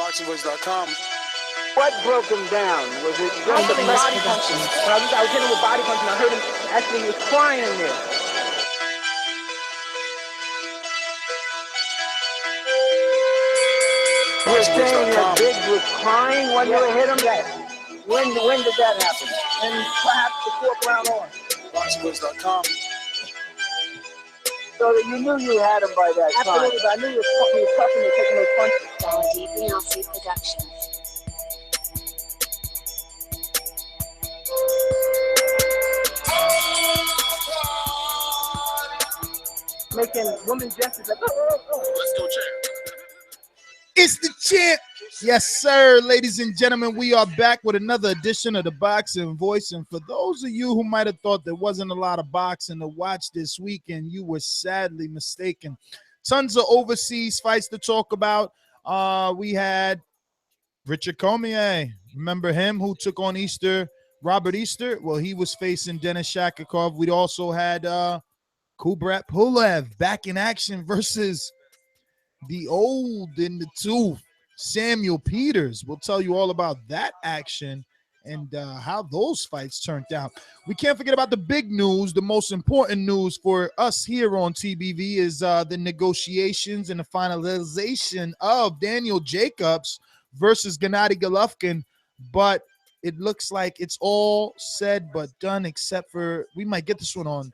ThaBoxingvoice.com. What broke him down? Was it just the body punching? I was hitting with body punching. I heard him actually, he was crying there. You're saying that Biggs was crying when you hit him? When did that happen? And perhaps the fourth round on. ThaBoxingvoice.com. So that you knew you had him by that time. Absolutely, but I knew he was toughing and taking those punches. Quality Nazi Productions. Making woman gestures like, oh. Let's go, champ. It's the champ. Yes, sir. Ladies and gentlemen, we are back with another edition of the Boxing Voice. And for those of you who might have thought there wasn't a lot of boxing to watch this weekend, you were sadly mistaken. Tons of overseas fights to talk about. We had Richard Commey. Remember him who took on Robert Easter? Well, he was facing Denis Shafikov. We also had Kubrat Pulev back in action versus the old in the tooth, Samuel Peters. We'll tell you all about that action and how those fights turned out. We can't forget about the big news. The most important news for us here on TBV is the negotiations and the finalization of Daniel Jacobs versus Gennady Golovkin. But it looks like it's all said but done, except for we might get this one on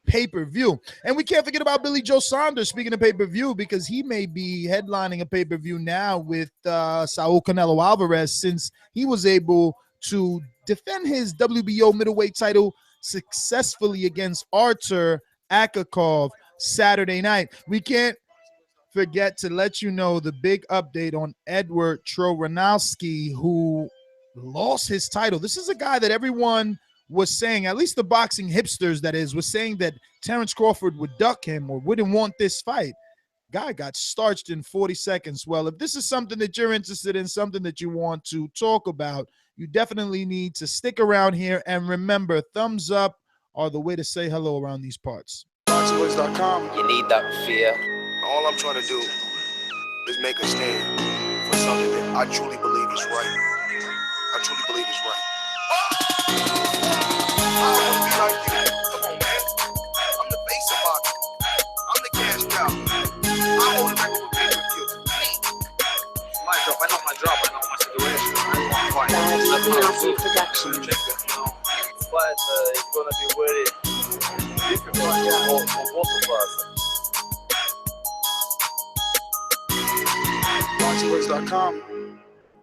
pay-per-view. And we can't forget about Billy Joe Saunders, speaking of pay-per-view, because he may be headlining a pay-per-view now with Saul Canelo Alvarez, since he was able to defend his WBO middleweight title successfully against Artur Akavov Saturday night. We can't forget to let you know the big update on Eduard Troyanovsky, who lost his title. This is a guy that everyone was saying, at least the boxing hipsters, that is, was saying that Terrence Crawford would duck him or wouldn't want this fight. Guy got starched in 40 seconds. Well, if this is something that you're interested in, something that you want to talk about, you definitely need to stick around here. And remember, thumbs up are the way to say hello around these parts. ThaBoxingvoice.com. You need that fear. All I'm trying to do is make a stand for something that I truly believe is right. I truly believe is right. I want to be like you. Come on, man. I'm the face of boxing. I'm the cash cow. I hold a record with pay-per-view. My drop, I know my drop, I know my situation. I want to fight. Quality Nazi Productions. But it's going to be very difficult for both of us. ThaBoxingvoice.com.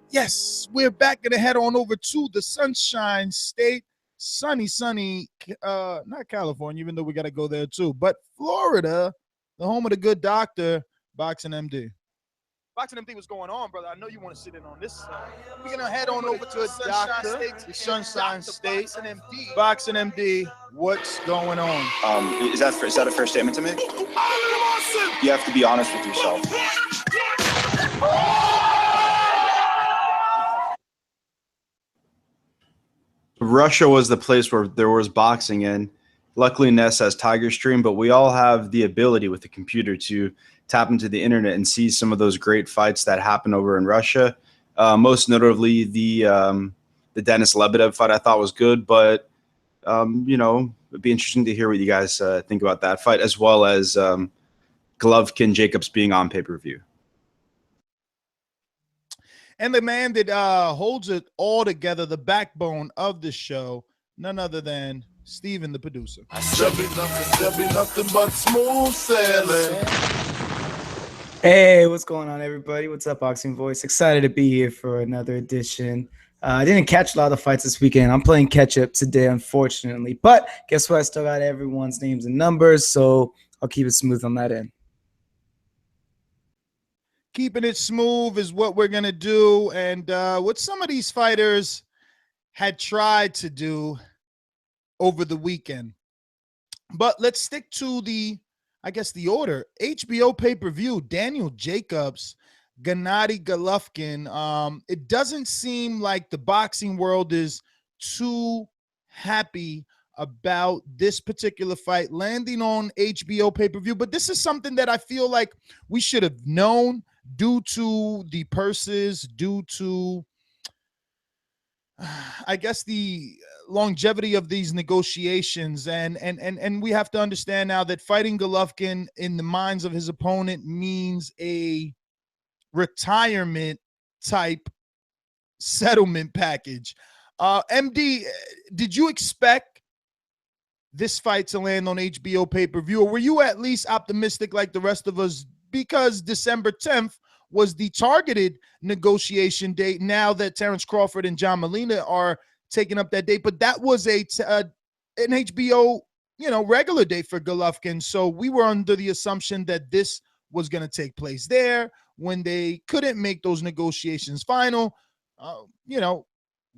Yes, we're back to head on over to the Sunshine State. Sunny, not California, even though we got to go there too, but Florida, the home of the good doctor, Boxing MD. Boxing MD, what's going on, brother? I know you want to sit in on this. We're going to head on over to the Sunshine State. Boxing MD, what's going on? Is that a fair statement to make? You have to be honest with yourself. Russia was the place where there was boxing in. Luckily, Ness has Tiger Stream, but we all have the ability with the computer to tap into the internet and see some of those great fights that happen over in Russia. Most notably, the Denis Lebedev fight I thought was good, but it'd be interesting to hear what you guys think about that fight, as well as Golovkin Jacobs being on pay-per-view. And the man that holds it all together, the backbone of the show, none other than Steven, the producer. There'll be nothing but smooth sailing. Hey, what's going on, everybody? What's up, Boxing Voice? Excited to be here for another edition. I didn't catch a lot of the fights this weekend. I'm playing catch-up today, unfortunately. But guess what? I still got everyone's names and numbers, so I'll keep it smooth on that end. Keeping it smooth is what we're going to do. And what some of these fighters had tried to do over the weekend. But let's stick to the order. HBO pay-per-view, Daniel Jacobs, Gennady Golovkin. It doesn't seem like the boxing world is too happy about this particular fight landing on HBO pay-per-view. But this is something that I feel like we should have known. due to the purses, due to, I guess, the longevity of these negotiations. And we have to understand now that fighting Golovkin in the minds of his opponent means a retirement type settlement package. MD, did you expect this fight to land on HBO pay-per-view, or were you at least optimistic like the rest of us, because December 10th was the targeted negotiation date, now that Terrence Crawford and John Molina are taking up that date? But that was an HBO, regular date for Golovkin. So we were under the assumption that this was going to take place there. When they couldn't make those negotiations final,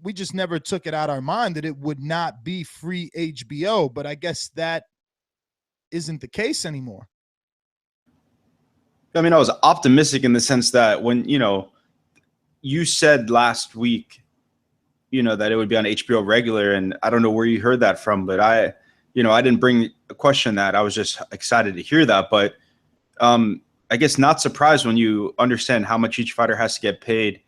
we just never took it out of our mind that it would not be free HBO. But I guess that isn't the case anymore. I mean, I was optimistic in the sense that when, you said last week, that it would be on HBO regular, and I don't know where you heard that from, but I didn't bring a question that. I was just excited to hear that. But I guess not surprised when you understand how much each fighter has to get paid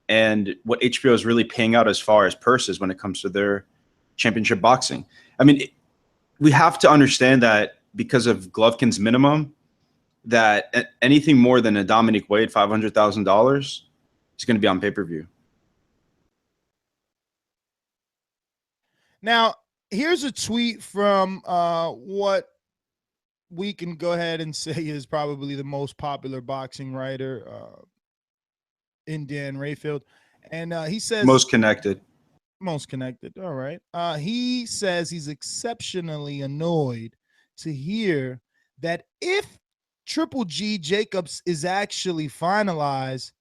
and what HBO is really paying out as far as purses when it comes to their championship boxing. I mean, we have to understand that because of Golovkin's minimum, that anything more than a Dominic Wade $500,000 is going to be on pay-per-view. Now, here's a tweet from what we can go ahead and say is probably the most popular boxing writer, in Dan Rayfield. And he says most connected. All right. He says he's exceptionally annoyed to hear that if Triple G Jacobs is actually finalized,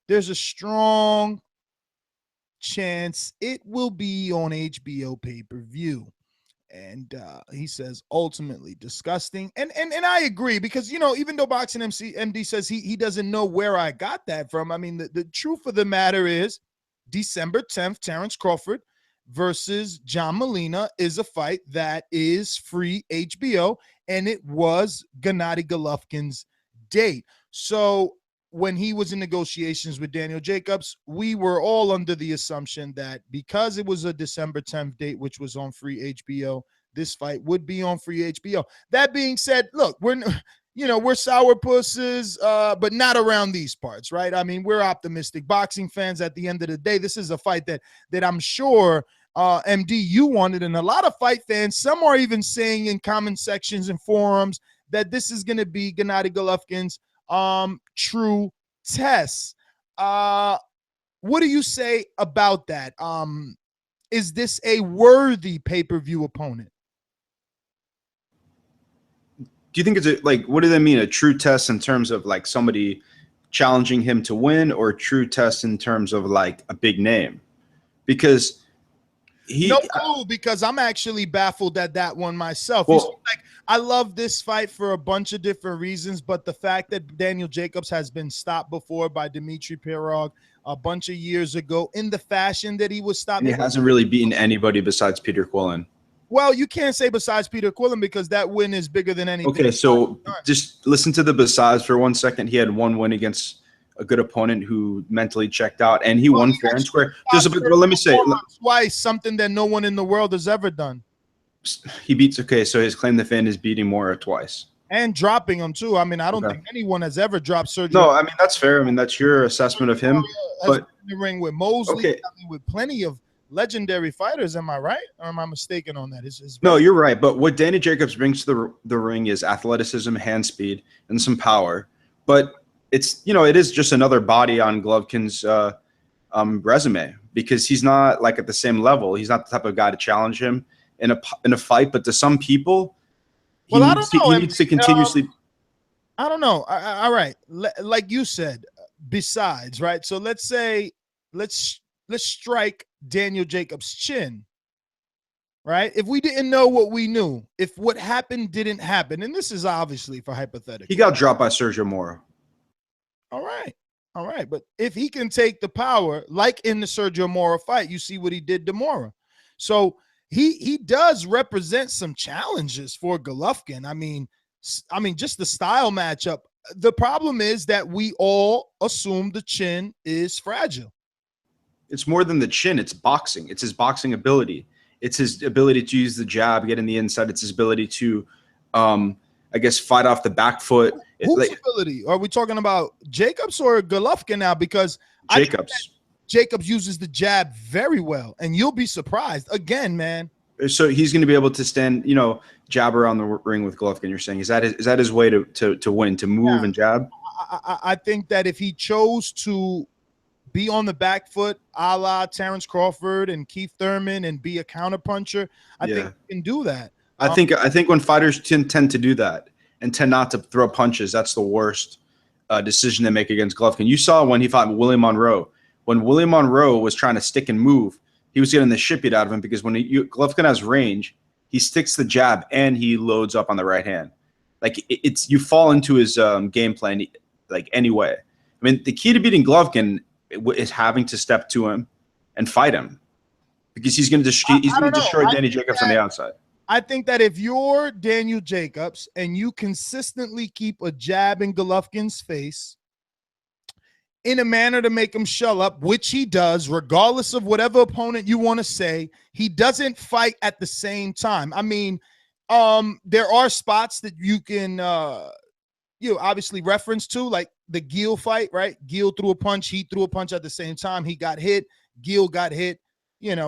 there's a strong chance it will be on HBO pay-per-view. And he says ultimately disgusting. And I agree, because, even though Boxing MD says he doesn't know where I got that from, I mean, the truth of the matter is December 10th, Terrence Crawford versus John Molina is a fight that is free HBO, and it was Gennady Golovkin's date. So when he was in negotiations with Daniel Jacobs, we were all under the assumption that because it was a December 10th date, which was on free HBO, this fight would be on free HBO. That being said, look, we're sourpusses, but not around these parts, right? I mean, we're optimistic boxing fans. At the end of the day, this is a fight that I'm sure MD, you wanted, and a lot of fight fans, some are even saying in comment sections and forums that this is going to be Gennady Golovkin's true test. What do you say about that? Is this a worthy pay-per-view opponent? Do you think it's what do they mean, a true test in terms of like somebody challenging him to win, or a true test in terms of like a big name? Because no clue, because I'm actually baffled at that one myself. Well, I love this fight for a bunch of different reasons, but the fact that Daniel Jacobs has been stopped before by Dmitry Pirog a bunch of years ago in the fashion that he was stopped. And he hasn't really beaten anybody besides Peter Quillen. Well, you can't say besides Peter Quillen, because that win is bigger than anything. Okay, so just listen to the besides for 1 second. He had one win against a good opponent who mentally checked out, and he won fair and square. Let me say, twice, something that no one in the world has ever done. He beats, okay, so his claim to fame is beating Mora twice. And dropping him too. I mean, I don't think anyone has ever dropped Sergio. No, I mean, that's fair. I mean, that's your assessment of him. But in the ring with Mosley, okay, with plenty of legendary fighters. Am I right, or am I mistaken on that? No, you're right. But what Danny Jacobs brings to the ring is athleticism, hand speed, and some power. But it's, it is just another body on Golovkin's resume, because he's not like at the same level. He's not the type of guy to challenge him in a fight. But to some people, he needs to continuously. I don't know. All right, like you said, besides, right? So let's say let's strike Daniel Jacobs' chin, right? If we didn't know what we knew, if what happened didn't happen, and this is obviously for hypothetical. He got dropped by Sergio Mora. All right. But if he can take the power, like in the Sergio Mora fight, you see what he did to Mora. So he does represent some challenges for Golovkin. I mean, just the style matchup. the problem is that we all assume the chin is fragile. It's more than the chin. It's boxing. It's his boxing ability. It's his ability to use the jab, get in the inside. It's his ability to, I guess, fight off the back foot. Whose ability? Are we talking about Jacobs or Golovkin now? Because Jacobs. Jacobs uses the jab very well, and you'll be surprised. Again, man. So he's going to be able to stand, jab around the ring with Golovkin. You're saying is that his way to win, to move and jab? I think that if he chose to be on the back foot, a la Terrence Crawford and Keith Thurman, and be a counterpuncher, I think he can do that. I think when fighters tend to do that and tend not to throw punches, that's the worst decision to make against Golovkin. You saw when he fought William Monroe. When William Monroe was trying to stick and move, he was getting the shit beat out of him because when Golovkin has range, he sticks the jab and he loads up on the right hand. Like you fall into his game plan like anyway. I mean, the key to beating Golovkin is having to step to him and fight him because he's going to destroy Danny Jacobs on the outside. I think that if you're Daniel Jacobs and you consistently keep a jab in Golovkin's face in a manner to make him shell up, which he does, regardless of whatever opponent you want to say, he doesn't fight at the same time. I mean, there are spots that you can, obviously reference to, like the Gill fight, right? Gill threw a punch, he threw a punch at the same time. He got hit, Gill got hit,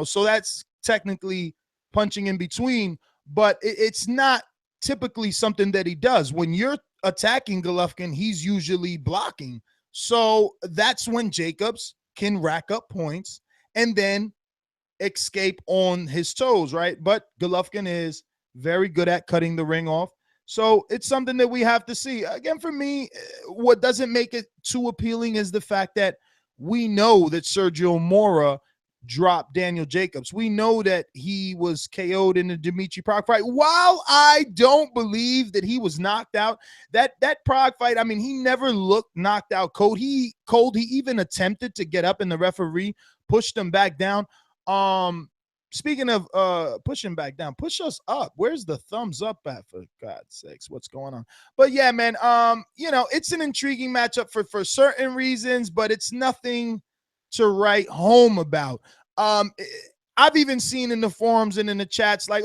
so that's technically punching in between, but it's not typically something that he does. When you're attacking Golovkin, he's usually blocking. So that's when Jacobs can rack up points and then escape on his toes, right? But Golovkin is very good at cutting the ring off. So it's something that we have to see. Again, for me, what doesn't make it too appealing is the fact that we know that Sergio Mora dropped Daniel Jacobs. We know that he was KO'd in the Dimitri Prague fight. While I don't believe that he was knocked out, that Prague fight, I mean, he never looked knocked out cold. He even attempted to get up and the referee pushed him back down. Speaking of pushing back down, push us up. Where's the thumbs up at, for God's sakes? What's going on? But yeah, man, it's an intriguing matchup for certain reasons, but it's nothing to write home about. I've even seen in the forums and in the chats like,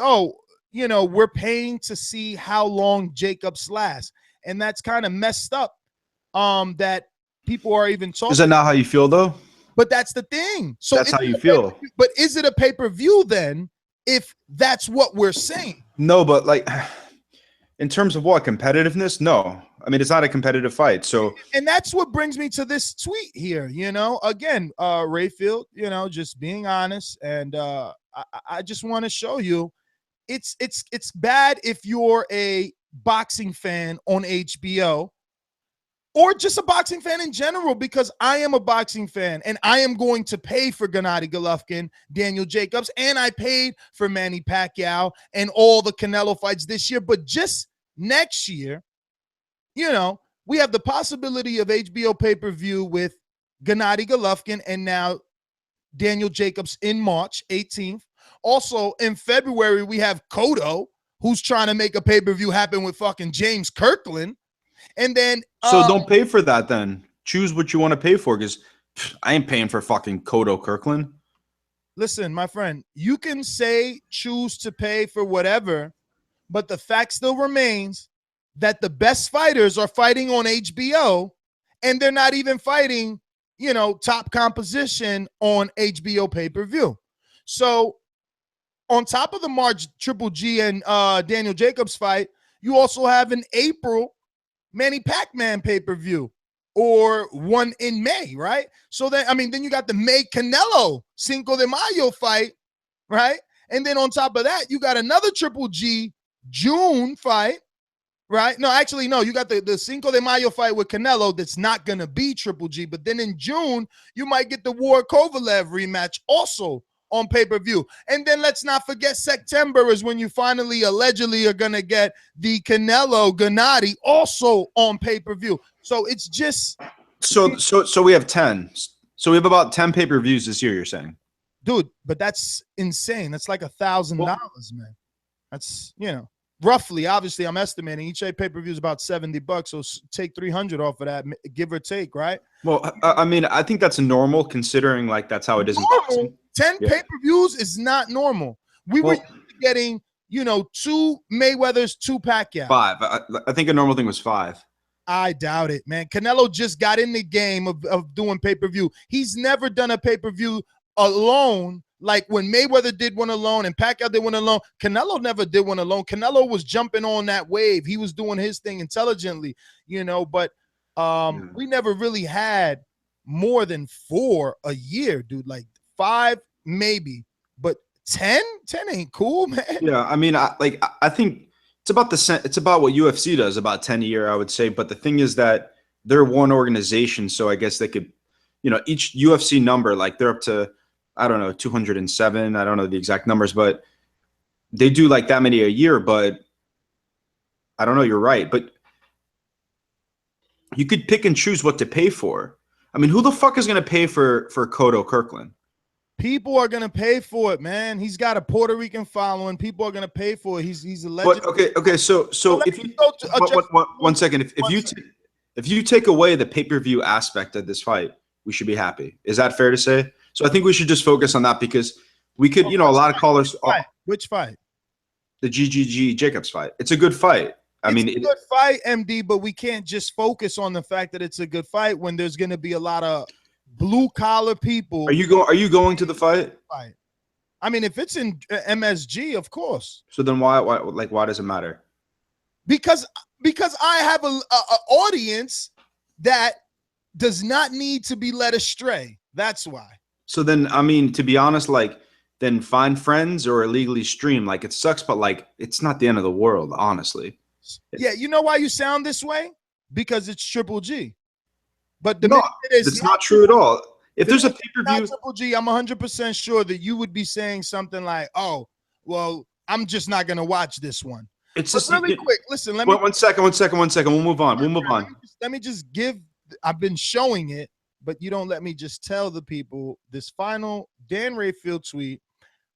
we're paying to see how long Jacobs lasts. And that's kind of messed up that people are even talking. Is that not how you feel, though? But that's the thing. So that's how you feel. But is it a pay-per-view then if that's what we're saying? No, but like in terms of what, competitiveness? No. I mean, it's not a competitive fight. So, and that's what brings me to this tweet here, again, Rayfield, just being honest. And I just want to show you it's bad if you're a boxing fan on HBO or just a boxing fan in general, because I am a boxing fan and I am going to pay for Gennady Golovkin, Daniel Jacobs, and I paid for Manny Pacquiao and all the Canelo fights this year. But just next year, we have the possibility of HBO pay-per-view with Gennady Golovkin and now Daniel Jacobs in March 18th. Also, in February, we have Cotto, who's trying to make a pay-per-view happen with fucking James Kirkland. And then so don't pay for that then. Choose what you want to pay for, because I ain't paying for fucking Cotto Kirkland. Listen, my friend, you can say choose to pay for whatever, but the fact still remains that the best fighters are fighting on HBO and they're not even fighting, top composition on HBO pay-per-view. So on top of the March Triple G and Daniel Jacobs fight, you also have an April Manny Pacquiao pay-per-view or one in May, right? So then you got the May Canelo Cinco de Mayo fight, right? And then on top of that, you got another Triple G June fight, right? No, actually, no, you got the Cinco de Mayo fight with Canelo that's not going to be Triple G. But then in June, you might get the War Kovalev rematch also on pay-per-view. And then let's not forget September is when you finally allegedly are going to get the Canelo Gennady also on pay-per-view. So it's just so we have 10. So we have about 10 pay-per-views this year, you're saying. Dude, but that's insane. That's like $1,000, man. That's, roughly, obviously, I'm estimating each pay-per-view is about $70. So take 300 off of that, give or take, right? Well, I mean, I think that's normal considering like that's how it is in boxing. 10 pay-per-views is not normal. We were getting, 2 Mayweathers, 2 Pacquiao. 5. I think a normal thing was 5. I doubt it, man. Canelo just got in the game of doing pay-per-view. He's never done a pay-per-view alone. Like when Mayweather did one alone and Pacquiao did one alone, Canelo never did one alone. Canelo was jumping on that wave. He was doing his thing intelligently, but we never really had more than 4 a year, dude. Like 5 maybe, but 10 ain't cool, man. Yeah, I mean, I think it's about what UFC does, about 10 a year, I would say. But the thing is that they're one organization, so I guess they could, each UFC number, like they're up to, I don't know, 207. I don't know the exact numbers, but they do like that many a year. But I don't know. You're right, but you could pick and choose what to pay for. I mean, who the fuck is going to pay for Cotto Kirkland? People are going to pay for it, man. He's got a Puerto Rican following. People are going to pay for it. He's a legend. But, okay. So if you one second, if you take away the pay-per-view aspect of this fight, we should be happy. Is that fair to say? So I think we should just focus on that because we could, a lot of callers. Which fight? The GGG Jacobs fight. It's a good fight. It's a good fight, MD, but we can't just focus on the fact that it's a good fight when there's going to be a lot of blue collar people. Are you going to the fight? I mean, if it's in MSG, of course. So then why does it matter? Because I have a audience that does not need to be led astray. That's why. So then, I mean, to be honest, then find friends or illegally stream. It sucks, but it's not the end of the world, honestly. Yeah, you know why you sound this way? Because it's Triple G. But it's not true at all. If there's a pay-per-view, Triple G, I'm 100% sure that you would be saying something like, "Oh, well, I'm just not going to watch this one." It's just really quick. Listen, one second. We'll move on. Let me just give. I've been showing it, but you don't let me just tell the people this final Dan Rayfield tweet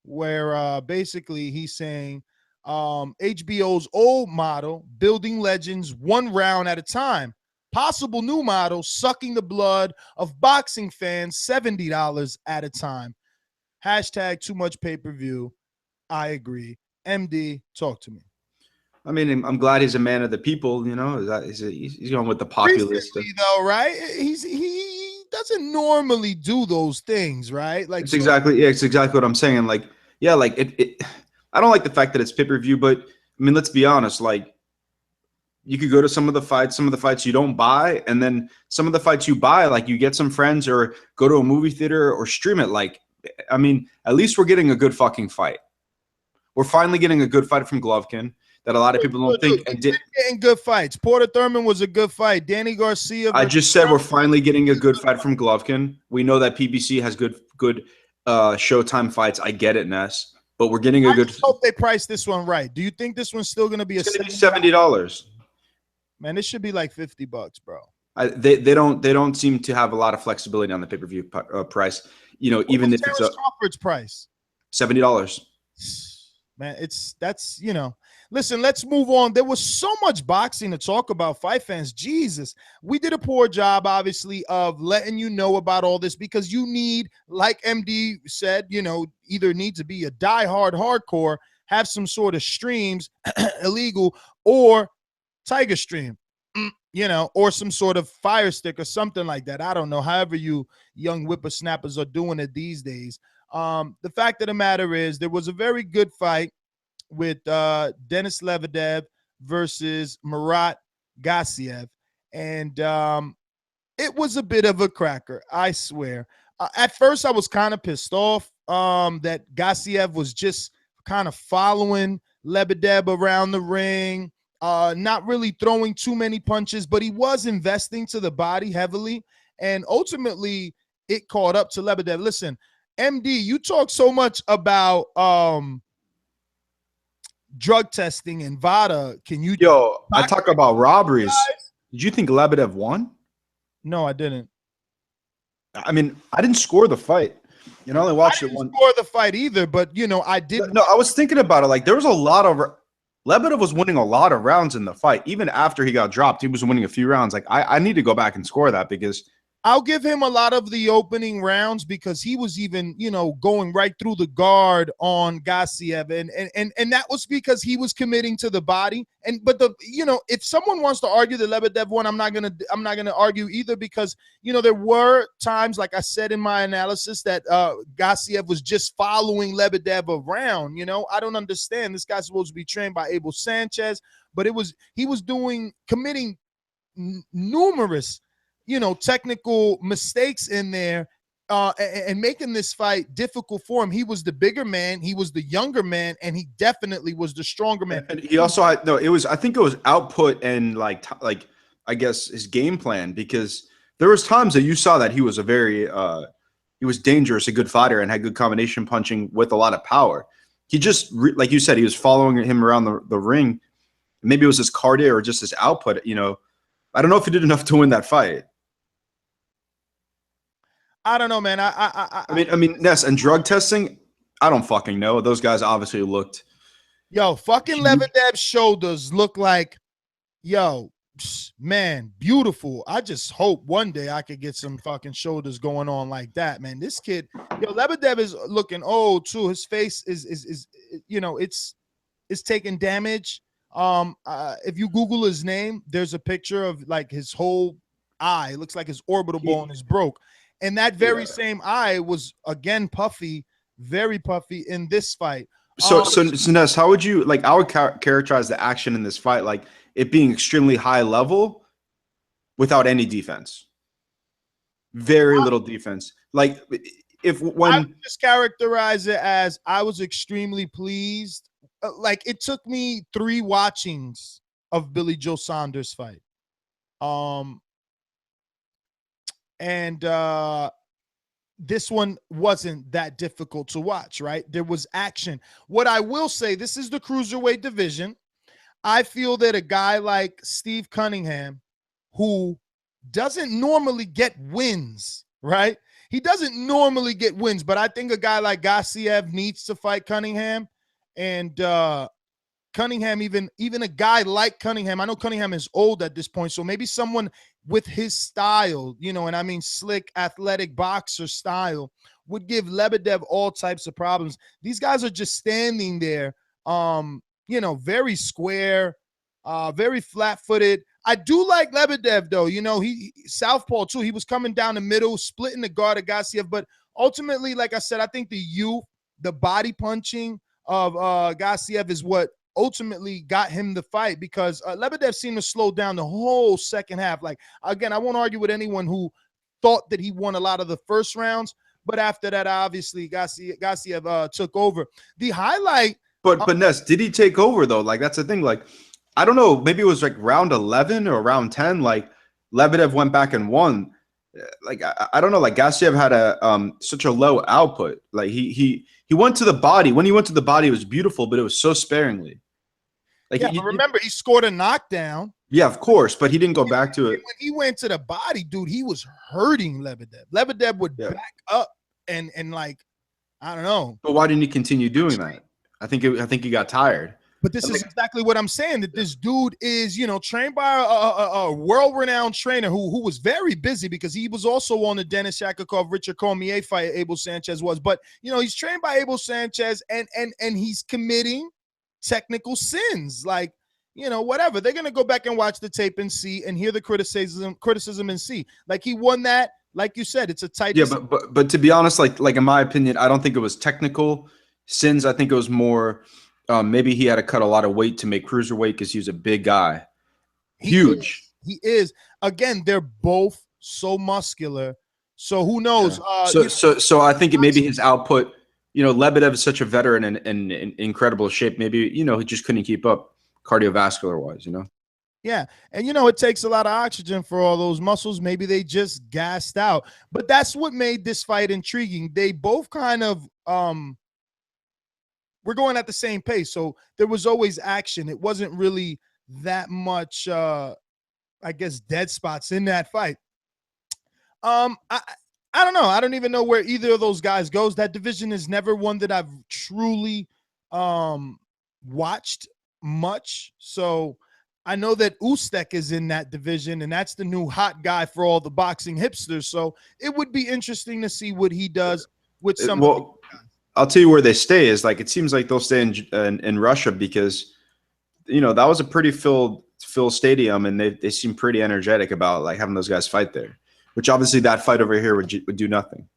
where basically he's saying HBO's old model, building legends 1 round at a time. Possible new model, sucking the blood of boxing fans $70 at a time. Hashtag too much pay-per-view. I agree. MD, talk to me. I mean, I'm glad he's a man of the people, he's going with the populist. Recently, though, right? He doesn't normally do those things, right? It's exactly what I'm saying. I don't like the fact that it's pay-per-view, but I mean, let's be honest, you could go to some of the fights you don't buy, and then some of the fights you buy, you get some friends or go to a movie theater or stream it. I mean, at least we're getting a good fucking fight. We're finally getting a good fight from Golovkin that a lot of people don't think. And getting good fights. Porter Thurman was a good fight. Danny Garcia. I just said we're finally getting a good fight from Golovkin. We know that PBC has good Showtime fights. I get it, Ness. But we're getting a good. I just hope they price this one right. Do you think this one's still going to be $70? Man, this should be like $50, bro. They don't seem to have a lot of flexibility on the pay-per-view price. Even if it's Crawford's price, $70. Man, that's Listen, let's move on. There was so much boxing to talk about, fight fans. Jesus, we did a poor job, obviously, of letting you know about all this because you need, like MD said, either need to be a diehard hardcore, have some sort of streams, illegal, or Tiger Stream, or some sort of Fire Stick or something like that. I don't know. However you young whippersnappers are doing it these days. The fact of the matter is there was a very good fight with Denis Lebedev versus Murat Gassiev. And it was a bit of a cracker, I swear. At first, I was kind of pissed off that Gassiev was just kind of following Lebedev around the ring, not really throwing too many punches, but he was investing to the body heavily. And ultimately, it caught up to Lebedev. Listen, MD, you talk so much about drug testing and VADA. Can you? Yo, I talk about robberies. Did you think Lebedev won? No, I didn't. I mean, I didn't score the fight. I only watched it once. Score the fight either, but I did. No, I was thinking about it. There was a lot Lebedev was winning a lot of rounds in the fight. Even after he got dropped, he was winning a few rounds. Like, I need to go back and score that because I'll give him a lot of the opening rounds because he was even, going right through the guard on Gassiev, and that was because he was committing to the body. But if someone wants to argue the Lebedev one, I'm not gonna argue either because there were times, like I said in my analysis, that Gassiev was just following Lebedev around. I don't understand. This guy's supposed to be trained by Abel Sanchez, but he was committing numerous technical mistakes in there and making this fight difficult for him. He was the bigger man, he was the younger man, and he definitely was the stronger man. And he also had I think it was output and I guess his game plan, because there was times that you saw that he was he was dangerous, a good fighter, and had good combination punching with a lot of power. He just like you said, he was following him around the ring. Maybe it was his cardio or just his output. I don't know if he did enough to win that fight. I don't know, man. I mean, Ness, and drug testing, I don't fucking know. Those guys obviously looked. Fucking Lebedev's shoulders look like, man, beautiful. I just hope one day I could get some fucking shoulders going on like that, man. This kid, Lebedev is looking old too. His face is it's taking damage. If you Google his name, there's a picture of like his whole eye. It looks like his orbital bone is broke. And that very same eye was again puffy, very puffy in this fight. So Ness, how would you I would characterize the action in this fight like it being extremely high level without any defense, very little defense. Like I would just characterize it as I was extremely pleased. Like it took me 3 watchings of Billy Joe Saunders fight. And this one wasn't that difficult to watch, right? There was action. What I will say, this is the cruiserweight division. I feel that a guy like Steve Cunningham, who doesn't normally get wins, right? He doesn't normally get wins, but I think a guy like Gassiev needs to fight Cunningham. And Cunningham, even a guy like Cunningham, I know Cunningham is old at this point, so maybe someone with his style, and I mean slick, athletic boxer style, would give Lebedev all types of problems. These guys are just standing there, very square, very flat-footed. I do like Lebedev, though. He southpaw, too. He was coming down the middle, splitting the guard of Gassiev, but ultimately, like I said, I think the body punching of Gassiev is what ultimately got him the fight, because Lebedev seemed to slow down the whole second half. Like, again, I won't argue with anyone who thought that he won a lot of the first rounds, but after that, obviously, Gassiev took over. The highlight. But Ness, did he take over though? Like, that's the thing. Like, I don't know. Maybe it was like round 11 or round 10. Like, Lebedev went back and won. Like, I don't know. Like, Gassiev had such a low output. Like, he went to the body. When he went to the body, it was beautiful, but it was so sparingly. Like, but remember, he scored a knockdown. Yeah, of course, but he didn't go back to it. When he went to the body, dude, he was hurting Lebedev. Lebedev would back up and like, I don't know. But why didn't he continue doing that? I think he got tired. But this is exactly what I'm saying, that this dude is, trained by a world-renowned trainer who was very busy, because he was also on the Denis Shafikov, Richard Commey fight, Abel Sanchez was. But, he's trained by Abel Sanchez, and he's committing technical sins. Like, whatever. They're going to go back and watch the tape and see and hear the criticism and see. Like, he won that. Like you said, it's a tight. Yeah, but to be honest, like in my opinion, I don't think it was technical sins. I think it was more maybe he had to cut a lot of weight to make cruiserweight because he was a big guy. Huge. He is. Again, they're both so muscular. So who knows? Yeah. So I think maybe his output, Lebedev is such a veteran and in incredible shape. Maybe, he just couldn't keep up cardiovascular wise, Yeah. And, it takes a lot of oxygen for all those muscles. Maybe they just gassed out. But that's what made this fight intriguing. They both kind of we're going at the same pace. So there was always action. It wasn't really that much, I guess, dead spots in that fight. I don't know. I don't even know where either of those guys goes. That division is never one that I've truly watched much. So I know that Ustek is in that division, and that's the new hot guy for all the boxing hipsters. So it would be interesting to see what he does with some. Well, I'll tell you where they stay is like it seems like they'll stay in Russia because that was a pretty filled stadium, and they seem pretty energetic about like having those guys fight there. Which obviously that fight over here would do nothing.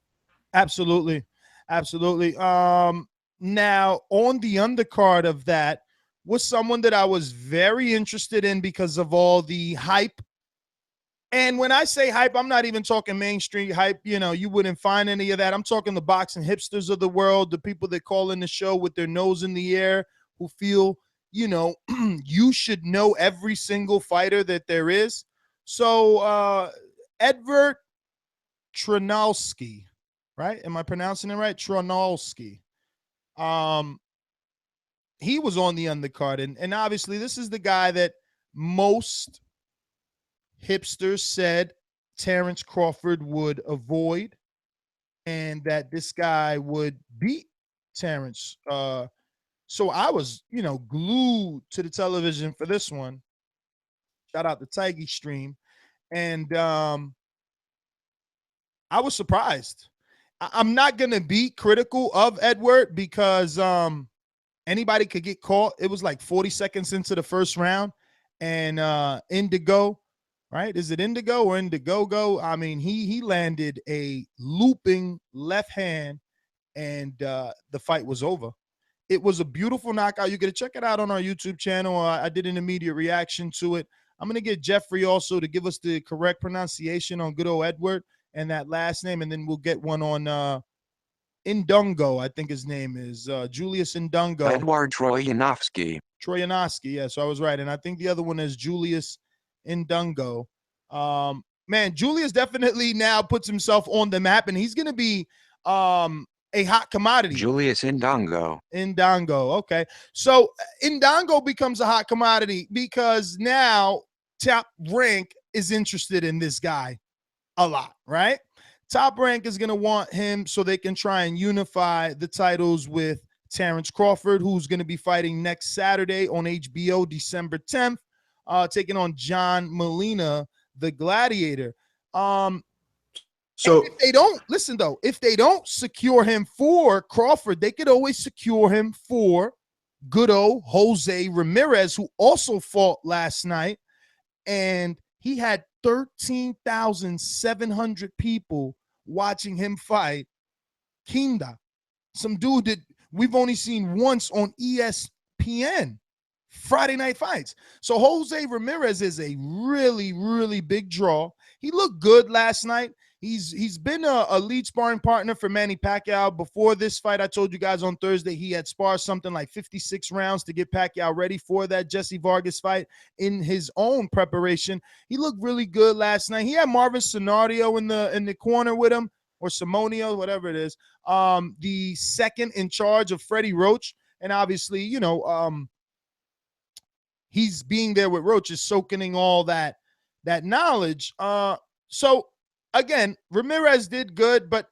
Absolutely. Now on the undercard of that was someone that I was very interested in because of all the hype. And when I say hype, I'm not even talking mainstream hype. You wouldn't find any of that. I'm talking the boxing hipsters of the world, the people that call in the show with their nose in the air, who feel, you should know every single fighter that there is. So Eduard Troyanovsky, right? Am I pronouncing it right? Troyanovsky. He was on the undercard, and obviously this is the guy that most hipsters said Terrence Crawford would avoid, and that this guy would beat Terrence. So I was, glued to the television for this one. Shout out to Tiggy Stream, and I was surprised. I'm not gonna be critical of Eduard because anybody could get caught. It was like 40 seconds into the first round, and Indongo, right? Is it Indongo or Indongo? I mean, he landed a looping left hand, and the fight was over. It was a beautiful knockout. You got to check it out on our YouTube channel. I did an immediate reaction to it. I'm going to get Jeffrey also to give us the correct pronunciation on good old Eduard and that last name, and then we'll get one on Indongo, I think his name is Julius Indongo. Eduard Troyanovsky. Troyanovsky, yeah, so I was right. And I think the other one is Julius Indongo. Man, Julius definitely now puts himself on the map, and he's going to be a hot commodity. Julius Indongo. Indongo, okay. So Indongo becomes a hot commodity because now Top Rank is interested in this guy a lot, right? Top Rank is going to want him so they can try and unify the titles with Terrence Crawford, who's going to be fighting next Saturday on HBO, December 10th, taking on John Molina, the Gladiator. So if they don't listen, though, if they don't secure him for Crawford, they could always secure him for good old Jose Ramirez, who also fought last night, and he had 13,700 people watching him fight Kinda, some dude that we've only seen once on ESPN, Friday Night Fights. So Jose Ramirez is a really, really big draw. He looked good last night. He's been a lead sparring partner for Manny Pacquiao. Before this fight, I told you guys on Thursday, he had sparred something like 56 rounds to get Pacquiao ready for that Jesse Vargas fight in his own preparation. He looked really good last night. He had Marvin Sonario in the corner with him, or Simonio, whatever it is. The second in charge of Freddie Roach. And obviously, he's being there with Roach is soaking in all that knowledge. So again, Ramirez did good, but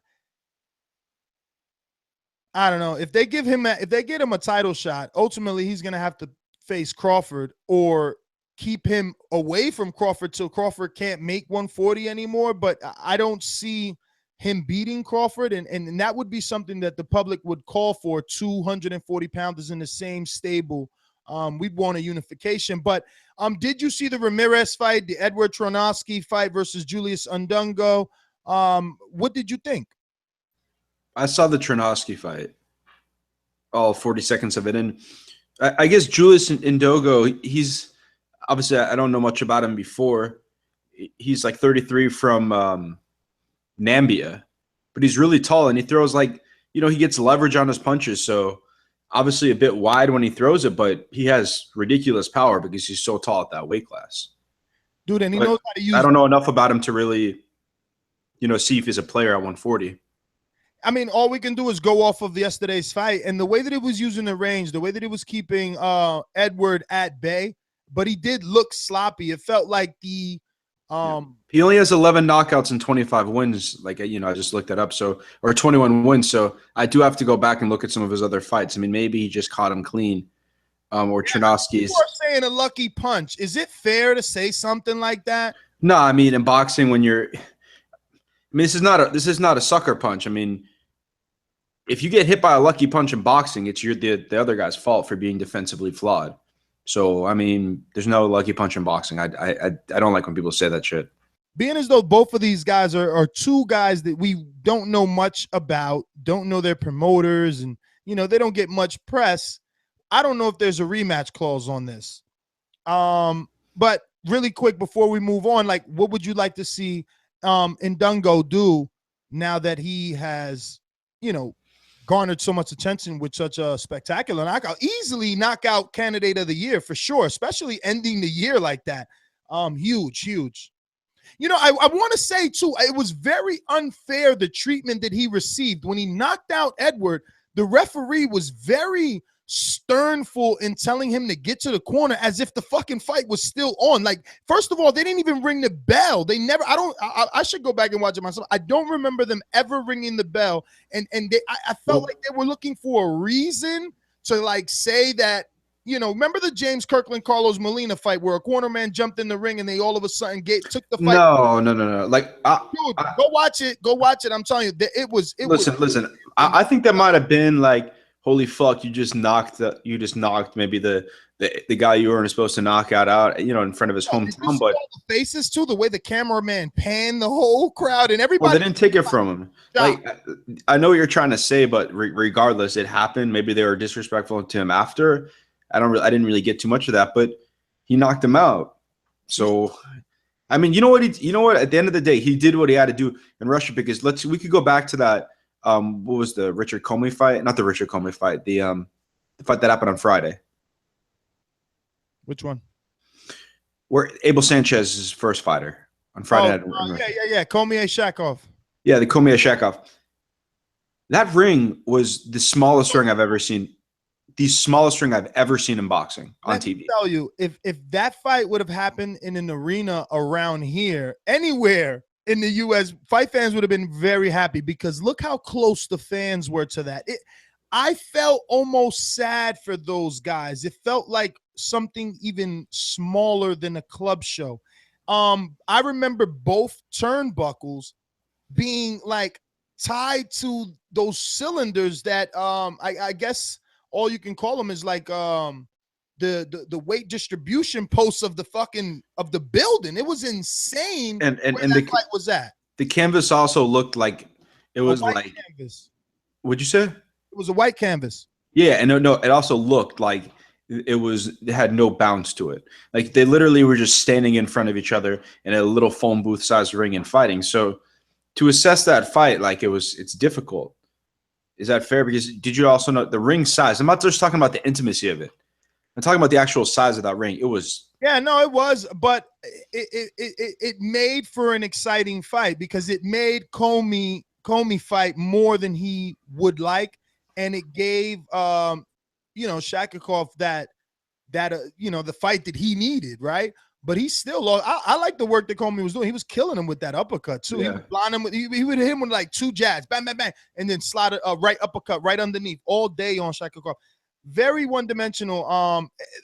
I don't know if they get him a title shot. Ultimately, he's gonna have to face Crawford or keep him away from Crawford till Crawford can't make 140 anymore. But I don't see him beating Crawford, and that would be something that the public would call for. 240 pounders in the same stable. We'd want a unification. But did you see the Ramirez fight, the Eduard Troyanovsky fight versus Julius Indongo? What did you think? I saw the Troyanovsky fight, all 40 seconds of it. And I guess Julius Indongo, he's obviously, I don't know much about him before. He's like 33 from Nambia, but he's really tall and he throws he gets leverage on his punches. So obviously a bit wide when he throws it, but he has ridiculous power because he's so tall at that weight class. Dude, and he knows how to use. I don't know enough about him to really, see if he's a player at 140. I mean, all we can do is go off of yesterday's fight and the way that it was using the range, the way that it was keeping Eduard at bay, but he did look sloppy. It felt like he only has 11 knockouts and 25 wins. I just looked that up. Or 21 wins. So I do have to go back and look at some of his other fights. I mean, maybe he just caught him clean. or Troyanovsky's. People are saying a lucky punch. Is it fair to say something like that? No, I mean, in boxing, this is not a sucker punch. I mean, if you get hit by a lucky punch in boxing, it's the other guy's fault for being defensively flawed. So, I mean, there's no lucky punch in boxing. I don't like when people say that shit. Being as though both of these guys are two guys that we don't know much about, don't know their promoters, and, they don't get much press. I don't know if there's a rematch clause on this. But really quick before we move on, like, what would you like to see Indongo do now that he has, garnered so much attention with such a spectacular knockout? Easily knockout candidate of the year for sure, especially ending the year like that. Huge. I want to say too, it was very unfair, the treatment that he received when he knocked out Edward. The referee was very sternful in telling him to get to the corner as if the fucking fight was still on. Like, first of all, they didn't even ring the bell. They never, I should go back and watch it myself. I don't remember them ever ringing the bell. And I felt like they were looking for a reason to like say that, remember the James Kirkland Carlos Molina fight where a corner man jumped in the ring and they all of a sudden took the fight? No. Like, dude, go watch it. Go watch it. I'm telling you, listen. I think that might have been like, holy fuck, you just knocked maybe the guy you weren't supposed to knock out, in front of his hometown. But the faces too, the way the cameraman panned the whole crowd and everybody. Well, they didn't take it from him. Like, I know what you're trying to say, but regardless, it happened. Maybe they were disrespectful to him after. I didn't really get too much of that, but he knocked him out. So, I mean, you know what? At the end of the day, he did what he had to do in Russia, because we could go back to that. What was the Richard Comey fight? Not the Richard Comey fight. The fight that happened on Friday. Which one? Where Abel Sanchez's first fighter on Friday. Yeah. Comey Shafikov. Yeah, the Comey Shafikov. That ring was the smallest ring I've ever seen. The smallest ring I've ever seen in boxing on TV. Let me tell you, if that fight would have happened in an arena around here, anywhere in the U.S., fight fans would have been very happy, because look how close the fans were to that. I felt almost sad for those guys. It felt like something even smaller than a club show. I remember both turnbuckles being like tied to those cylinders that I guess all you can call them is like the weight distribution posts of the building. It was insane. And the fight was that. The canvas also looked like it was like canvas. What'd you say? It was a white canvas. Yeah, and no, it also looked like it had no bounce to it. Like, they literally were just standing in front of each other in a little phone booth sized ring and fighting. So to assess that fight, like, it's difficult. Is that fair? Because did you also know the ring size? I'm not just talking about the intimacy of it. I'm talking about the actual size of that ring. It was. Yeah, no, it was, but it made for an exciting fight, because it made Comey fight more than he would like, and it gave Shafikov that the fight that he needed, right? But he still lost. I like the work that Comey was doing. He was killing him with that uppercut too. Yeah. He would blind him he would hit him with like 2 jabs, bang, bang, bang, and then slide a right uppercut right underneath all day on Shafikov. Very one-dimensional.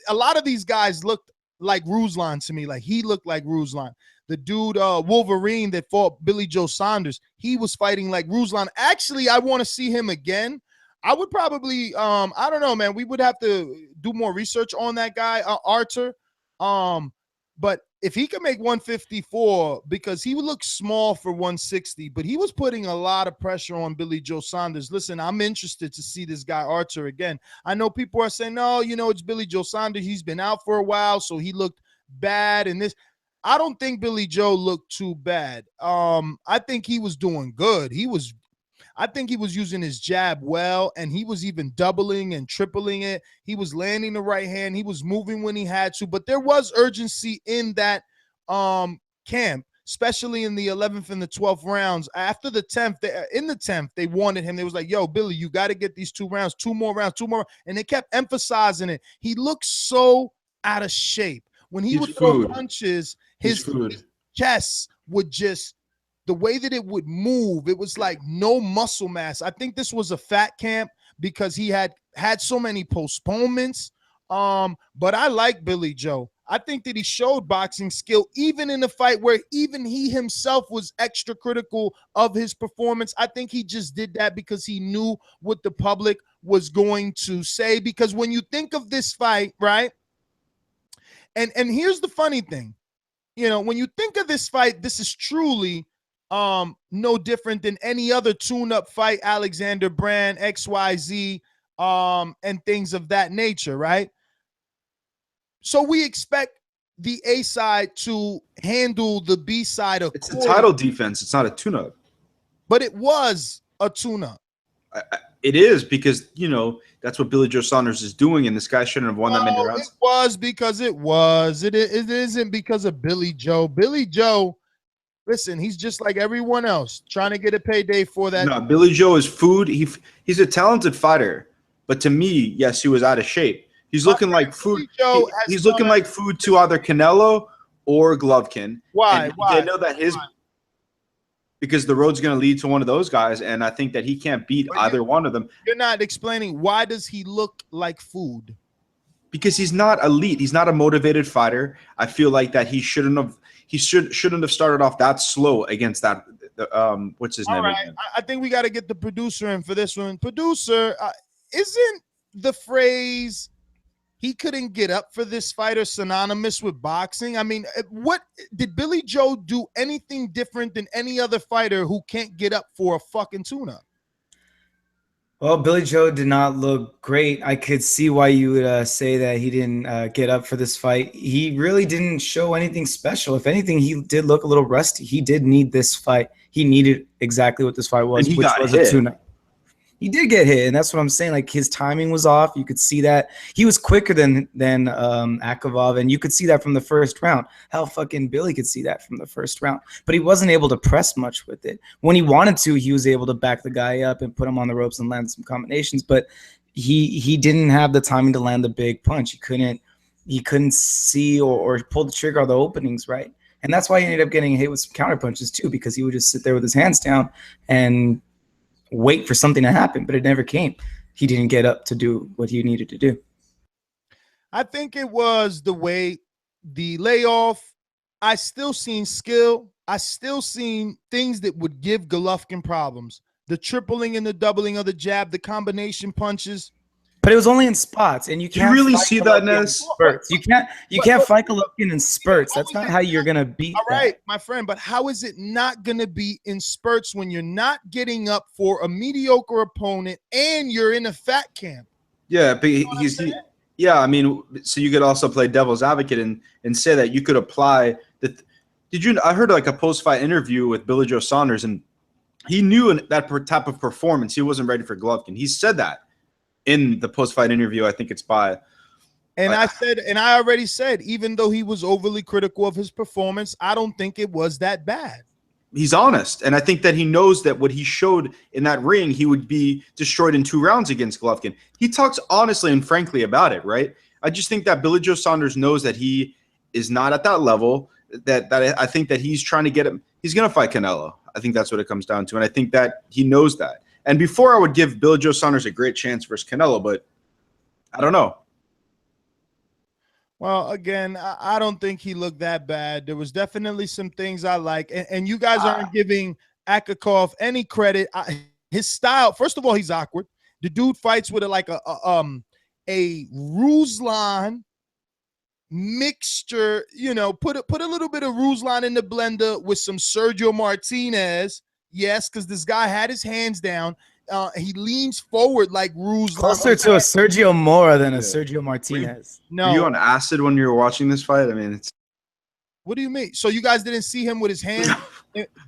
A lot of these guys looked like Ruslan to me. Like, he looked like Ruslan. The dude Wolverine that fought Billy Joe Saunders, he was fighting like Ruslan. Actually, I want to see him again. I would probably I don't know, man. We would have to do more research on that guy, Artur. But if he could make 154, because he would look small for 160, but he was putting a lot of pressure on Billy Joe Saunders. Listen, I'm interested to see this guy Artur again. I know people are saying, no, it's Billy Joe Saunders. He's been out for a while, so he looked bad. And this, I don't think Billy Joe looked too bad. I think he was doing good. I think he was using his jab well, and he was even doubling and tripling it. He was landing the right hand. He was moving when he had to, but there was urgency in that camp, especially in the 11th and the 12th rounds. After the 10th, in the 10th, they wanted him. They was like, yo, Billy, you got to get these 2 rounds, 2 more rounds, 2 more. And they kept emphasizing it. He looked so out of shape. When he would throw punches, his chest would just, the way that it would move, it was like no muscle mass. I think this was a fat camp because he had so many postponements. But I like Billy Joe. I think that he showed boxing skill even in the fight where even he himself was extra critical of his performance. I think he just did that because he knew what the public was going to say. Because when you think of this fight, right? And here's the funny thing. You know, when you think of this fight, this is truly no different than any other tune-up fight, Alexander Brand, XYZ, and things of that nature, right? So we expect the A side to handle the B side. It's a title defense. It's not a tune-up. But it was a tune-up. It is because, you know, that's what Billy Joe Saunders is doing, and this guy shouldn't have won that many rounds. It was because it was. It isn't because of Billy Joe. Billy Joe, listen, he's just like everyone else, trying to get a payday for that. No, Billy Joe is food. He's a talented fighter, but to me, yes, he was out of shape. He's looking like food. He's looking like food to either Canelo or Golovkin. Why? I know that because the road's going to lead to one of those guys, and I think that he can't beat either one of them. You're not explaining why does he look like food? Because he's not elite. He's not a motivated fighter. I feel like that he shouldn't have started off that slow against that. What's his name? All right, I think we got to get the producer in for this one. Producer, isn't the phrase "he couldn't get up for this fighter" synonymous with boxing? I mean, what did Billy Joe do anything different than any other fighter who can't get up for a fucking tune-up? Well, Billy Joe did not look great. I could see why you would say that he didn't get up for this fight. He really didn't show anything special. If anything, he did look a little rusty. He did need this fight. He needed exactly what this fight was, which was a tune-up. He did get hit, and that's what I'm saying. Like, his timing was off. You could see that. He was quicker than Akavov, and you could see that from the first round. Hell, fucking Billy could see that from the first round. But he wasn't able to press much with it. When he wanted to, he was able to back the guy up and put him on the ropes and land some combinations, but he didn't have the timing to land the big punch. He couldn't see or pull the trigger on the openings right. And that's why he ended up getting hit with some counter punches too, because he would just sit there with his hands down and wait for something to happen, but it never came. He didn't get up to do what he needed to do. I think it was the weight, the layoff. I still seen skill. I still seen things that would give Golovkin problems. The tripling and the doubling of the jab, the combination punches. But it was only in spots, and you can't really see that, Nes? Spurts. You can't fight Golovkin in spurts. That's not how you're gonna beat. All right, my friend. But how is it not gonna be in spurts when you're not getting up for a mediocre opponent and you're in a fat camp? Yeah, but yeah. I mean, so you could also play devil's advocate and say that you could apply the. I heard like a post-fight interview with Billy Joe Saunders, and he knew in that type of performance he wasn't ready for Golovkin. He said that in the post-fight interview. I think it's by. And I already said, even though he was overly critical of his performance, I don't think it was that bad. He's honest, and I think that he knows that what he showed in that ring, he would be destroyed in 2 rounds against Golovkin. He talks honestly and frankly about it, right? I just think that Billy Joe Saunders knows that he is not at that level. That I think that he's trying to get him. He's going to fight Canelo. I think that's what it comes down to, and I think that he knows that. And before I would give Billy Joe Saunders a great chance versus Canelo, but I don't know. Well, again, I don't think he looked that bad. There was definitely some things I like, and you guys aren't giving Akavov any credit. His style, first of all, he's awkward. The dude fights with a Ruslan mixture. You know, put a little bit of Ruslan in the blender with some Sergio Martinez. Yes, because this guy had his hands down. He leans forward like Ruslan. Closer to a Sergio Mora than a Sergio Martinez. Were you on acid when you were watching this fight? I mean, it's. What do you mean? So you guys didn't see him with his hand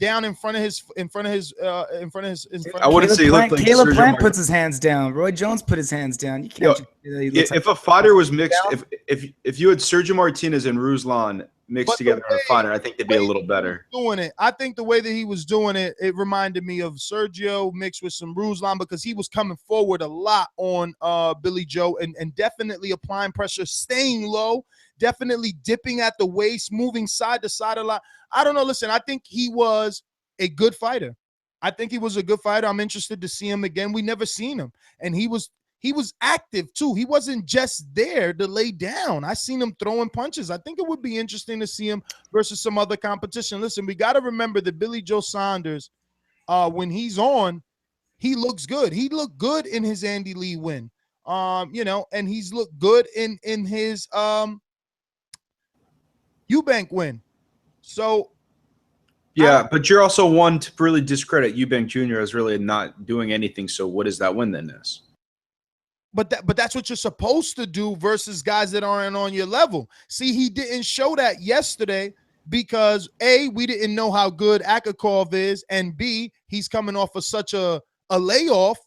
down in front of his. I wouldn't say he looked like Caleb Plant puts his hands down. Roy Jones put his hands down. You can't. If a fighter was mixed, if you had Sergio Martinez and Ruslan mixed together in a fighter, I think they'd be a little better. Doing it, I think the way that he was doing it, it reminded me of Sergio mixed with some Ruslan, because he was coming forward a lot on Billy Joe and definitely applying pressure, staying low, definitely dipping at the waist, moving side to side a lot. I don't know. Listen, I think he was a good fighter. I'm interested to see him again. We never seen him, and he was he was active too. He wasn't just there to lay down. I seen him throwing punches. I think it would be interesting to see him versus some other competition. Listen, we got to remember that Billy Joe Saunders, when he's on, he looks good. He looked good in his Andy Lee win. And he's looked good in his Eubank win. So yeah, but you're also one to really discredit Eubank Jr. as really not doing anything. So what is that win then, Ness? But that's what you're supposed to do versus guys that aren't on your level. See, he didn't show that yesterday because A, we didn't know how good Akavov is, and B, he's coming off of such a layoff,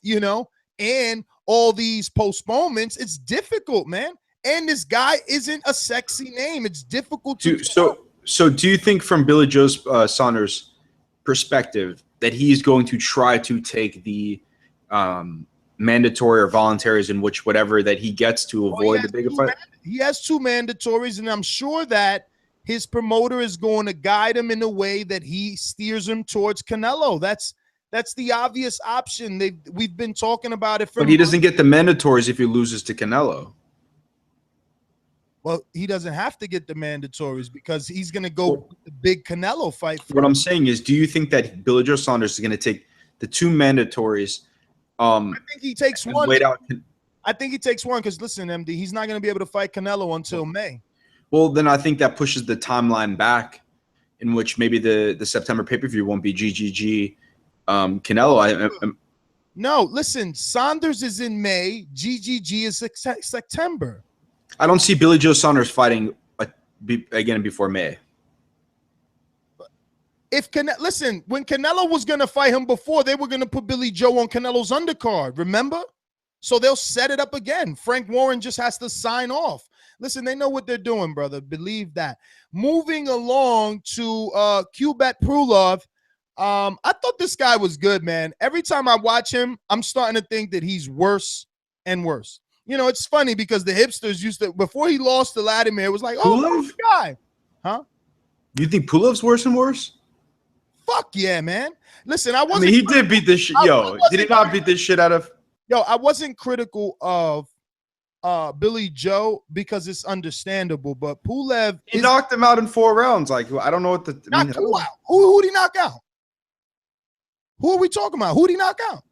and all these postponements. It's difficult, man. And this guy isn't a sexy name. It's difficult to So do you think from Billy Joe Saunders' perspective that he's going to try to take the mandatory or voluntaries in which whatever that he gets to avoid the bigger fight? He has 2 mandatories, and I'm sure that his promoter is going to guide him in a way that he steers him towards Canelo. That's the obvious option. We've been talking about it. But he doesn't get the mandatories if he loses to Canelo. Well, he doesn't have to get the mandatories because he's going to go with the big Canelo fight. What I'm saying is, do you think that Billy Joe Saunders is going to take the 2 mandatories? I think he takes one. Wait out. I think he takes one because, listen, MD, he's not going to be able to fight Canelo until May. Well, then I think that pushes the timeline back in which maybe the September pay-per-view won't be GGG Canelo. No, listen, Saunders is in May. GGG is September. I don't see Billy Joe Saunders fighting again before May. Listen, when Canelo was going to fight him before, they were going to put Billy Joe on Canelo's undercard, remember? So they'll set it up again. Frank Warren just has to sign off. Listen, they know what they're doing, brother. Believe that. Moving along to Kubrat Pulev. I thought this guy was good, man. Every time I watch him, I'm starting to think that he's worse and worse. It's funny because the hipsters used to, before he lost to Latimer, it was like, oh, this guy. Huh? You think Pulev's worse and worse? Fuck yeah, man. Listen, he did beat this shit. Yo, did he not beat this shit out of? Yo, I wasn't critical of Billy Joe because it's understandable, but Pulev, he knocked him out in 4 rounds. Like, I don't know what the. Who did he knock out? Who are we talking about? Who did he knock out?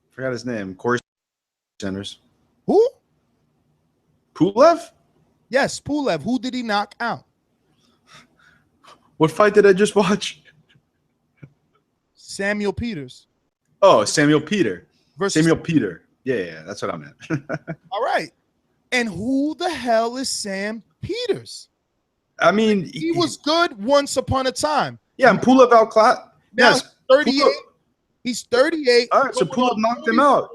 Forgot his name. Corey Sanders. Who? Pulev? Yes, Pulev. Who did he knock out? What fight did I just watch? Samuel Peters. Oh, Samuel Peter. Samuel Peter. Yeah, that's what I meant. All right. And who the hell is Sam Peters? I mean, he was good once upon a time. Yeah, and Pulev outclassed. Yes, 38. He's 38. All right, so Pulev knocked him out.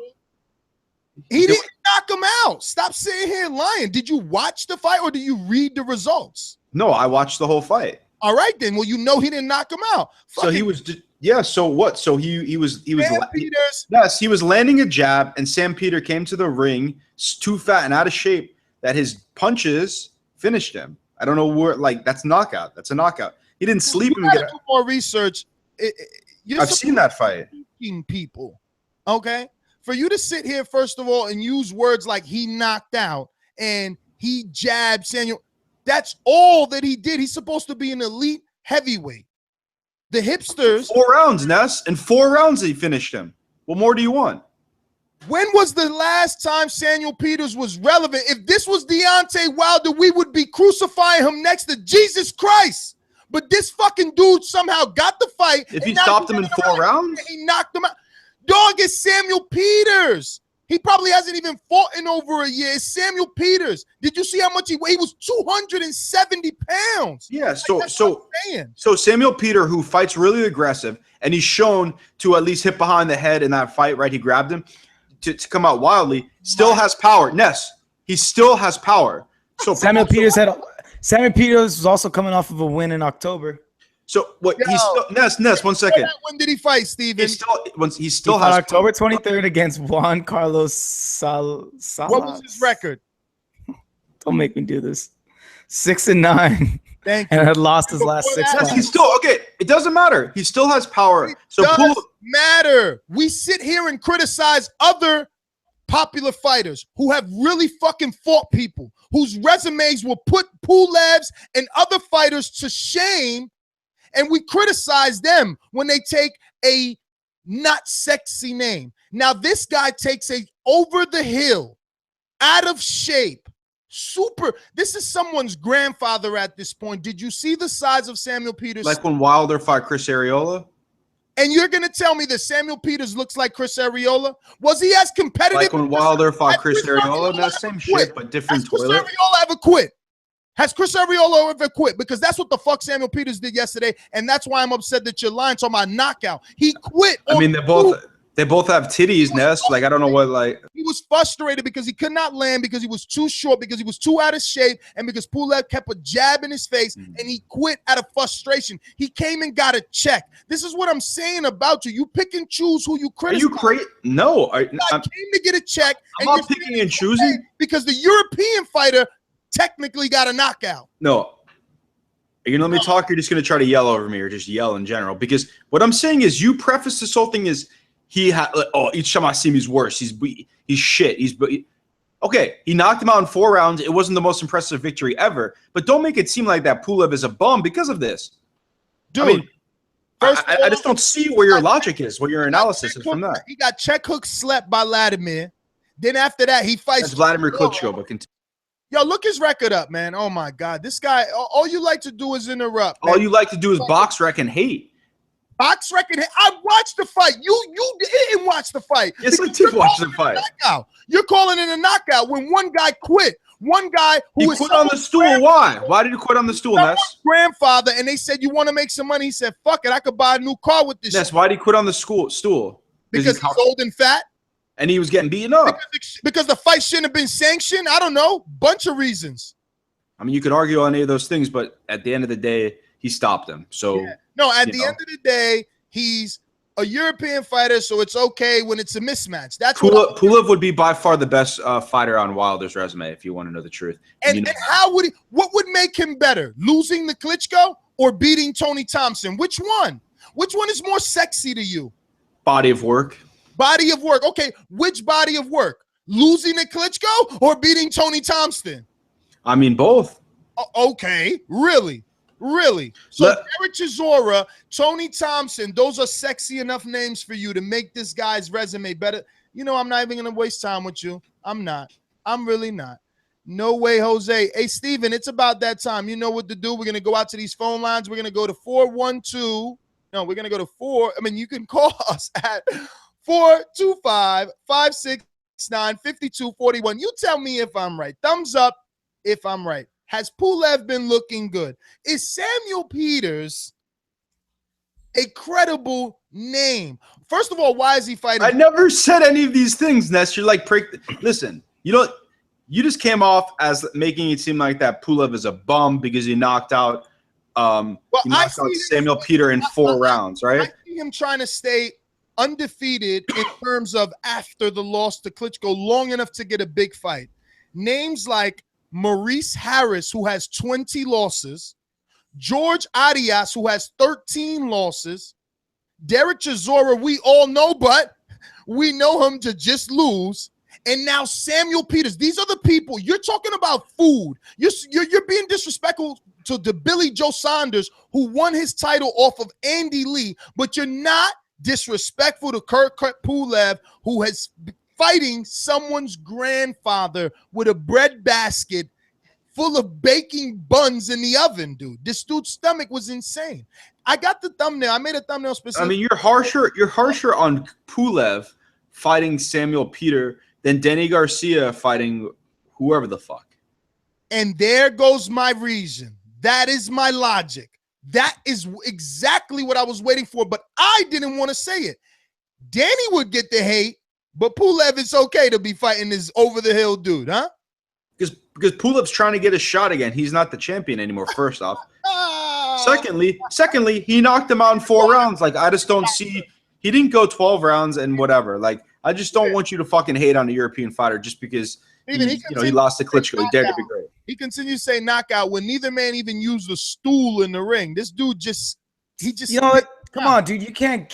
He didn't knock him out. Stop sitting here lying. Did you watch the fight or did you read the results? No, I watched the whole fight. All right, then. Well, he didn't knock him out. So he was. Yeah. So what? So he was. Sam Peters. Yes, he was landing a jab, and Sam Peter came to the ring, too fat and out of shape that his punches finished him. I don't know where. Like that's knockout. That's a knockout. He didn't sleep and get. Do more research. I've seen that fight. People, okay. For you to sit here, first of all, and use words like he knocked out and he jabbed Samuel, that's all that he did. He's supposed to be an elite heavyweight. The hipsters. 4 rounds, Ness. In 4 rounds, he finished him. What more do you want? When was the last time Samuel Peters was relevant? If this was Deontay Wilder, we would be crucifying him next to Jesus Christ. But this fucking dude somehow got the fight. If he stopped him in 4 rounds? He knocked him out. Dog, it's Samuel Peters. He probably hasn't even fought in over a year. It's Samuel Peters. Did you see how much he weighed? He was 270 pounds. Yeah, so Samuel Peter, who fights really aggressive, and he's shown to at least hit behind the head in that fight, right? He grabbed him to come out wildly, still has power. Ness, he still has power. So Samuel Peters was also coming off of a win in October. So what? He's still Ness. 1 second. When did he fight, Steven? He still has October 23rd against Juan Carlos Salas. What was his record? Don't make me do this. 6-9. Thank you. And had lost his last 6 fights. He's still okay. It doesn't matter. He still has power. It does matter. We sit here and criticize other popular fighters who have really fucking fought people, whose resumes will put Pulev's and other fighters to shame, and we criticize them when they take a not sexy name. Now, this guy takes a over the hill, out of shape, super. This is someone's grandfather at this point. Did you see the size of Samuel Peters? Like when Wilder fought Chris Arreola? And you're going to tell me that Samuel Peters looks like Chris Arreola? Was he as competitive? Like when Wilder fought Chris Arreola? No, same shit, but different toilet. Has Chris Arreola ever quit? Has Chris Arreola ever quit? Because that's what the fuck Samuel Peters did yesterday, and that's why I'm upset that you're lying talking about knockout. He quit. I mean, they both have titties, Ness. Like, I don't know what, like. He was frustrated because he could not land, because he was too short, because he was too out of shape, and because Pulev kept a jab in his face, and he quit out of frustration. He came and got a check. This is what I'm saying about you. You pick and choose who you criticize. Are you crazy? No. I came to get a check. I'm not picking and choosing. Because the European fighter technically got a knockout. No. Are you going to let me talk? Or you're just going to try to yell over me or just yell in general? Because what I'm saying is you preface this whole thing is he had, oh, each time I see him, he's worse. He's shit. Okay, he knocked him out in 4 rounds. It wasn't the most impressive victory ever. But don't make it seem like that Pulev is a bum because of this. Dude. I mean, I just don't see where your logic is, where your analysis is from that. He got check hook slept by Vladimir. Then after that, he fights. That's Vladimir Klitschko, but continue. Yo, look his record up, man. Oh, my God. This guy, all you like to do is interrupt. Man. All you like to do is box rec and hate. Box rec and hate. I watched the fight. You didn't watch the fight. Yes, I did watch the fight. You're calling it a knockout when one guy quit. One guy who quit on the stool. Why? Why did he quit on the stool, Ness? Grandfather, and they said, you want to make some money? He said, fuck it. I could buy a new car with this. Ness, why did he quit on the stool? Because he's old and fat. And he was getting beaten up. Because the fight shouldn't have been sanctioned. I don't know. Bunch of reasons. I mean, you could argue on any of those things, but at the end of the day, he stopped them. So no, at the end of the day, he's a European fighter, so it's okay when it's a mismatch. That's Pulev would be by far the best fighter on Wilder's resume, if you want to know the truth. And how would what would make him better? Losing to Klitschko or beating Tony Thompson? Which one? Which one is more sexy to you? Body of work. Body of work. Okay, which body of work? Losing to Klitschko or beating Tony Thompson? I mean, both. Okay, really? So Derek Chisora, Tony Thompson, those are sexy enough names for you to make this guy's resume better. You know, I'm not even going to waste time with you. I'm not. I'm really not. No way, Jose. Hey, Steven, it's about that time. You know what to do. We're going to go out to these phone lines. We're going to go to 412. No, we're going to go to 4. I mean, you can call us at 425-569-5241. You tell me if I'm right. Thumbs up if I'm right. Has Pulev been looking good? Is Samuel Peters a credible name? First of all, why is he fighting? I never said any of these things, Ness. You're like, listen, you just came off as making it seem like that Pulev is a bum because he knocked out Samuel Peter in 4 rounds, right? I see him trying to stay undefeated in terms of after the loss to Klitschko long enough to get a big fight. Names like Maurice Harris, who has 20 losses, George Arias, who has 13 losses, Derek Chisora, we all know, but we know him to just lose, and now Samuel Peters. These are the people. You're talking about food. You're being disrespectful to the Billy Joe Saunders, who won his title off of Andy Lee, but you're not disrespectful to Kubrat Pulev, who has fighting someone's grandfather with a bread basket full of baking buns in the oven, dude. This dude's stomach was insane. I got the thumbnail. I made a thumbnail specific. I mean, you're harsher on Pulev fighting Samuel Peter than Denny Garcia fighting whoever the fuck. And there goes my reason. That is my logic. That is exactly what I was waiting for, but I didn't want to say it. Danny would get the hate, but Pulev, it's okay to be fighting this over-the-hill dude, huh? Because Pulev's trying to get a shot again. He's not the champion anymore, first off. Secondly, he knocked him out in 4 rounds. Like, I just don't see – he didn't go 12 rounds and whatever. Like, I just don't want you to fucking hate on a European fighter just because he lost to Klitschko. He dared to be great. He continues to say knockout when neither man even used a stool in the ring. This dude just – you know what? Come on, dude. You can't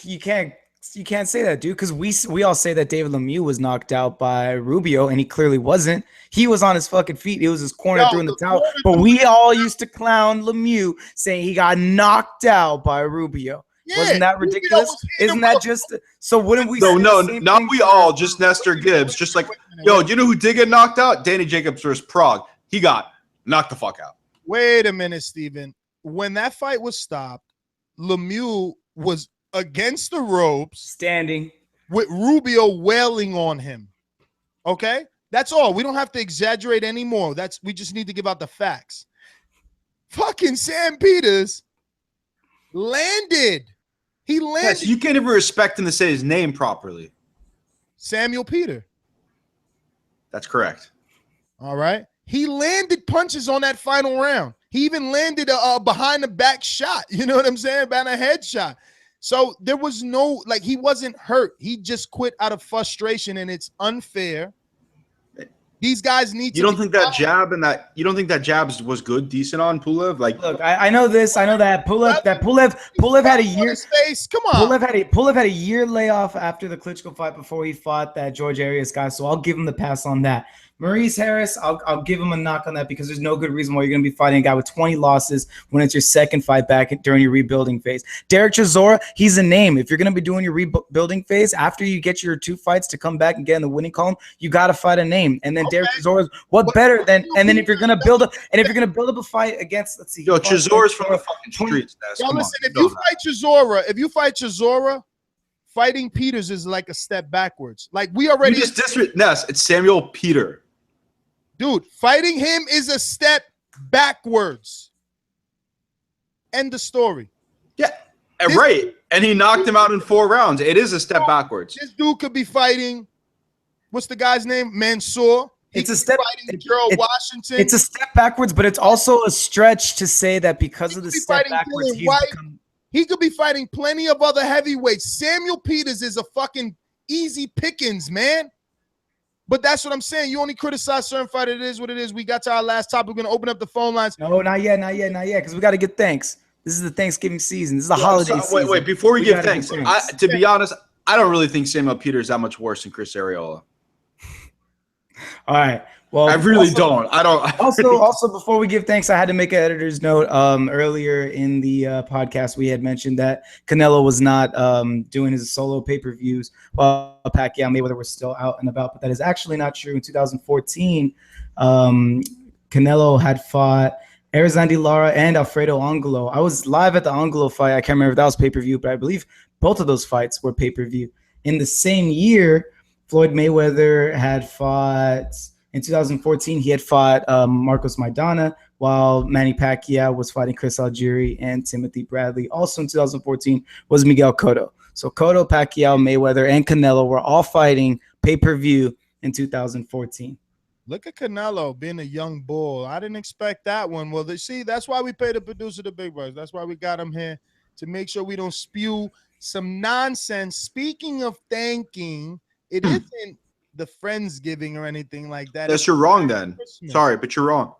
You can't say that, dude, because we all say that David Lemieux was knocked out by Rubio, and he clearly wasn't. He was on his fucking feet. It was his corner through in the towel. But we all used to clown Lemieux, saying he got knocked out by Rubio. Yeah, wasn't that ridiculous? Isn't that just so? Wouldn't we? No, not we all. Just Nestor Gibbs. Just like, yo, do you know who did get knocked out? Danny Jacobs versus Prague. He got knocked the fuck out. Wait a minute, Steven. When that fight was stopped, Lemieux was against the ropes, standing with Rubio wailing on him. Okay, that's all. We don't have to exaggerate anymore. We just need to give out the facts. Fucking Sam Peters landed. He landed. Yes, you can't even respect him to say his name properly. Samuel Peter. That's correct. All right. He landed punches on that final round. He even landed a behind the back shot. You know what I'm saying? About a headshot. So there was no, like, he wasn't hurt. He just quit out of frustration, and it's unfair. These guys need to. You don't think that jab you don't think that jab was good, decent on Pulev? Like, look, I know this. I know that Pulev had a year. Come on. Pulev had a year layoff after the Klitschko fight before he fought that George Arias guy. So I'll give him the pass on that. Maurice Harris, I'll give him a knock on that because there's no good reason why you're going to be fighting a guy with 20 losses when it's your second fight back during your rebuilding phase. Derek Chisora, he's a name. If you're going to be doing your rebuilding phase after you get your 2 fights to come back and get in the winning column, you got to fight a name. And then Derek Chisora, what better than? And then if you're going to build up, a fight against, let's see, yo, Chisora's from the fucking streets. Yo, listen, if you fight Chisora, fighting Peters is like a step backwards. Like, we already Ness, it's Samuel Peter. Dude, fighting him is a step backwards. End the story. Yeah, right. And he knocked him out in 4 rounds. It is a step backwards. This dude could be fighting, what's the guy's name? Mansour. It's a step. Washington. It's a step backwards, but it's also a stretch to say that because of the step backwards, he could be fighting plenty of other heavyweights. Samuel Peters is a fucking easy pickings, man. But that's what I'm saying. You only criticize certain fighters. It is what it is. We got to our last topic. We're going to open up the phone lines. No, not yet. Because we got to get thanks. This is the Thanksgiving season. This is the holiday season. Wait. Before we give thanks, to be honest, I don't really think Samuel Peter is that much worse than Chris Arreola. All right. Well, I really don't. I don't. Also, before we give thanks, I had to make an editor's note. Earlier in the podcast, we had mentioned that Canelo was not doing his solo pay-per-views while Pacquiao and Mayweather were still out and about, but that is actually not true. In 2014, Canelo had fought Erizandi Lara and Alfredo Angulo. I was live at the Angulo fight. I can't remember if that was pay-per-view, but I believe both of those fights were pay-per-view. In the same year, Floyd Mayweather had fought. In 2014, he had fought Marcos Maidana, while Manny Pacquiao was fighting Chris Algieri and Timothy Bradley. Also in 2014 was Miguel Cotto. So Cotto, Pacquiao, Mayweather, and Canelo were all fighting pay-per-view in 2014. Look at Canelo being a young bull. I didn't expect that one. Well, see, that's why we pay the producer the big bucks. That's why we got him here, to make sure we don't spew some nonsense. Speaking of thanking, it isn't the Friendsgiving or anything like that. Yes, you're wrong then. Christmas. Sorry, but you're wrong.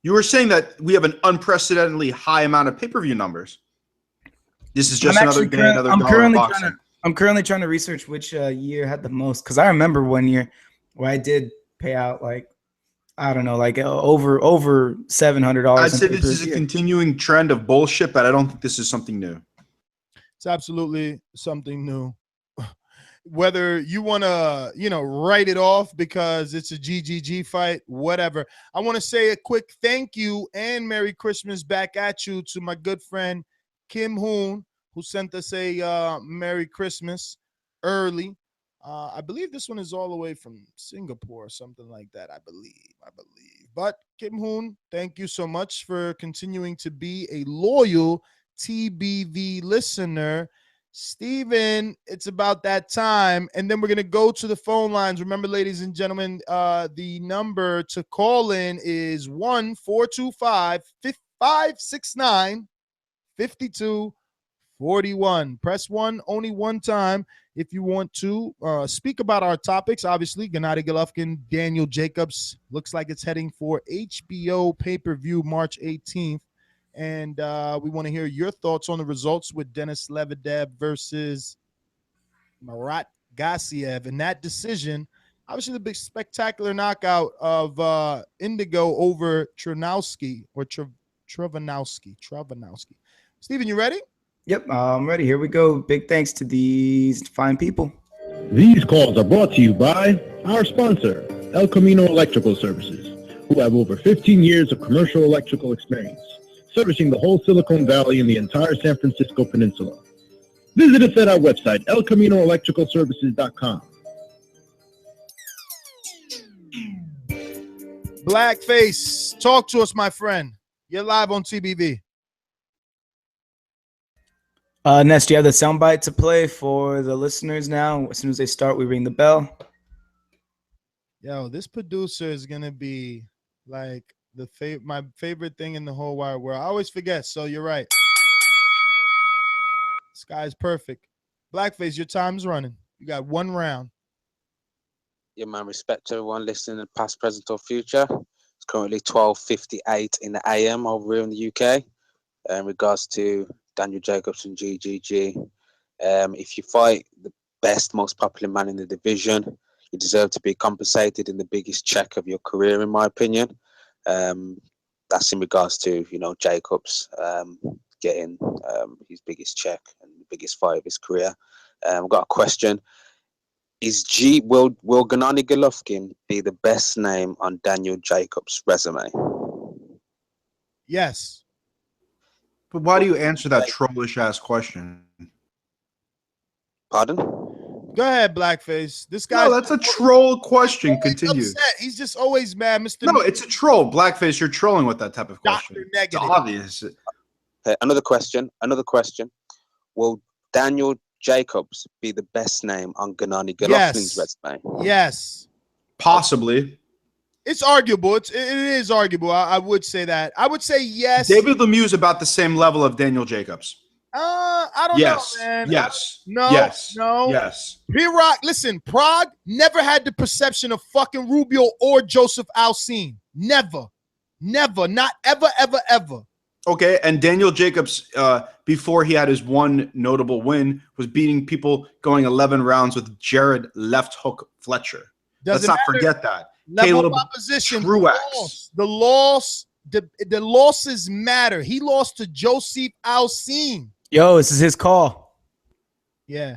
You were saying that we have an unprecedentedly high amount of pay-per-view numbers. This is just another day, another dollar boxing. I'm currently trying to research which year had the most, because I remember one year where I did pay out like, I don't know, like over $700. I'd say this is a continuing trend of bullshit, but I don't think this is something new. It's absolutely something new. Whether you want to, write it off because it's a GGG fight, whatever. I want to say a quick thank you and Merry Christmas back at you to my good friend Kim Hoon, who sent us a Merry Christmas early. I believe this one is all the way from Singapore or something like that. I believe. But Kim Hoon, thank you so much for continuing to be a loyal TBV listener. Steven, it's about that time. And then we're going to go to the phone lines. Remember, ladies and gentlemen, the number to call in is 1-425-569-5241. Press 1 only one time if you want to speak about our topics. Obviously, Gennady Golovkin, Daniel Jacobs. Looks like it's heading for HBO pay-per-view March 18th. And we want to hear your thoughts on the results with Denis Lebedev versus Murat Gassiev. In that decision, obviously the big spectacular knockout of Indongo over Troyanovsky or Troyanovsky. Steven, you ready? Yep, I'm ready. Here we go. Big thanks to these fine people. These calls are brought to you by our sponsor, El Camino Electrical Services, who have over 15 years of commercial electrical experience, servicing the whole Silicon Valley and the entire San Francisco Peninsula. Visit us at our website, elcaminoelectricalservices.com. Blackface, talk to us, my friend. You're live on TBV. Nest, do you have the soundbite to play for the listeners now? As soon as they start, we ring the bell. Yo, this producer is gonna be like my favorite thing in the whole wide world. I always forget, so you're right. This guy's perfect. Blackface, your time's running. You got 1 round. Yeah, man, respect to everyone listening, past, present, or future. It's currently 12:58 in the AM over here in the UK. In regards to Daniel Jacobs and GGG, if you fight the best, most popular man in the division, you deserve to be compensated in the biggest check of your career, in my opinion. That's in regards to, Jacobs getting his biggest check and the biggest fight of his career. I've got a question. Will Gennady Golovkin be the best name on Daniel Jacobs' resume? Yes. But why do you answer that trollish ass question? Pardon? Go ahead, Blackface. This guy. No, that's a troll question. Continue. Upset. He's just always mad, Mr. No, it's a troll. Blackface, you're trolling with that type of question. Dr. Negative. It's obvious. Okay, another question. Will Daniel Jacobs be the best name on Gennady Golovkin's resume? Yes. Possibly. It's arguable. It is arguable. I would say that. I would say yes. David Lemieux is about the same level of Daniel Jacobs. I don't know, man. Yes. No. Yes. No. Yes. P-Rock, listen, Prague never had the perception of fucking Rubio or Joseph Alcine. Never. Never. Not ever, ever, ever. Okay, and Daniel Jacobs, before he had his one notable win, was beating people going 11 rounds with Jared Left Hook Fletcher. Let's not forget that. Level of opposition. Truax. The losses matter. He lost to Joseph Alcine. Yo, this is his call. Yeah.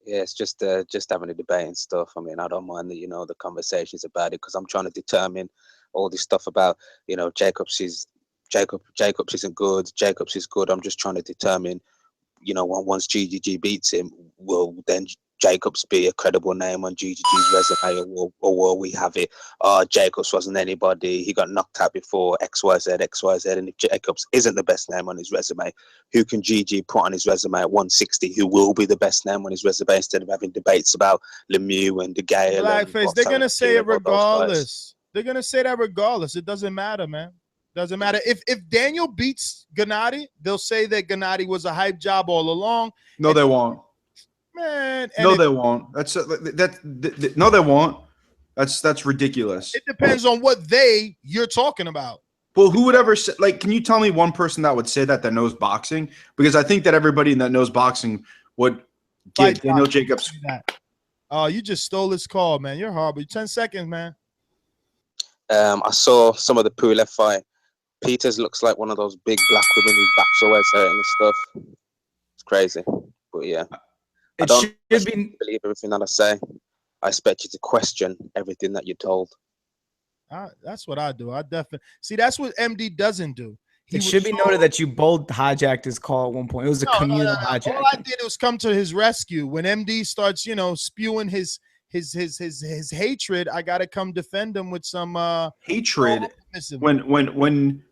Yeah, it's just having a debate and stuff. I mean, I don't mind the conversations about it, because I'm trying to determine all this stuff about, Jacobs isn't good. Jacobs is good. I'm just trying to determine, once GGG beats him, will then Jacobs be a credible name on GGG's resume, or will we have it? Jacobs wasn't anybody. He got knocked out before XYZ. And if Jacobs isn't the best name on his resume, who can GG put on his resume at 160? Who will be the best name on his resume, instead of having debates about Lemieux and De Gea? Blackface, they're gonna say it regardless. They're gonna say that regardless. It doesn't matter, man. Doesn't matter. If Daniel beats Gennady, they'll say that Gennady was a hype job all along. No, they won't. Man, no, they won't. No, they won't. That's ridiculous. It depends on what you're talking about. Well, who would ever say, can you tell me one person that would say that knows boxing? Because I think that everybody that knows boxing would give Daniel Jacobs. Oh, you just stole his call, man. You're horrible. 10 seconds, man. I saw some of the Pulev fight. Peters looks like one of those big black women whose back's always hurting and stuff. It's crazy, but yeah. I don't believe everything that I say. I expect you to question everything that you're told. That's what I do. I definitely see. That's what MD doesn't do. It should be noted that you both hijacked his call at one point. It was a communal hijack. All I did was come to his rescue. When MD starts, spewing his hatred, I gotta come defend him with some hatred.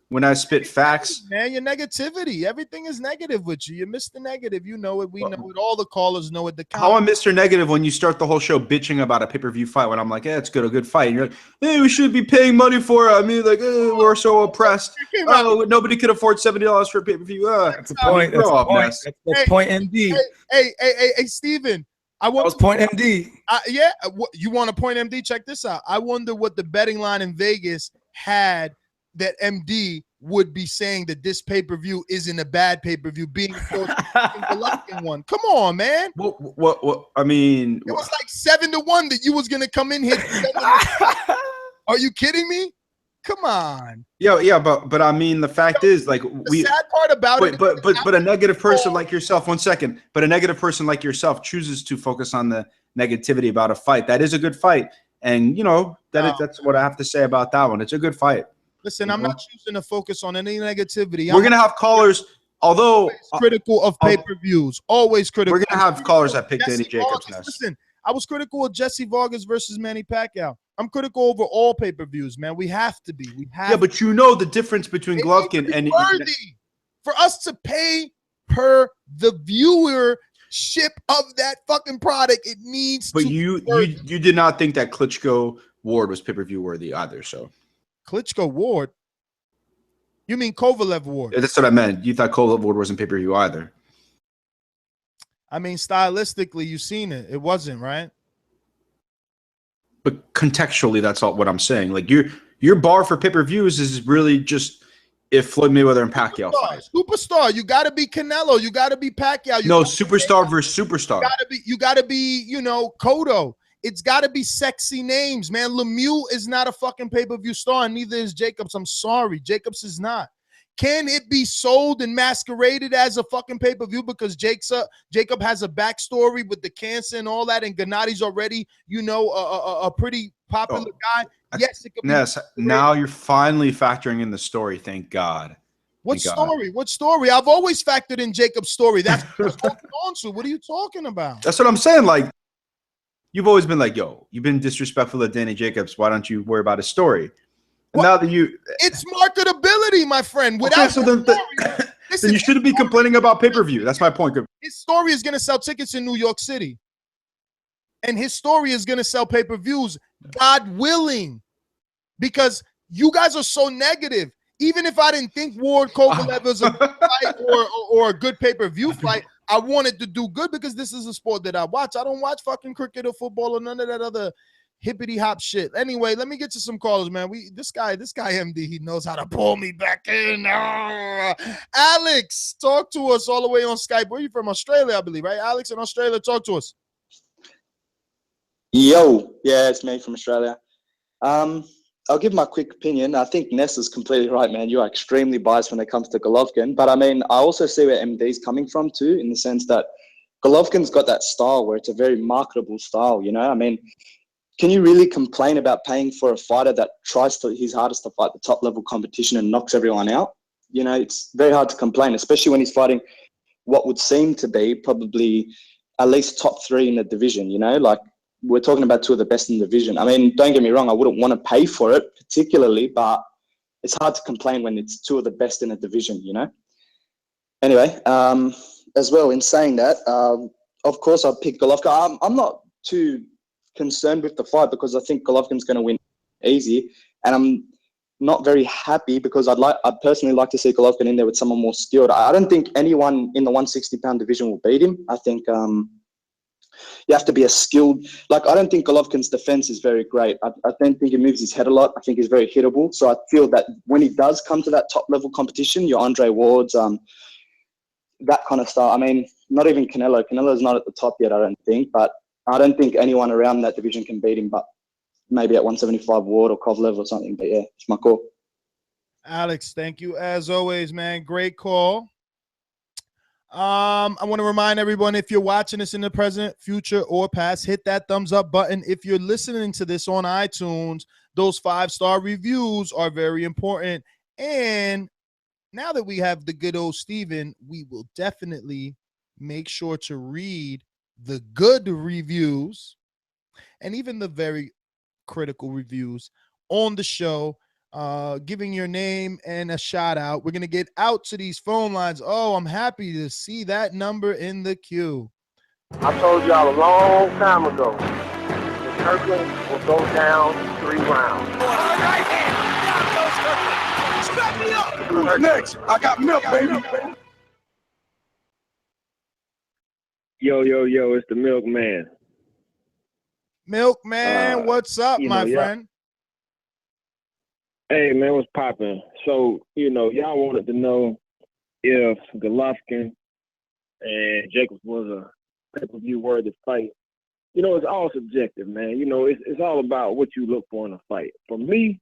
When I spit facts, man, your negativity. Everything is negative with you. You miss the negative. You know it. We know it. All the callers know it. How I'm Mr. Negative when you start the whole show bitching about a pay-per-view fight when I'm like, it's good, a good fight. And you're like, hey, we should be paying money for it. I mean, we're so oppressed. Oh, nobody could afford $70 for a pay-per-view. That's a point. That's point MD. Hey, Steven. I was point MD. Yeah, you want to point MD? Check this out. I wonder what the betting line in Vegas had that MD would be saying that this pay-per-view isn't a bad payper-view, being the Golovkin one. Come on, man. What? I mean, it was like 7-1 that you was gonna come in here. Are you kidding me? Come on. Yeah, but I mean, the fact is, like, the sad part about it. But a negative person like yourself. 1 second. But a negative person like yourself chooses to focus on the negativity about a fight. That is a good fight, and you know that's what I have to say about that one. It's a good fight. Listen, I'm not choosing to focus on any negativity. We're gonna have callers, although critical of pay-per-views. Always critical. We're gonna have callers that pick Danny Jacobs next. Listen, I was critical of Jesse Vargas versus Manny Pacquiao. I'm critical over all pay-per-views, man. We have to be. But you know the difference between Golovkin and worthy for us to pay per the viewership of that fucking product. It needs. But you did not think that Klitschko Ward was pay-per-view worthy either, so. Klitschko Ward? You mean Kovalev Ward? Yeah, that's what I meant. You thought Kovalev Ward wasn't pay-per-view either. I mean, stylistically, you've seen it. It wasn't, right? But contextually, that's all what I'm saying. Like your bar for pay-per-views is really just if Floyd Mayweather and Pacquiao fight. Superstar. You got to be Canelo. You got to be Pacquiao. No, superstar versus superstar. You got to be, Cotto. It's got to be sexy names, man. Lemieux is not a fucking pay-per-view star, and neither is Jacobs. I'm sorry. Jacobs is not. Can it be sold and masqueraded as a fucking pay-per-view because Jacob has a backstory with the cancer and all that, and Gennady's already, a pretty popular guy? Yes, it could be. Now you're finally factoring in the story. Thank God. What story? What story? I've always factored in Jacob's story. That's what I was holding on to. What are you talking about? That's what I'm saying. Like, you've always been like, yo, you've been disrespectful to Danny Jacobs. Why don't you worry about his story? And now that it's marketability, my friend. Without then you shouldn't be complaining about pay-per-view. That's my point. His story is going to sell tickets in New York City. And his story is going to sell pay-per-views, God willing. Because you guys are so negative. Even if I didn't think Ward Kovalev was a good fight or a good pay-per-view fight, I wanted to do good because this is a sport that I watch. I don't watch fucking cricket or football or none of that other hippity hop shit. Anyway, let me get to some callers, man. This guy MD, he knows how to pull me back in. Alex, talk to us all the way on Skype. Where are you from? Australia, I believe, right? Alex in Australia, talk to us. Yo, yeah, it's me from Australia. I'll give my quick opinion. I think Ness is completely right, man. You are extremely biased when it comes to Golovkin. But I mean, I also see where MD's coming from too, in the sense that Golovkin's got that style where it's a very marketable style, I mean, can you really complain about paying for a fighter that tries his hardest to fight the top level competition and knocks everyone out? It's very hard to complain, especially when he's fighting what would seem to be probably at least top 3 in the division, like we're talking about 2 of the best in the division. I mean, don't get me wrong, I wouldn't want to pay for it particularly, but it's hard to complain when it's 2 of the best in a division, Anyway, as well, in saying that, of course I'd pick Golovkin. I'm not too concerned with the fight because I think Golovkin's going to win easy, and I'm not very happy because I'd personally like to see Golovkin in there with someone more skilled. I don't think anyone in the 160-pound division will beat him. I think you have to be a skilled. Like, I don't think Golovkin's defense is very great. I don't think he moves his head a lot. I think he's very hittable. So I feel that when he does come to that top level competition, your Andre Wards, that kind of stuff. I mean, not even Canelo. Canelo's not at the top yet, I don't think, but I don't think anyone around that division can beat him, but maybe at 175 Ward or Kovalev or something. But yeah, it's my call. Alex, thank you as always, man. Great call. I want to remind everyone, if you're watching this in the present, future, or past, hit that thumbs up button. If you're listening to this on iTunes, those 5-star reviews are very important. And now that we have the good old Steven, we will definitely make sure to read the good reviews and even the very critical reviews on the show, giving your name and a shout out. We're going to get out to these phone lines. Oh, I'm happy to see that number in the queue. I told y'all a long time ago, the Kirkland will go down 3 rounds. All right, strap me up. Who's next? I got milk, baby. Yo, it's the Milkman. Milkman, what's up, my friend? Hey, man, what's popping? So, y'all wanted to know if Golovkin and Jacobs was a pay-per-view worthy fight. It's all subjective, man. It's all about what you look for in a fight. For me,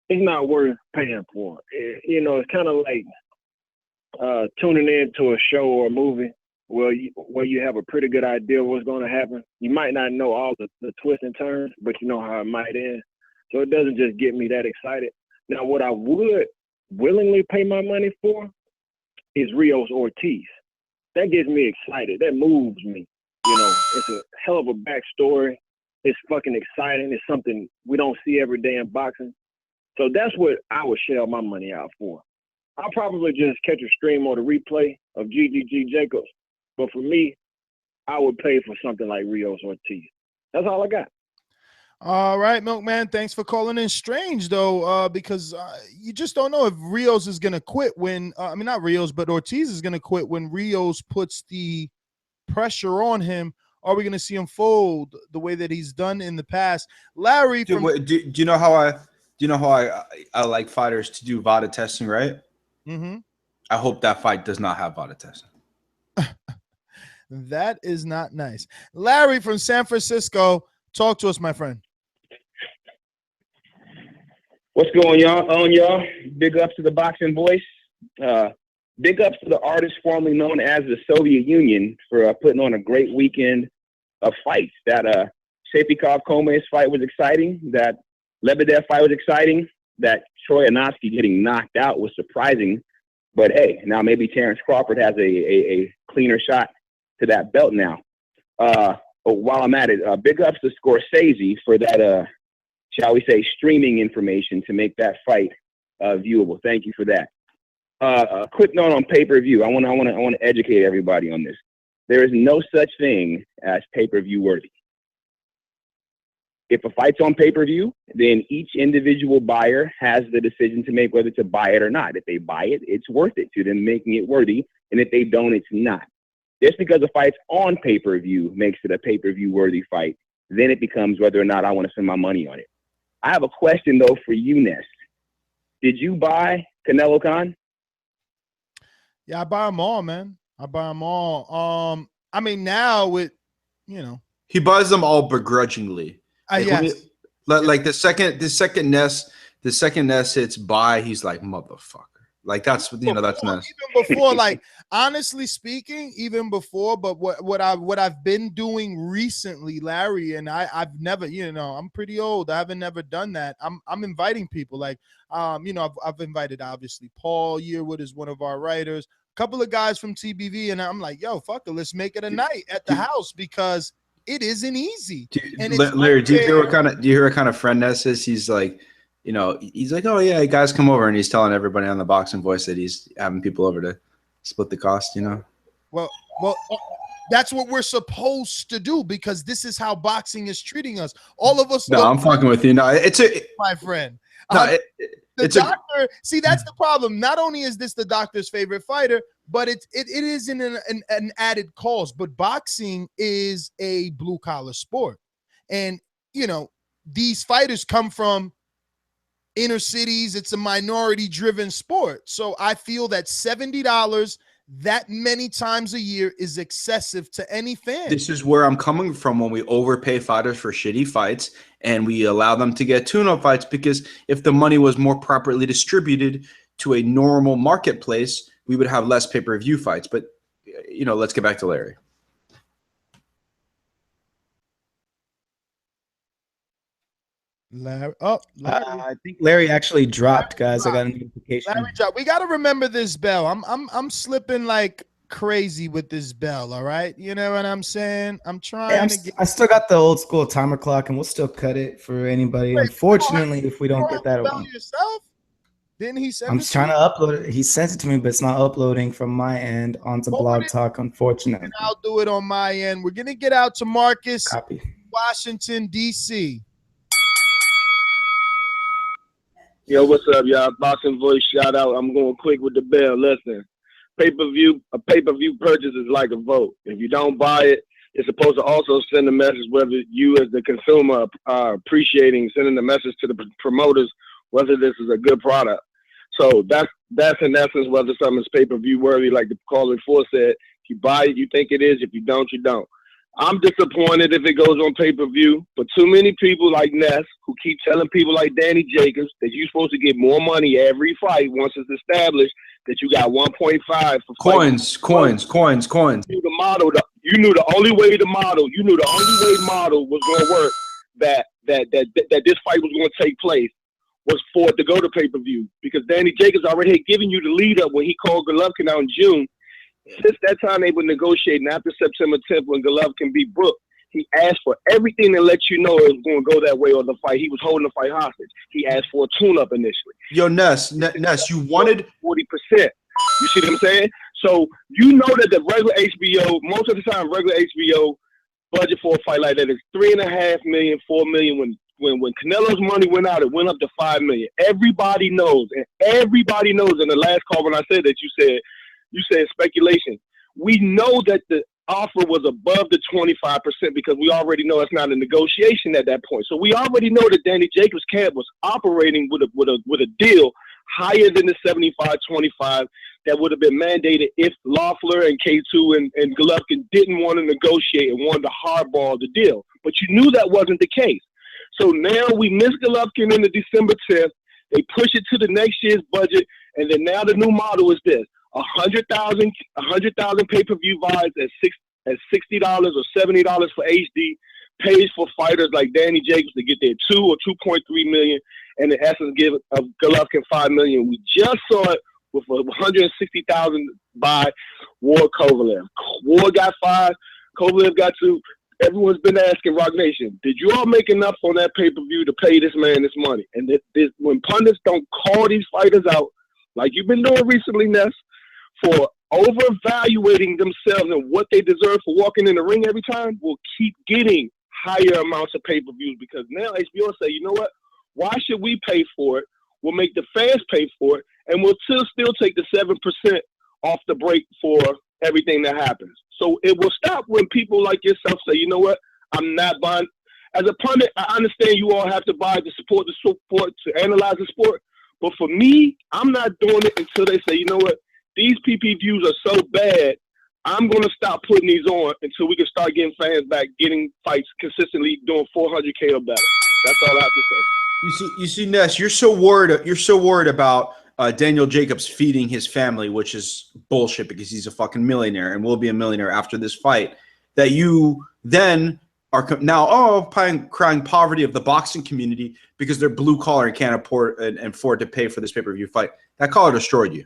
it's not worth paying for. It's kind of like tuning into a show or a movie where you have a pretty good idea of what's going to happen. You might not know all the twists and turns, but you know how it might end. So it doesn't just get me that excited. Now, what I would willingly pay my money for is Rios Ortiz. That gets me excited. That moves me. It's a hell of a backstory. It's fucking exciting. It's something we don't see every day in boxing. So that's what I would shell my money out for. I'll probably just catch a stream or the replay of GGG Jacobs. But for me, I would pay for something like Rios Ortiz. That's all I got. All right, Milkman, thanks for calling in. Strange, though, because you just don't know if Rios is going to quit when not Rios, but Ortiz is going to quit when Rios puts the pressure on him. Are we going to see him fold the way that he's done in the past? Larry, do you know how I like fighters to do VADA testing, right? Mm-hmm. I hope that fight does not have VADA testing. That is not nice. Larry from San Francisco, talk to us, my friend. What's going on, y'all? Big ups to the Boxing Voice. Big ups to the artist formerly known as the Soviet Union for putting on a great weekend of fights. That Shafikov Commey's fight was exciting. That Lebedev fight was exciting. That Troyanovsky getting knocked out was surprising. But hey, now maybe Terrence Crawford has a cleaner shot to that belt now. While I'm at it, big ups to Scorsese for that, shall we say, streaming information to make that fight viewable. Thank you for that. A quick note on pay-per-view. I want to educate everybody on this. There is no such thing as pay-per-view worthy. If a fight's on pay-per-view, then each individual buyer has the decision to make whether to buy it or not. If they buy it, it's worth it to them, making it worthy. And if they don't, it's not. Just because a fight's on pay-per-view makes it a pay-per-view worthy fight, then it becomes whether or not I want to spend my money on it. I have a question, though, for you, Ness. Did you buy Canelo Khan? Yeah, I buy them all, man. I buy them all. Now with, he buys them all begrudgingly. Yes. Like the second Ness hits buy, he's like, motherfucker. Like that's that's Ness. Even before, like honestly speaking, even before, but what I've been doing recently, Larry, and I've never, I'm pretty old. I haven't never done that. I'm inviting people like I've invited obviously Paul Yearwood is one of our writers, a couple of guys from TBV, and I'm like, yo, fuck it, let's make it a night at the house because it isn't easy. Larry, do you hear what kind of friend Ness is? He's like, he's like, oh yeah, guys come over, and he's telling everybody on the Boxing Voice that he's having people over to split the cost. Well, that's what we're supposed to do because this is how boxing is treating us. All of us. No, I'm fucking with you. No, my friend. No, the doctor. See, that's the problem. Not only is this the doctor's favorite fighter, but it is an added cause. But boxing is a blue collar sport, and these fighters come from inner cities. It's a minority driven sport. So I feel that $70 that many times a year is excessive to any fan. This is where I'm coming from when we overpay fighters for shitty fights and we allow them to get tune-up fights, because if the money was more properly distributed to a normal marketplace, we would have less pay-per-view fights. But, let's get back to Larry. Larry. I think Larry actually dropped, guys. I got a notification. Larry dropped. We got to remember this bell. I'm slipping like crazy with this bell. All right, you know what I'm saying? I'm trying to get. I still got the old school timer clock, and we'll still cut it for anybody. Unfortunately, if we don't get that one. Yourself? Didn't he send? I'm trying to upload it. He sent it to me, but it's not uploading from my end onto Blog Talk. Unfortunately, I'll do it on my end. We're gonna get out to Marcus, Copy. Washington D.C. Yo, what's up, y'all? Boxing Voice shout out. I'm going quick with the bell. Listen, a pay-per-view purchase is like a vote. If you don't buy it, it's supposed to also send a message whether you as the consumer are appreciating sending the message to the promoters whether this is a good product. So that's in essence whether something's pay-per-view worthy, like the caller before said. If you buy it, you think it is. If you don't, you don't. I'm disappointed if it goes on pay-per-view, but too many people like Ness who keep telling people like Danny Jacobs that you're supposed to get more money every fight once it's established that you got 1.5 for coins. You knew the model. You knew the only way the model. You knew the only way model was going to work that this fight was going to take place was for it to go to pay-per-view because Danny Jacobs already had given you the lead up when he called Golovkin out in June. Since that time, they were negotiating after September 10th when Golovkin beat Brook. He asked for everything to let you know it was going to go that way on the fight. He was holding the fight hostage. He asked for a tune-up initially. Yo, Ness, you wanted 40%. You see what I'm saying? So you know that the regular HBO, most of the time, regular HBO budget for a fight like that is $3.5 million, $4 million. When Canelo's money went out, it went up to $5 million. Everybody knows, and everybody knows. In the last call when I said that, you said speculation. We know that the offer was above the 25% because we already know it's not a negotiation at that point. So we already know that Danny Jacobs' camp was operating with a deal higher than the 75-25 that would have been mandated if Loeffler and K2 and Golovkin didn't want to negotiate and wanted to hardball the deal. But you knew that wasn't the case. So now we miss Golovkin in the December 10th. They push it to the next year's budget, and then now the new model is this: 100,000 pay-per-view buys at $60 or $70 for HD, pays for fighters like Danny Jacobs to get their 2 or 2.3 million, and in essence give Golovkin $5 million. We just saw it with a 160,000 buy Ward Kovalev. Ward got 5, Kovalev got 2. Everyone's been asking Rock Nation, did you all make enough on that pay-per-view to pay this man this money? And when pundits don't call these fighters out, like you've been doing recently, Ness, for overvaluating themselves and what they deserve for walking in the ring every time, will keep getting higher amounts of pay-per-views because now HBO say, you know what? Why should we pay for it? We'll make the fans pay for it, and we'll still take the 7% off the break for everything that happens. So it will stop when people like yourself say, you know what, I'm not buying. As a pundit, I understand you all have to buy to support the sport, to analyze the sport. But for me, I'm not doing it until they say, you know what, these PPVs are so bad, I'm going to stop putting these on until we can start getting fans back, getting fights consistently, doing 400K or better. That's all I have to say. You see, Ness, you're so worried about Daniel Jacobs feeding his family, which is bullshit because he's a fucking millionaire and will be a millionaire after this fight, that you then are now crying poverty of the boxing community because they're blue collar and can't afford to pay for this pay-per-view fight. That caller destroyed you.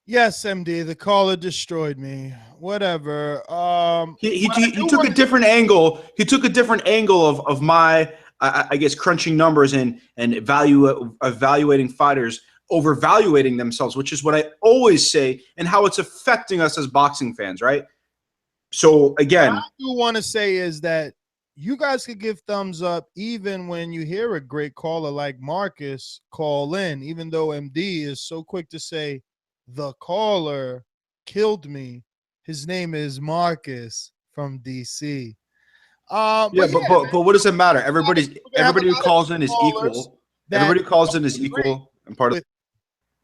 Yes, MD, the caller destroyed me. Whatever. He took a different angle. He took a different angle of my, I guess, crunching numbers and evaluating fighters, overvaluating themselves, which is what I always say, and how it's affecting us as boxing fans, right? So again, what I do want to say is that you guys could give thumbs up even when you hear a great caller like Marcus call in, even though MD is so quick to say, the caller killed me. His name is Marcus from DC. But what does it matter? Everybody who calls in is equal. Everybody who calls in is equal and part of.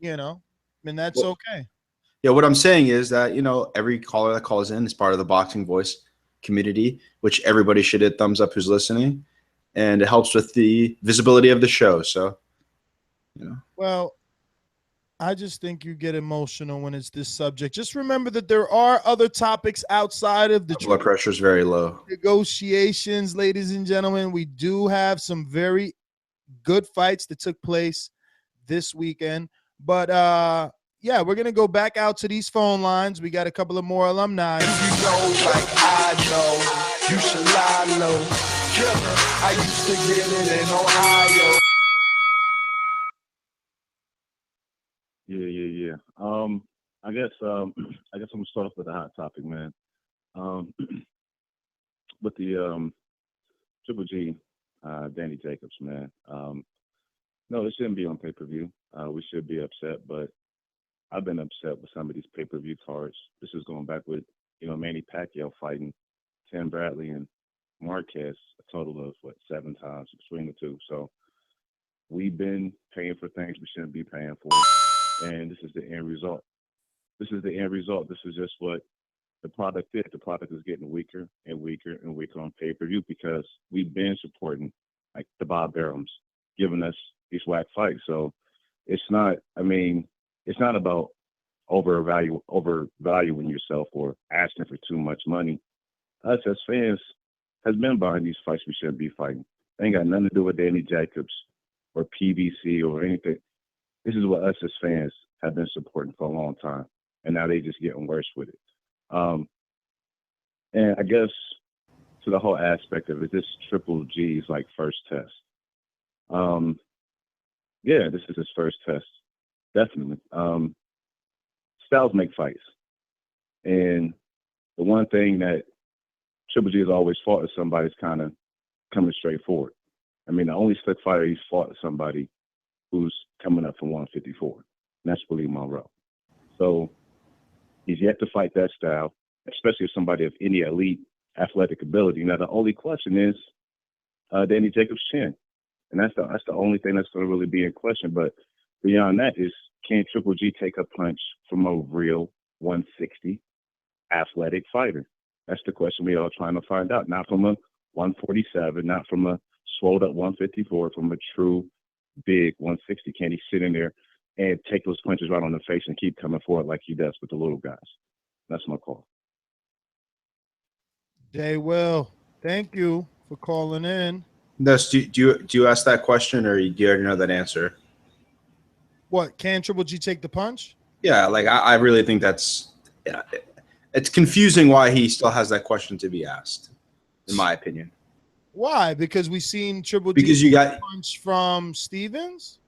And that's okay. Yeah, what I'm saying is that every caller that calls in is part of the Boxing Voice community, which everybody should hit thumbs up who's listening, and it helps with the visibility of the show. So, Well, I just think you get emotional when it's this subject. Just remember that there are other topics outside of the blood pressure is very low. Negotiations, ladies and gentlemen. We do have some very good fights that took place this weekend. But yeah, we're gonna go back out to these phone lines. We got a couple of more alumni. If you know like I know, you should lie low. Killer, I used to get it in Ohio. Yeah. I guess I'm gonna start off with a hot topic, man. With the Triple G, Danny Jacobs, man. No, it shouldn't be on pay-per-view. We should be upset, but I've been upset with some of these pay-per-view cards. This is going back with Manny Pacquiao fighting Tim Bradley and Marquez, a total of 7 times between the two. So we've been paying for things we shouldn't be paying for, and this is the end result. This is the end result. This is just what the product is. The product is getting weaker and weaker and weaker on pay-per-view because we've been supporting like the Bob Barums, giving us these whack fights. So it's not. I mean, it's not about overvaluing yourself or asking for too much money. Us as fans has been buying these fights we shouldn't be fighting. They ain't got nothing to do with Danny Jacobs or PVC or anything. This is what us as fans have been supporting for a long time, and now they just getting worse with it. And I guess to the whole aspect of it, this Triple G's like first test. Yeah, this is his first test, definitely. Styles make fights, and the one thing that Triple G has always fought is somebody's kind of coming straight forward. I mean, the only slick fighter he's fought is somebody who's coming up from 154, and that's Willie Monroe. So he's yet to fight that style, especially if somebody of any elite athletic ability. Now, the only question is Danny Jacobs' chin, and that's the only thing that's going to really be in question. But beyond that is, can Triple G take a punch from a real 160 athletic fighter? That's the question we all trying to find out. Not from a 147, not from a swolled up 154, from a true big 160. Can he sit in there and take those punches right on the face and keep coming forward like he does with the little guys? That's my call. Jay Will, thank you for calling in. Nes, do you ask that question, or do you already know that answer? What, can Triple G take the punch? Yeah, like I really think that's it's confusing why he still has that question to be asked, in my opinion. Why? Because we've seen Triple G because you got punch from Stevens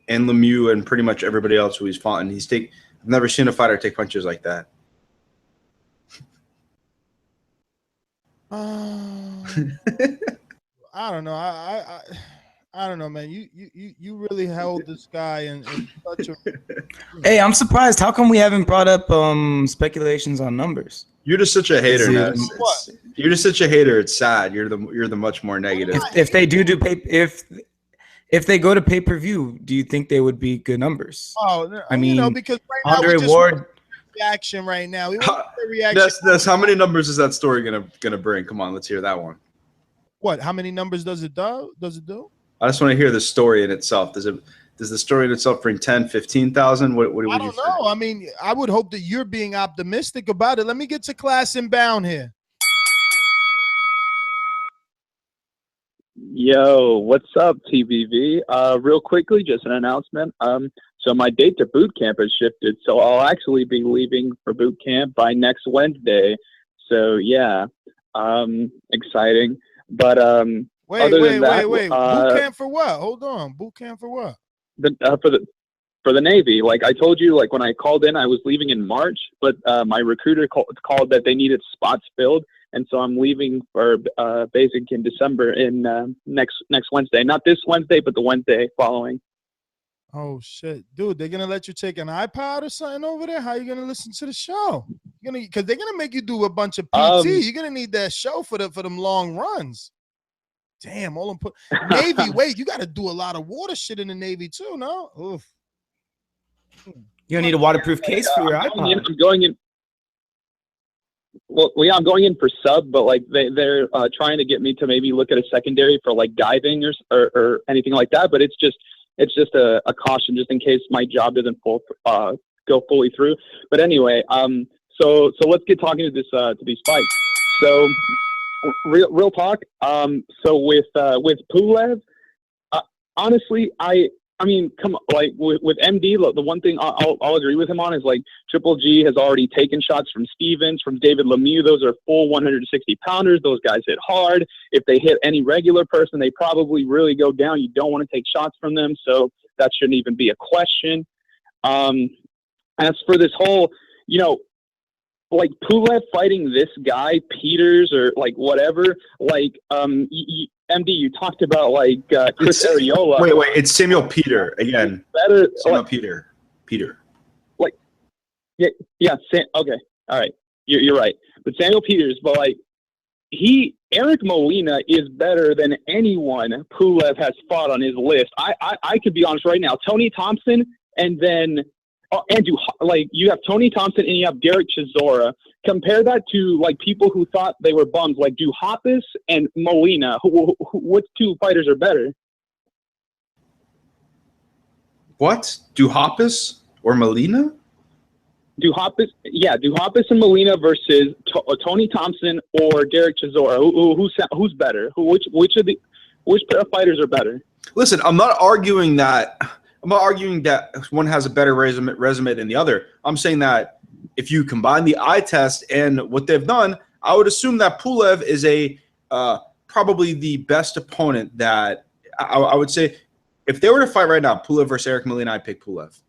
and Lemieux and pretty much everybody else who he's fought, and I've never seen a fighter take punches like that. I don't know. I don't know, man. You really held this guy in such a. Hey, I'm surprised. How come we haven't brought up speculations on numbers? You're just such a hater, Ness. You're just such a hater. It's sad. You're the much more negative. If they if they go to pay-per-view, do you think they would be good numbers? Oh, I mean, because right now Andre we just Ward. want reaction right now. We want the reaction. That's how many numbers is that story gonna bring? Come on, let's hear that one. What? How many numbers does it do? I just want to hear the story in itself. Does the story in itself bring 10, 15,000? What would you I don't know. I mean, I would hope that you're being optimistic about it. Let me get to class inbound here. Yo, what's up, TBV? Real quickly, just an announcement. So my date to boot camp has shifted, so I'll actually be leaving for boot camp by next Wednesday. So yeah, exciting. But wait. Boot camp for what? Hold on. Boot camp for what? For the Navy. Like I told you, like when I called in, I was leaving in March, but my recruiter called that they needed spots filled. And so I'm leaving for basic in December in next Wednesday. Not this Wednesday, but the Wednesday following. Oh shit, dude! They're gonna let you take an iPod or something over there. How are you gonna listen to the show? Because they're gonna make you do a bunch of PT. You're gonna need that show for them long runs. Damn, all them Navy. Wait, you got to do a lot of water shit in the Navy too, no? Oof. You don't need a waterproof case for your iPod. I'm going in. Well, yeah, I'm going in for sub, but like they're trying to get me to maybe look at a secondary for like diving or anything like that. But it's just a caution, just in case my job doesn't go fully through. But anyway, so let's get talking to these fights. So real talk. So with Pulev, honestly, I mean, come on, like with MD, the one thing I'll agree with him on is like Triple G has already taken shots from Stevens, from David Lemieux. Those are full 160 pounders. Those guys hit hard. If they hit any regular person, they probably really go down. You don't want to take shots from them. So that shouldn't even be a question. As for this whole, like Pulev fighting this guy, Peters, or like whatever, like, MD, you talked about like Chris Arreola. Wait, it's Samuel Peter again. Better, Samuel Peter. Like, yeah. Okay, all right, you're right. But Samuel Peters, but like he Eric Molina is better than anyone Pulev has fought on his list. I could be honest right now. Tony Thompson, and then you have Tony Thompson and you have Derek Chisora. Compare that to like people who thought they were bums, like Duhaupas and Molina. What two fighters are better? What? Duhaupas or Molina? Duhaupas and Molina versus Tony Thompson or Derek Chisora. Who's better? Which fighters are better? Listen, I'm not arguing that one has a better resume than the other. I'm saying that if you combine the eye test and what they've done, I would assume that Pulev is probably the best opponent that I would say. If they were to fight right now, Pulev versus Eric Molina, I'd pick Pulev.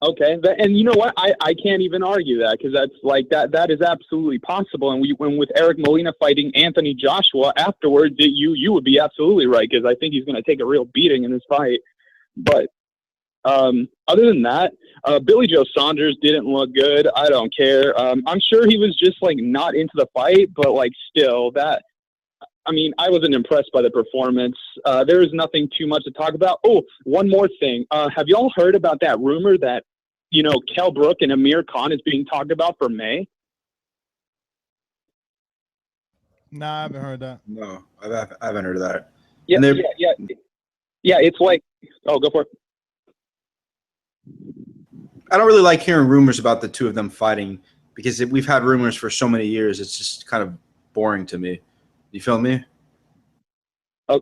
Okay, and you know what? I can't even argue that, because that's like that is absolutely possible. And when with Eric Molina fighting Anthony Joshua afterwards, you would be absolutely right, because I think he's going to take a real beating in this fight. But other than that, Billy Joe Saunders didn't look good. I don't care. I'm sure he was just like not into the fight, but like still that. I mean, I wasn't impressed by the performance. There is nothing too much to talk about. Oh, one more thing. Have y'all heard about that rumor that, Kell Brook and Amir Khan is being talked about for May? Nah, I haven't heard that. No, I haven't heard of that. Yeah, yeah. It's like, oh, go for it. I don't really like hearing rumors about the two of them fighting, because we've had rumors for so many years. It's just kind of boring to me. You feel me? Oh,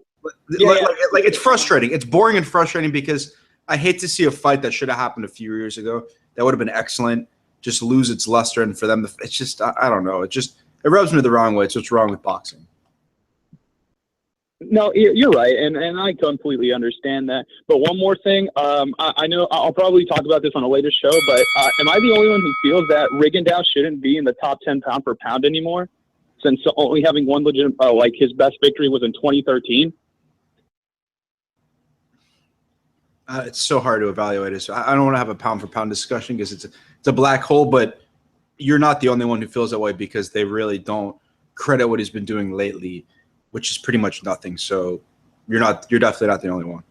like it's frustrating. It's boring and frustrating, because I hate to see a fight that should have happened a few years ago that would have been excellent just lose its luster, and for them, it's just I don't know. It rubs me the wrong way. It's what's wrong with boxing. No, you're right, and I completely understand that. But one more thing, I know I'll probably talk about this on a later show, but am I the only one who feels that Rigondeaux shouldn't be in the top 10 pound for pound anymore? Since only having one legit, like his best victory was in 2013. It's so hard to evaluate it. So I don't want to have a pound for pound discussion, because it's a black hole. But you're not the only one who feels that way, because they really don't credit what he's been doing lately, which is pretty much nothing. So you're definitely not the only one.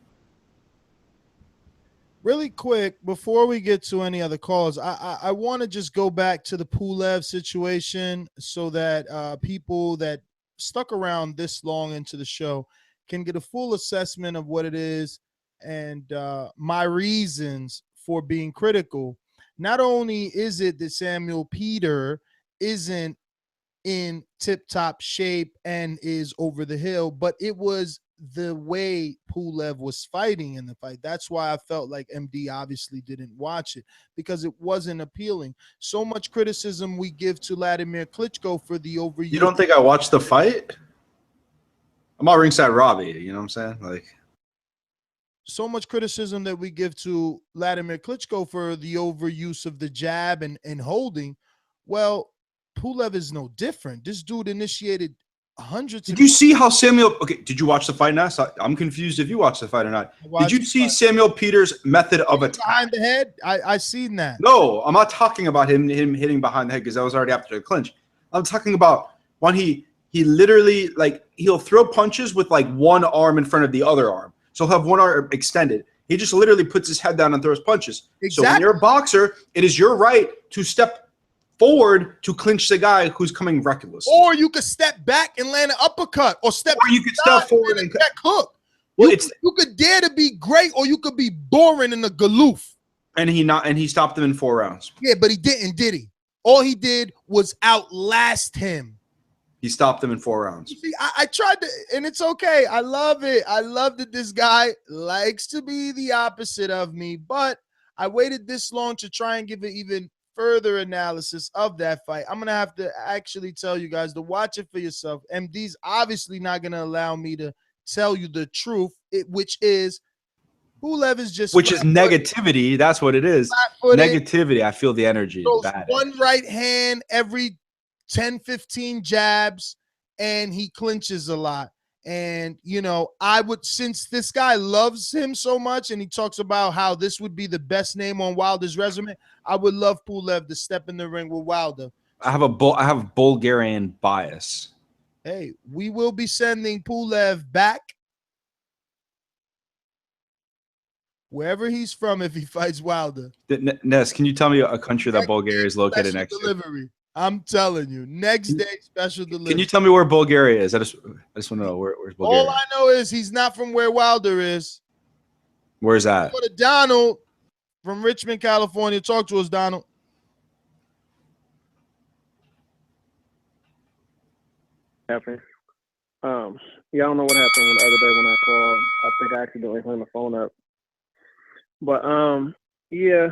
Really quick, before we get to any other calls, I want to just go back to the Pulev situation so that people that stuck around this long into the show can get a full assessment of what it is and my reasons for being critical. Not only is it that Samuel Peter isn't in tip-top shape and is over the hill, but it was the way Pulev was fighting in the fight. That's why I felt like MD obviously didn't watch it, because it wasn't appealing. So much criticism we give to Vladimir Klitschko for the overuse. You don't think I watched the fight? I'm not ringside Robbie, you know what I'm saying? Like, so much criticism that we give to Vladimir Klitschko for the overuse of the jab and holding. Well, Pulev is no different. This dude initiated hundreds. Did you see how Samuel? Okay, did you watch the fight now? So I'm confused if you watched the fight or not. Did you see Samuel Peters' method of attack behind the head? I seen that. No, I'm not talking about him hitting behind the head, because that was already after the clinch. I'm talking about when he literally, like, he'll throw punches with like one arm in front of the other arm. So he'll have one arm extended. He just literally puts his head down and throws punches. Exactly. So when you're a boxer, it is your right to step forward to clinch the guy who's coming reckless. Or you could step back and land an uppercut, or you could step forward and back hook. Well, you could dare to be great, or you could be boring in the galoof. And he stopped them in 4 rounds. Yeah, but he didn't, did he? All he did was outlast him. He stopped them in 4 rounds. See, I tried to, and it's okay. I love it. I love that this guy likes to be the opposite of me, but I waited this long to try and give it even further analysis of that fight. I'm gonna have to actually tell you guys to watch it for yourself. MD's obviously not gonna allow me to tell you the truth, which is Pulev is just negativity. That's what it is. Negativity. I feel the energy. Bad. One right hand every 10-15 jabs, and he clinches a lot. And, you know, I would, since this guy loves him so much and he talks about how this would be the best name on Wilder's resume, I would love Pulev to step in the ring with Wilder. I have Bulgarian bias. Hey, we will be sending Pulev back wherever he's from if he fights Wilder. Ness, can you tell me a country that Bulgaria is located next to? I'm telling you, next day special delivery. Can you tell me where Bulgaria is? I just want to know where's Bulgaria. All I know is he's not from where Wilder is. Where's that? Go to Donald from Richmond, California. Talk to us, Donald. Happened. Yeah, I don't know what happened the other day when I called. I think I accidentally hung the phone up. But yeah,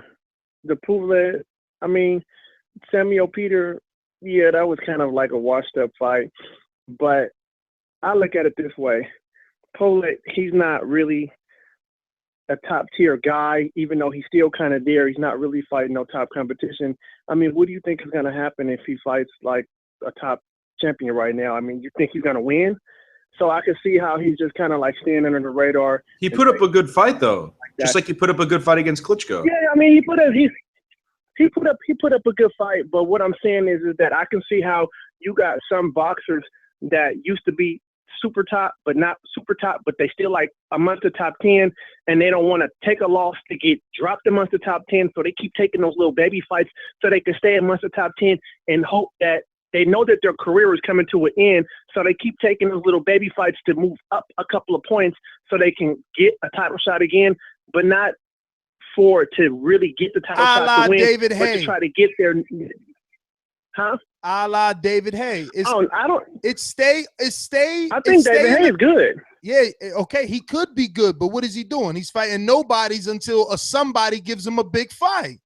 the Pulev. I mean, Samuel Peter. Yeah, that was kind of like a washed-up fight. But I look at it this way: Pulev, he's not really a top-tier guy, even though he's still kind of there. He's not really fighting no top competition. I mean, what do you think is going to happen if he fights like a top champion right now? I mean, you think he's going to win? So I can see how he's just kind of like staying under the radar. He put up a good fight though, just like he put up a good fight against Klitschko. Yeah, I mean, he put up a good fight. But what I'm saying is that I can see how you got some boxers that used to be super top, but not super top, but they still like amongst the top 10, and they don't want to take a loss to get dropped amongst the top 10. So they keep taking those little baby fights so they can stay amongst the top 10 and hope that they know that their career is coming to an end, so they keep taking those little baby fights to move up a couple of points so they can get a title shot again, but not to really get the title shot to win, David but Haye. to try to get there. Huh? A la David Haye. I don't. It's stay. I think David Haye is good. Yeah, okay, he could be good, but what is he doing? He's fighting nobodies until somebody gives him a big fight.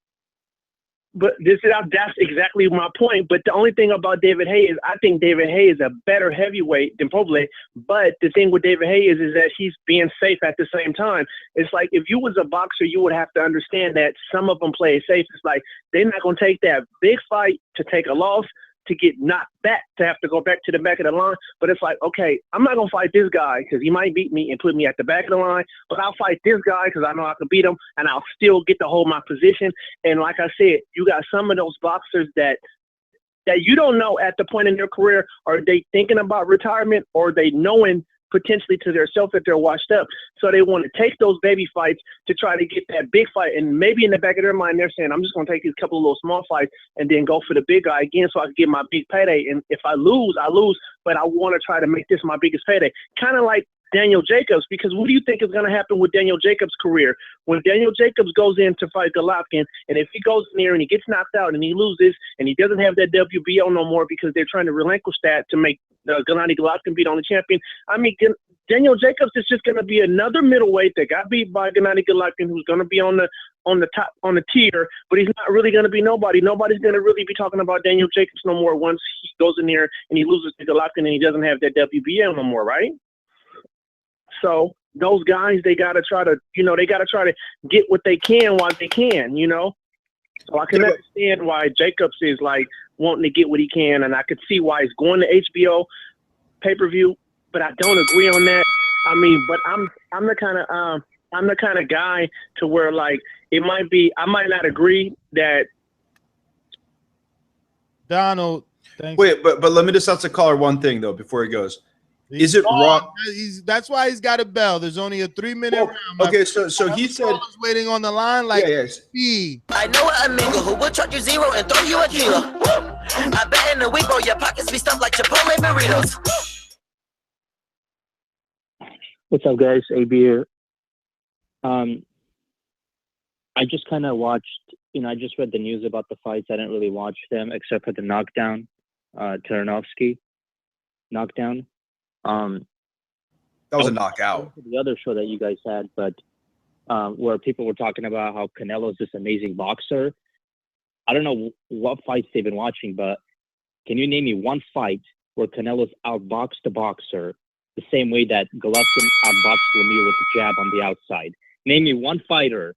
But that's exactly my point. But the only thing about David Haye is I think David Haye is a better heavyweight than Pulev. But the thing with David Haye is that he's being safe at the same time. It's like if you was a boxer, you would have to understand that some of them play it safe. It's like they're not going to take that big fight to take a loss, to get knocked back, to have to go back to the back of the line. But it's like, okay, I'm not going to fight this guy because he might beat me and put me at the back of the line, but I'll fight this guy because I know I can beat him, and I'll still get to hold my position. And like I said, you got some of those boxers that you don't know at the point in their career, are they thinking about retirement, or are they knowing potentially to themselves that they're washed up. So they want to take those baby fights to try to get that big fight. And maybe in the back of their mind, they're saying, I'm just going to take these couple of little small fights and then go for the big guy again so I can get my big payday. And if I lose, I lose, but I want to try to make this my biggest payday. Kind of like Daniel Jacobs, because what do you think is going to happen with Daniel Jacobs' career? When Daniel Jacobs goes in to fight Golovkin, and if he goes in there and he gets knocked out and he loses and he doesn't have that WBO no more because they're trying to relinquish that to make Gennady Golovkin beat on the champion, I mean, Daniel Jacobs is just going to be another middleweight that got beat by Gennady Golovkin, who's going to be on the top, on the tier, but he's not really going to be nobody. Nobody's going to really be talking about Daniel Jacobs no more once he goes in there and he loses to Golovkin and he doesn't have that WBO no more, right? So those guys, they got to try to, get what they can while they can, So I can understand why Jacobs is like wanting to get what he can, and I could see why he's going to HBO pay-per-view, but I don't agree on that. I mean, but I'm the kind of guy to where like it might be, I might not agree that. Donald, thanks. Wait, but let me just ask the caller one thing though before he goes. Is it wrong? That's why he's got a bell. There's only a 3-minute round. Okay, so he said waiting on the line like speed. I know a nigga who will charge you zero and throw you a kilo. I bet in a week, bro, your pockets be stuffed like Chipotle burritos. What's up, guys? AB here. I just kind of watched, I just read the news about the fights. I didn't really watch them except for the knockdown, Troyanovsky knockdown. That was a knockout. The other show that you guys had, but where people were talking about how Canelo is this amazing boxer. I don't know what fights they've been watching, but can you name me one fight where Canelo's outboxed the boxer the same way that Golovkin outboxed Lemieux with the jab on the outside? Name me one fighter.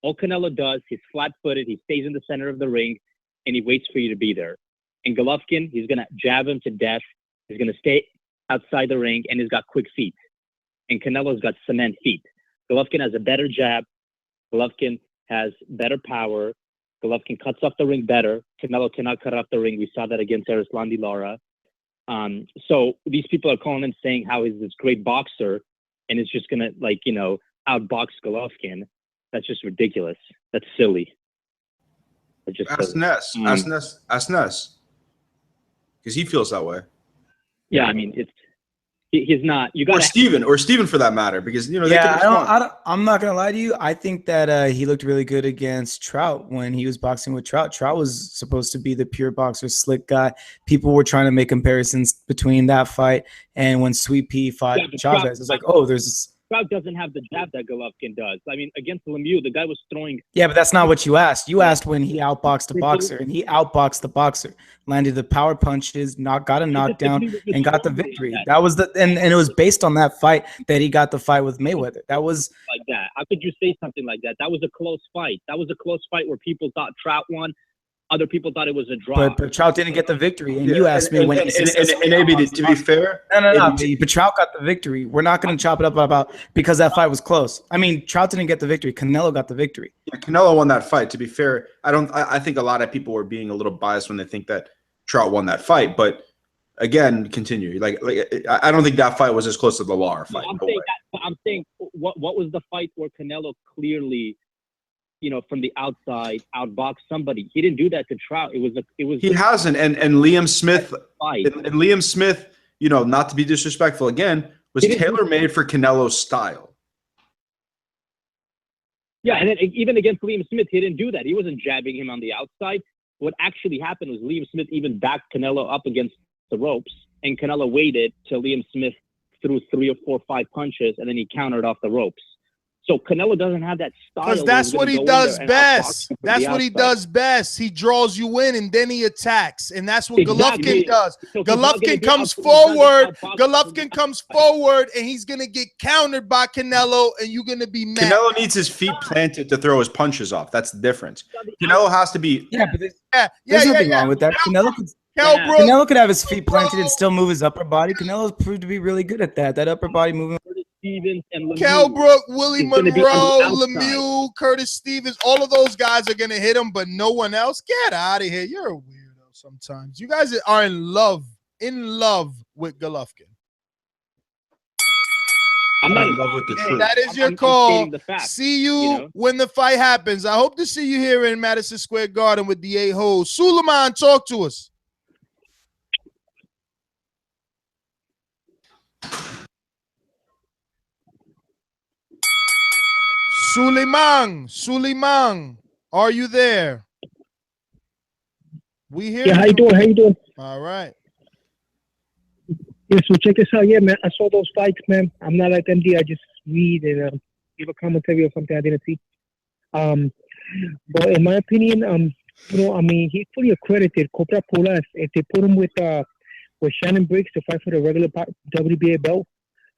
All Canelo does, he's flat-footed, he stays in the center of the ring, and he waits for you to be there. And Golovkin, he's going to jab him to death. He's going to stay outside the ring and he's got quick feet. And Canelo's got cement feet. Golovkin has a better jab. Golovkin has better power. Golovkin cuts off the ring better. Canelo cannot cut off the ring. We saw that against Erislandy Lara. So these people are calling him saying how he's this great boxer and is just going to, like, you know, outbox Golovkin. That's just ridiculous. That's silly. That's just Ask silly. Ness. Ask Ness. Because he feels that way. Yeah, I mean, he's not. You got or Steven for that matter, because you know. I'm not gonna lie to you. I think that he looked really good against Trout when he was boxing with Trout. Trout was supposed to be the pure boxer, slick guy. People were trying to make comparisons between that fight and when Sweet Pea fought Chavez. It's like, oh, there's. Trout doesn't have the jab that Golovkin does. I mean, against Lemieux, the guy was throwing. Yeah, but that's not what you asked. You asked when he outboxed the boxer, and he outboxed the boxer, landed the power punches, got a knockdown, and got the victory. That was and it was based on that fight that he got the fight with Mayweather. That was like that. How could you say something like that? That was a close fight. That was a close fight where people thought Trout won. Other people thought it was a draw. But Trout didn't get the victory, and you asked me when. And AB, to be fair, no. But Trout got the victory. We're not going to chop it up about because that fight was close. I mean, Trout didn't get the victory. Canelo got the victory. Yeah, Canelo won that fight. To be fair, I think a lot of people were being a little biased when they think that Trout won that fight. But again, continue. Like I don't think that fight was as close to the Lara fight. I'm saying what was the fight where Canelo clearly, you know, from the outside outbox somebody? He didn't do that to Trout. He hasn't. And Liam Smith and Liam Smith, you know, not to be disrespectful again, was tailor-made for Canelo's style. Yeah, and then even against Liam Smith, he didn't do that. He wasn't jabbing him on the outside. What actually happened was Liam Smith even backed Canelo up against the ropes, and Canelo waited till Liam Smith threw 3 or 4 or 5 punches, and then he countered off the ropes. So Canelo doesn't have that style. Because that's what he does best. That's what he does best. He draws you in and then he attacks. And that's what Golovkin does. So Golovkin comes forward. Golovkin comes forward and he's going to get countered by Canelo and you're going to be mad. Canelo needs his feet planted to throw his punches off. That's the difference. Canelo has to be. Yeah, but there's nothing wrong with that. Canelo could have his feet planted and still move his upper body. Canelo's proved to be really good at that. That upper body movement. Kell Brook, Willie Monroe, Lemieux, Curtis Stevens, all of those guys are going to hit him, but no one else. Get out of here. You're a weirdo sometimes. You guys are in love with Golovkin. I'm not in love with the truth. That is your call. See you when the fight happens. I hope to see you here in Madison Square Garden with the 8 holes. Suleiman, talk to us. Suleiman, are you there? We hear how you doing? All right. Yeah, so check this out. Yeah, man, I saw those fights, man. I'm not like MD. I just read and give a commentary or something I didn't see. But in my opinion, you know, I mean, he fully accredited Kubrat Pulev. If they put him with Shannon Briggs to fight for the regular WBA belt,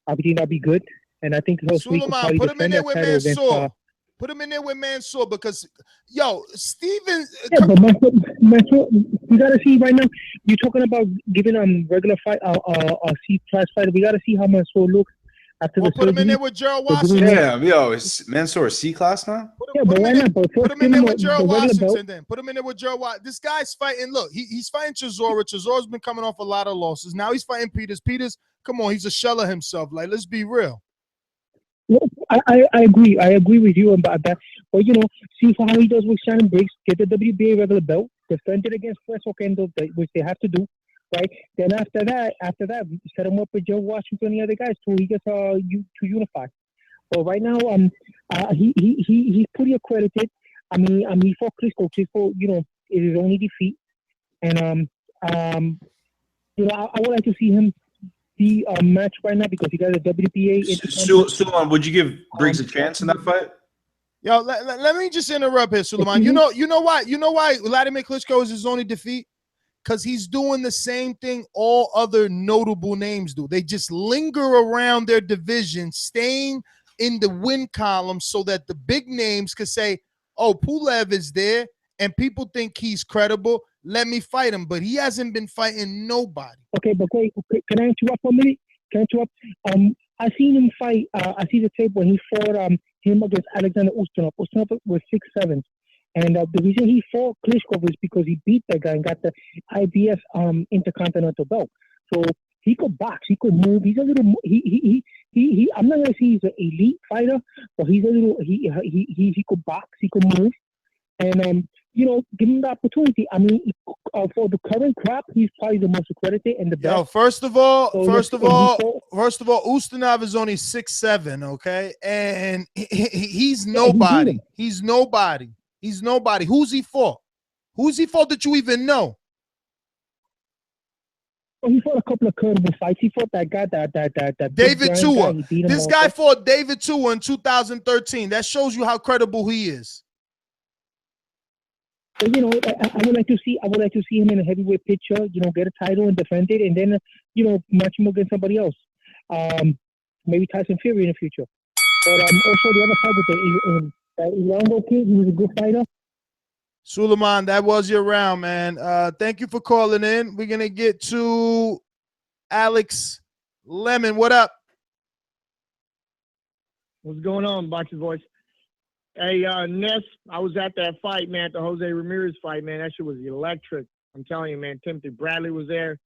I think that'd be good. And I think Suleiman, put him in there with Mansour. Put him in there with Mansour because, yo, Steven. Yeah, but Mansour, we gotta see right now. You're talking about giving regular fight a C-class fighter. We gotta see how Mansour looks after the surgery. Put him in there with Gerald Washington. Yeah, yo, is Mansour C-class now? But why not? Put him in there with Gerald Washington. Then put him in there with Gerald Washington. This guy's fighting. Look, he's fighting Chisora. Chisora's been coming off a lot of losses. Now he's fighting Peters. Peters, come on, he's a shell of himself. Like, let's be real. Well, I agree. I agree with you about that. But, you know, see how he does with Shannon Briggs, get the WBA regular belt, defend it against Fresno Kendo, which they have to do, right? Then after that, set him up with Joe Washington and the other guys till he gets to unify. But right now, he's pretty accredited. I mean, he fought Klitschko. Klitschko, you know, is his only defeat. And, you know, I would like to see him be a match right now because he got a WBA. Suleiman, would you give Briggs a chance in that fight? Yo, let me just interrupt here, Suleiman. You know why Vladimir Klitschko is his only defeat? Because he's doing the same thing all other notable names do. They just linger around their division, staying in the win column so that the big names could say, oh, Pulev is there, and people think he's credible. let me fight him, but he hasn't been fighting nobody. Okay, but wait, can I interrupt for a minute? Can I interrupt? I seen him fight. I see the tape when he fought him against Alexander Ustinov. Ustinov was 6'7", and the reason he fought Klitschko is because he beat that guy and got the IBF Intercontinental belt. So he could box, he could move. He's a little. He I'm not gonna say he's an elite fighter, but he's a little. He could box, he could move, and give him the opportunity. I mean, for the current crop, he's probably the most accredited and the best. Yo, first of all, Ustinov is only 6'7", okay, and he's nobody. He's nobody. He's nobody. Who's he for? Who's he for that you even know? Well, he fought a couple of credible fights. He fought that guy, that David Tua. This guy fought David Tua in 2013. That shows you how credible he is. So, I would like to see him in a heavyweight picture. Get a title and defend it, and then match him against somebody else. Maybe Tyson Fury in the future. But also the other fight with the Indongo kid, he was a good fighter. Suleiman, that was your round, man. Thank you for calling in. We're gonna get to Alex Lemon. What up? What's going on, Boxing Voice? Hey, Ness, I was at that fight, man, the Jose Ramirez fight, man. That shit was electric. I'm telling you, man. Timothy Bradley was there.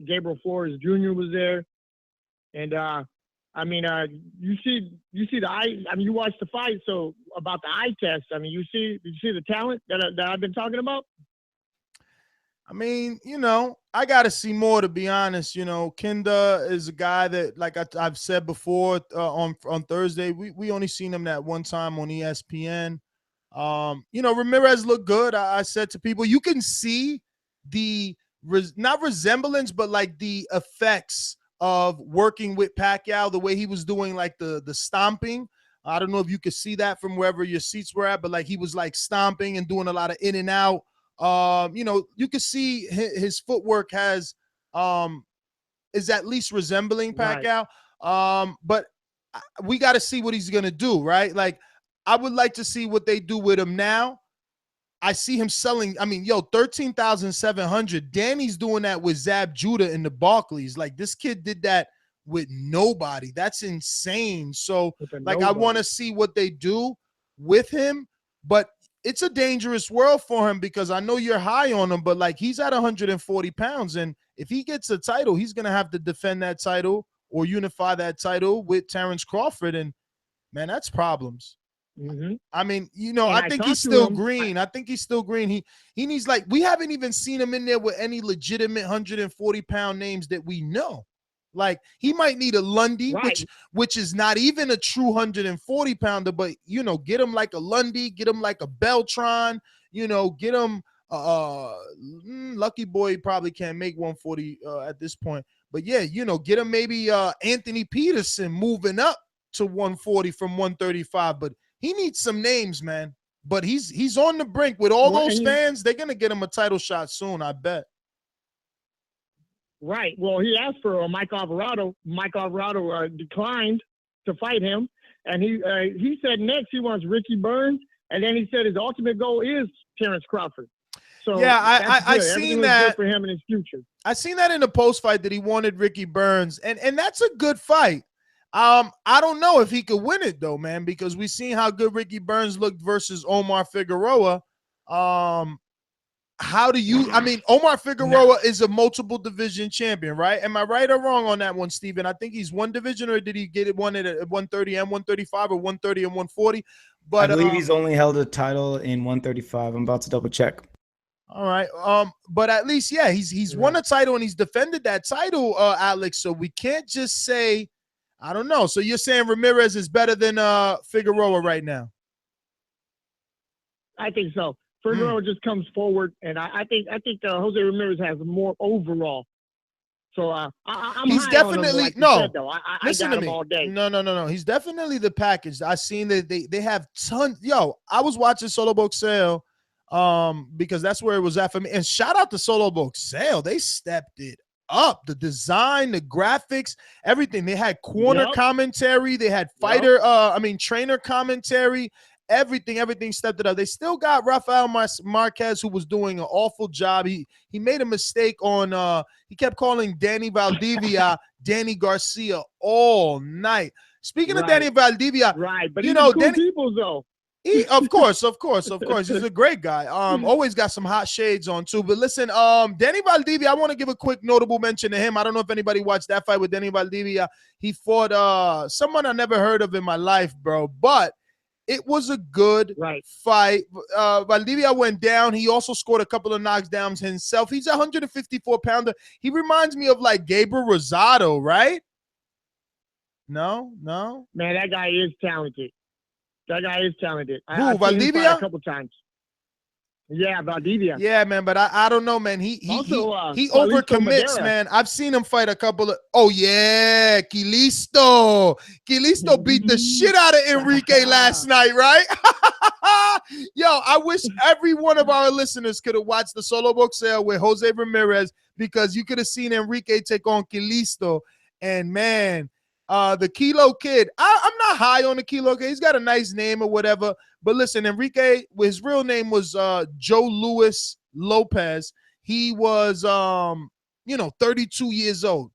Gabriel Flores Jr. was there. And, you see the eye. I mean, you watched the fight. So about the eye test, I mean, did you see the talent that I've been talking about? I mean, I got to see more, to be honest. Kinda is a guy that, like I've said before on Thursday, we only seen him that one time on ESPN. Ramirez looked good. I said to people, you can see the, not resemblance, but like the effects of working with Pacquiao, the way he was doing like the stomping. I don't know if you could see that from wherever your seats were at, but like he was like stomping and doing a lot of in and out. You can see his footwork is at least resembling Pacquiao. Right. But we got to see what he's going to do, right? Like, I would like to see what they do with him now. I see him selling, 13,700. Danny's doing that with Zab Judah in the Barclays. Like, this kid did that with nobody. That's insane. So, like, I want to see what they do with him, but it's a dangerous world for him because I know you're high on him, but like he's at 140 pounds. And if he gets a title, he's going to have to defend that title or unify that title with Terrence Crawford. And man, that's problems. Mm-hmm. I mean, I think he's still green. I think he's still green. He needs, like, we haven't even seen him in there with any legitimate 140-pound names that we know. Like, he might need a Lundy, right, which is not even a true 140-pounder, but, get him like a Lundy, get him like a Beltran, get him Lucky Boy probably can't make 140 at this point. But, yeah, get him maybe Anthony Peterson moving up to 140 from 135. But he needs some names, man. But he's on the brink with all those fans. They're going to get him a title shot soon, I bet. Right. Well, he asked for Mike Alvarado. Mike Alvarado declined to fight him, and he said next he wants Ricky Burns, and then he said his ultimate goal is Terrence Crawford. So yeah, I seen that for him in his future. I seen that in the post fight that he wanted Ricky Burns, and that's a good fight. I don't know if he could win it though, man, because we seen how good Ricky Burns looked versus Omar Figueroa. Omar Figueroa is a multiple division champion, right? Am I right or wrong on that one, Steven? I think he's one division, or did he get it one at 130 and 135 or 130 and 140? But I believe he's only held a title in 135. I'm about to double check. All right. But at least, yeah, he's won a title and he's defended that title, Alex. So we can't just say, I don't know. So you're saying Ramirez is better than Figueroa right now? I think so. Figueroa just comes forward, and I think Jose Ramirez has more overall. So I'm he's high definitely on him, no. I Listen got to him me. all day. No. He's definitely the package. I seen that they have tons. Yo, I was watching Solo Boxeo, because that's where it was at for me. And shout out to Solo Boxeo. They stepped it up. The design, the graphics, everything. They had corner commentary. They had trainer commentary. everything stepped it up. They still got Rafael Marquez, who was doing an awful job. He made a mistake on he kept calling Danny Valdivia Danny Garcia all night. Speaking of Danny Valdivia, right, but you he's know, cool people though. Of course. He's a great guy. Always got some hot shades on too. But listen, Danny Valdivia, I want to give a quick notable mention to him. I don't know if anybody watched that fight with Danny Valdivia. He fought someone I never heard of in my life, bro. But it was a good fight. Valdivia went down. He also scored a couple of knockdowns himself. He's a 154-pounder. He reminds me of like Gabriel Rosado, right? No. Man, that guy is talented. That guy is talented. Who, I've seen him fight Valdivia? a couple times. Yeah, Valdivia. Yeah, man, but I don't know, man. He Carlito overcommits, Madera. man. I've seen him fight a couple of. Oh yeah, Quilisto beat the shit out of Enrique last night, right? Yo, I wish every one of our listeners could have watched the solo boxeo with Jose Ramirez, because you could have seen Enrique take on Quilisto, and man. The Kilo Kid. I'm not high on the Kilo Kid. He's got a nice name or whatever. But listen, Enrique, his real name was Joe Luis Lopez. He was, 32 years old.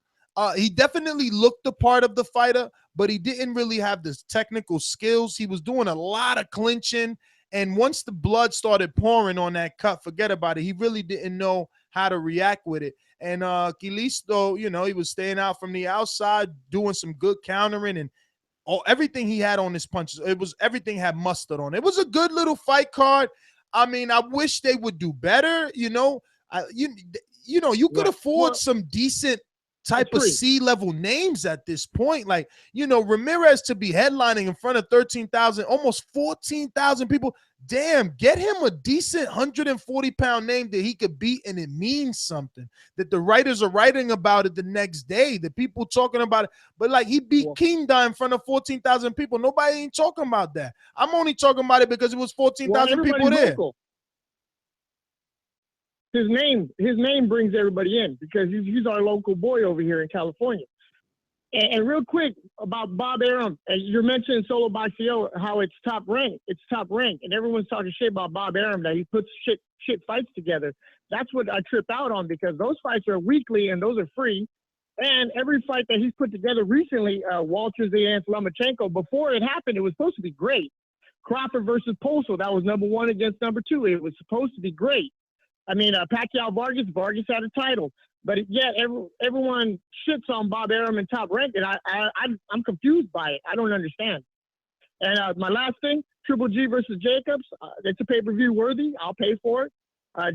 He definitely looked the part of the fighter, but he didn't really have the technical skills. He was doing a lot of clinching. And once the blood started pouring on that cut, forget about it. He really didn't know how to react with it. And Quilisto, he was staying out from the outside, doing some good countering, and everything he had on his punches. Everything had mustard on it. It was a good little fight card. I mean, I wish they would do better. You could afford some decent type of C-level names at this point. Like, Ramirez to be headlining in front of 13,000, almost 14,000 people. Damn, get him a decent 140-pound name that he could beat, and it means something. That the writers are writing about it the next day. The people talking about it. But, like, he beat Kinda in front of 14,000 people. Nobody ain't talking about that. I'm only talking about it because it was 14,000 people there. Local. His name brings everybody in because he's our local boy over here in California. And real quick about Bob Arum, you're mentioning solo boxeo, how it's top ranked. It's top ranked, and everyone's talking shit about Bob Arum, that he puts shit fights together. That's what I trip out on, because those fights are weekly and those are free. And every fight that he's put together recently, Walters against Lomachenko, before it happened, it was supposed to be great. Crawford versus Postal, that was number 1 against number 2. It was supposed to be great. I mean, Pacquiao Vargas had a title. But yet everyone shits on Bob Arum in top rank, and I'm confused by it. I don't understand. And my last thing, Triple G versus Jacobs, it's a pay-per-view worthy. I'll pay for it.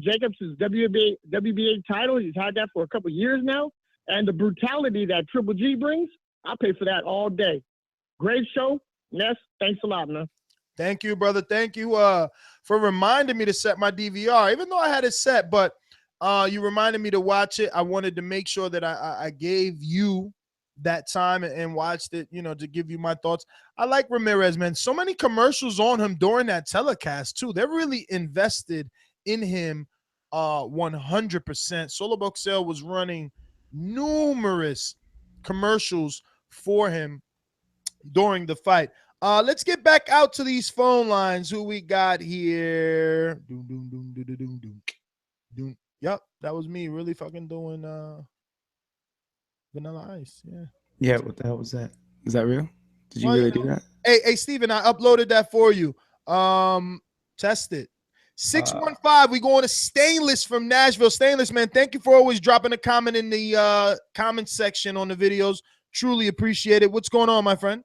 Jacobs' WBA title, he's had that for a couple years now. And the brutality that Triple G brings, I'll pay for that all day. Great show. Ness, thanks a lot, man. Thank you, brother. Thank you for reminding me to set my DVR, even though I had it set, but you reminded me to watch it. I wanted to make sure that I gave you that time and watched it, to give you my thoughts. I like Ramirez, man. So many commercials on him during that telecast, too. They're really invested in him 100%. Solo Boxeo was running numerous commercials for him during the fight. Let's get back out to these phone lines. Who we got here? Yep, that was me really fucking doing Vanilla Ice. Yeah. Yeah, what the hell was that? Is that real? Did you really do that? Hey, Steven, I uploaded that for you. Test it. 615, we going to Stainless from Nashville. Stainless, man, thank you for always dropping a comment in the comment section on the videos. Truly appreciate it. What's going on, my friend?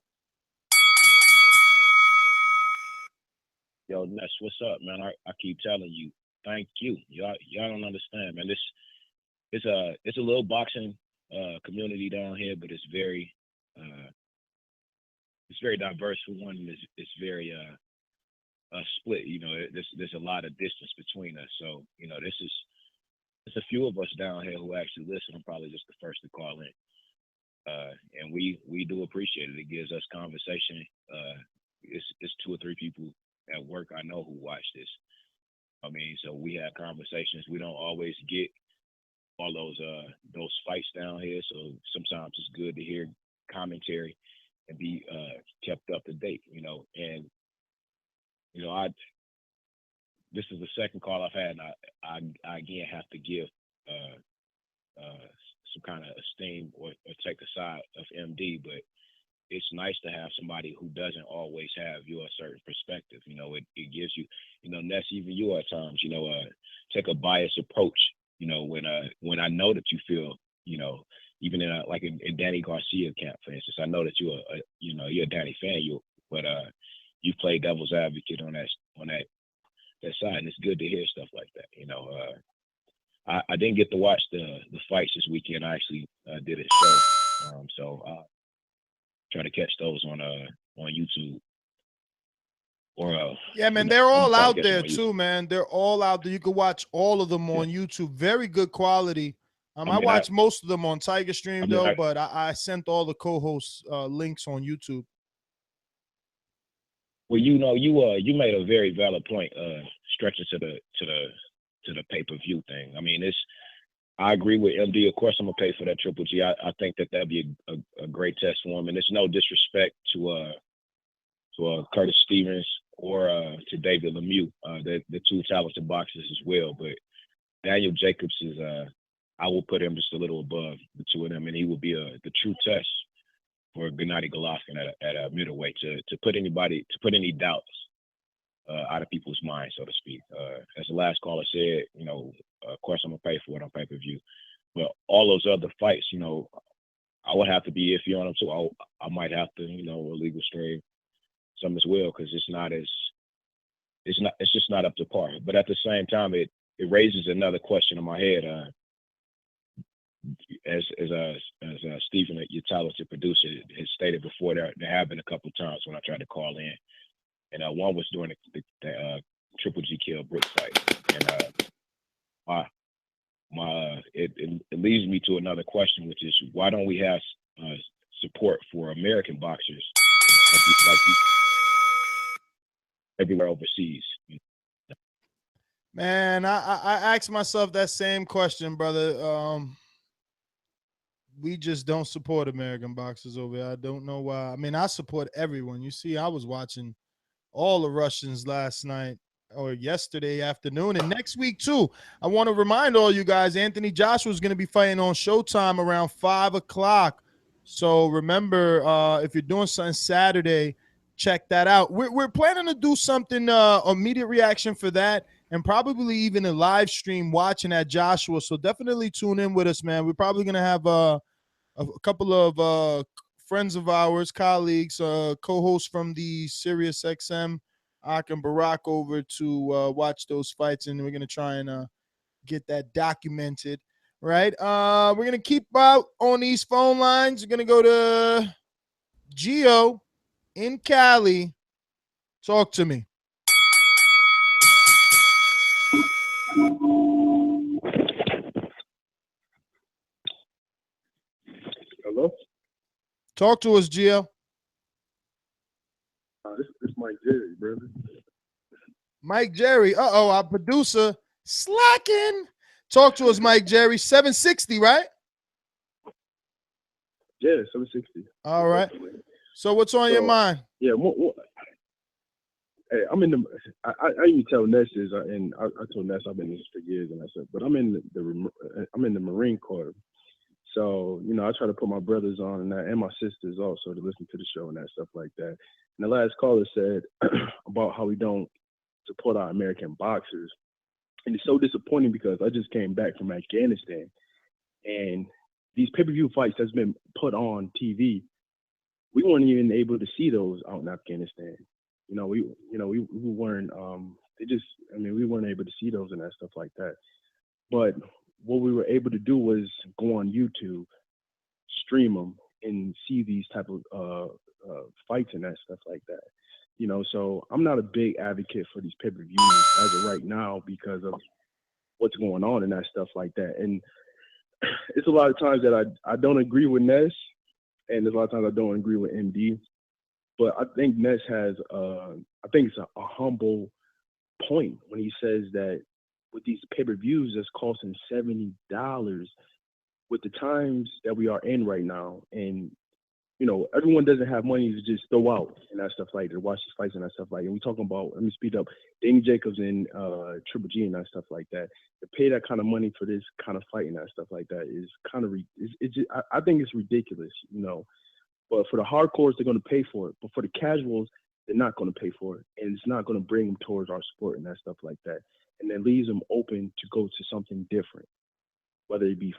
Yo, Ness, what's up, man? I keep telling you, thank you. Y'all don't understand, man. It's a little boxing community down here, but it's very diverse for one. It's very split. There's a lot of distance between us. So there's a few of us down here who actually listen. I'm probably just the first to call in, and we do appreciate it. It gives us conversation. It's 2 or 3 people at work I know who watch this. I mean, so we have conversations. We don't always get all those fights down here. So sometimes it's good to hear commentary and be kept up to date, And This is the second call I've had, and I again have to give some kind of esteem or take the side of MD, but it's nice to have somebody who doesn't always have your certain perspective. It gives you, Ness, even you at times, take a biased approach. When I know that you feel, even in Danny Garcia camp, for instance, I know that you're a Danny fan, but you play devil's advocate on that side, and it's good to hear stuff like that. I didn't get to watch the fights this weekend. I actually did a show, so try to catch those on YouTube. Or yeah, man, they're all out there too, man. They're all out there. You can watch all of them on YouTube. Very good quality. I watched most of them on Tiger Stream but I sent all the co-hosts links on YouTube. Well, you made a very valid point, stretching to the pay-per-view thing. I mean, I agree with MD. Of course, I'm gonna pay for that Triple G. I think that'd be a great test for him, and it's no disrespect to Curtis Stevens or to David Lemieux. The two talented boxers as well, but Daniel Jacobs is I will put him just a little above the two of them, and he will be the true test for Gennady Golovkin at a middleweight to put any doubts out of people's minds, so to speak. As the last caller said, of course I'm gonna pay for it on pay-per-view, but all those other fights, I would have to be iffy on them too. I might have to, illegal strain some as well, because it's just not up to par. But at the same time, it raises another question in my head. As Stephen, your talented producer, has stated before, there have been a couple of times when I tried to call in, and one was during the Triple G Kill Brick fight, and it leads me to another question, which is why don't we have support for American boxers like everywhere overseas? Man, I asked myself that same question, brother. We just don't support American boxers over here. I don't know why. I mean, I support everyone. You see, I was watching all the Russians last night or yesterday afternoon, and next week too. I want to remind all you guys, Anthony Joshua is going to be fighting on Showtime around 5 o'clock. So remember, if you're doing something Saturday, check that out. We're planning to do something, immediate reaction for that, and probably even a live stream watching at Joshua. So definitely tune in with us, man. We're probably going to have a couple of friends of ours, colleagues, co-hosts from the Sirius XM, Aka and Barack, over to watch those fights, and we're going to try and get that documented, right? We're going to keep out on these phone lines. We're going to go to Gio in Cali. Talk to me. Hello? Talk to us, Gio. This is Mike Jerry, brother. Mike Jerry. Uh-oh, our producer slacking. Talk to us, Mike Jerry. 760, right? Yeah, 760. All right. So what's on your mind? Yeah, hey, I'm in the. I even tell Ness is, and I told Ness I've been in this for years, and I said, but I'm in the Marine Corps. So, I try to put my brothers on and that, and my sisters also, to listen to the show and that stuff like that. And the last caller said about how we don't support our American boxers. And it's so disappointing because I just came back from Afghanistan, and these pay-per-view fights that's been put on TV, we weren't even able to see those out in Afghanistan. We weren't, we weren't able to see those and that stuff like that. But what we were able to do was go on YouTube, stream them, and see these type of fights and that stuff like that. So I'm not a big advocate for these pay-per-views as of right now because of what's going on and that stuff like that. And it's a lot of times that I don't agree with Ness, and there's a lot of times I don't agree with MD. But I think Ness has, I think it's a humble point when he says that with these pay-per-views that's costing $70, with the times that we are in right now, and you know, everyone doesn't have money to just throw out and that stuff like that, watch these fights and that stuff like that. And we talking about, let me speed up, Danny Jacobs and Triple G and that stuff like that. To pay that kind of money for this kind of fight and that stuff like that is kind of, I think it's ridiculous, you know. But for the hardcores, they're going to pay for it. But for the casuals, they're not going to pay for it. And it's not going to bring them towards our sport and that stuff like that. And then leaves them open to go to something different, whether it be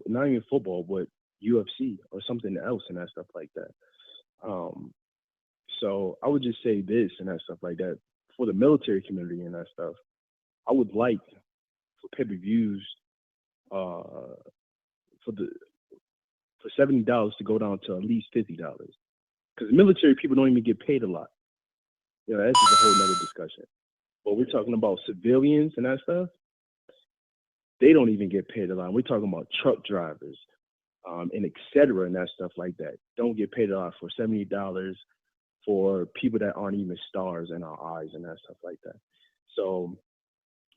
not even football, but UFC or something else and that stuff like that. So I would just say this and that stuff like that. For the military community and that stuff, I would like for pay-per-views for $70 to go down to at least $50. Because military people don't even get paid a lot. You know, that's just a whole nother discussion. But we're talking about civilians and that stuff. They don't even get paid a lot. We're talking about truck drivers, and et cetera, and that stuff like that. Don't get paid a lot for $70 for people that aren't even stars in our eyes and that stuff like that. So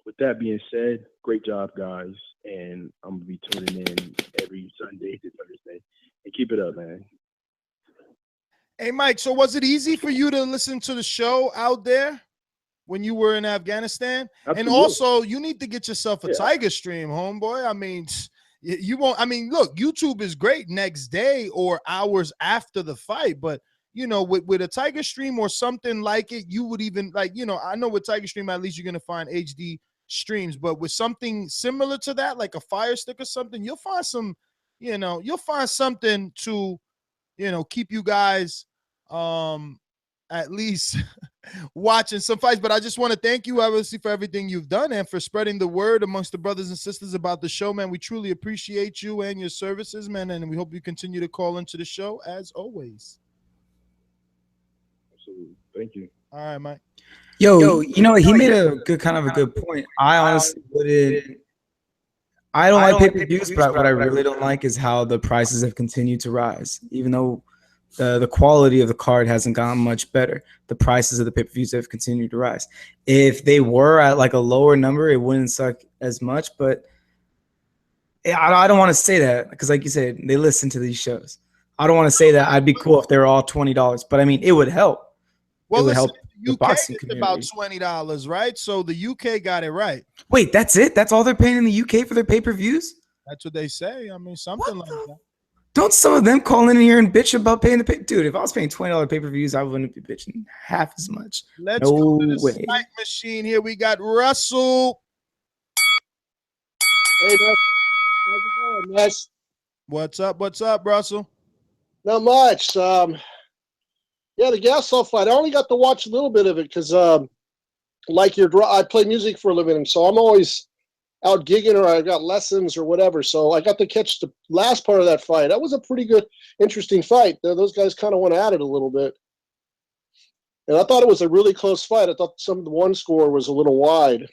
with that being said, great job, guys. And I'm going to be tuning in every Sunday to Thursday. And keep it up, man. Hey, Mike, so was it easy for you to listen to the show out there when you were in Afghanistan? Absolutely. And also, you need to get yourself a Tiger Stream, homeboy. I mean, you won't. I mean, look, YouTube is great next day or hours after the fight, but you know, with a Tiger Stream or something like it, you would even like, you know, I know with Tiger Stream, at least you're gonna find HD streams, but with something similar to that, like a Fire Stick or something, you'll find some, you know, you'll find something to, you know, keep you guys at least watching some fights. But I just want to thank you, obviously, for everything you've done and for spreading the word amongst the brothers and sisters about the show, man. We truly appreciate you and your services, man, and we hope you continue to call into the show as always. Absolutely. Thank you. All right, Mike. Yo, you know, he made a good point. I honestly wouldn't. I don't like pay-per-views, but what I really don't like is how the prices have continued to rise. Even though the quality of the card hasn't gotten much better, the prices of the pay-per-views have continued to rise. If they were at like a lower number, it wouldn't suck as much. But I don't want to say that because, like you said, they listen to these shows. I don't want to say that I'd be cool if they were all $20, but I mean, it would help. Well, it would help the UK boxing is community. about $20, right? So the UK got it right. Wait, that's it? That's all they're paying in the UK for their pay-per-views? That's what they say. I mean, something like that. Don't some of them call in here and bitch about paying the pay? Dude, if I was paying $20 pay-per-views, I wouldn't be bitching half as much. Let's go to the Snipe machine here. We got Russell. Hey, Russ. How's it going, Russ? What's up? What's up, Russell? Not much. Yeah, the Gassiev fight. I only got to watch a little bit of it because, like I play music for a living, and so I'm always out gigging or I got lessons or whatever. So I got to catch the last part of that fight. That was a pretty good, interesting fight. Those guys kind of went at it a little bit. And I thought it was a really close fight. I thought the one score was a little wide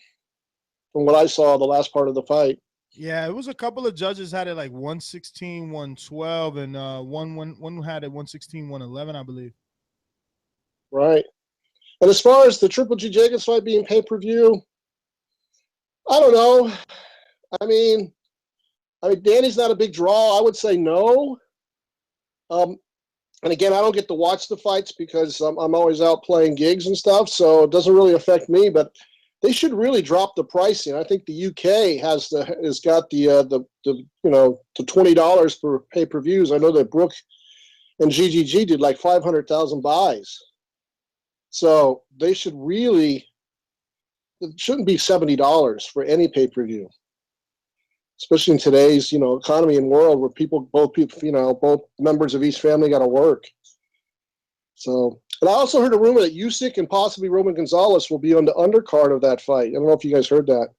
from what I saw the last part of the fight. Yeah, it was a couple of judges had it like 116, 112, and one had it 116, 111, I believe. Right. And as far as the Triple G Jacobs fight being pay-per-view, I don't know. I mean, Danny's not a big draw. I would say no. And again, I don't get to watch the fights because I'm always out playing gigs and stuff, so it doesn't really affect me. But they should really drop the pricing. I think the UK has got the $20 for pay-per-views. I know that Brooke and GGG did like 500,000 buys. So they should really. It shouldn't be $70 for any pay-per-view, especially in today's, economy and world where both members of each family got to work. So, but I also heard a rumor that Usyk and possibly Roman Gonzalez will be on the undercard of that fight. I don't know if you guys heard that.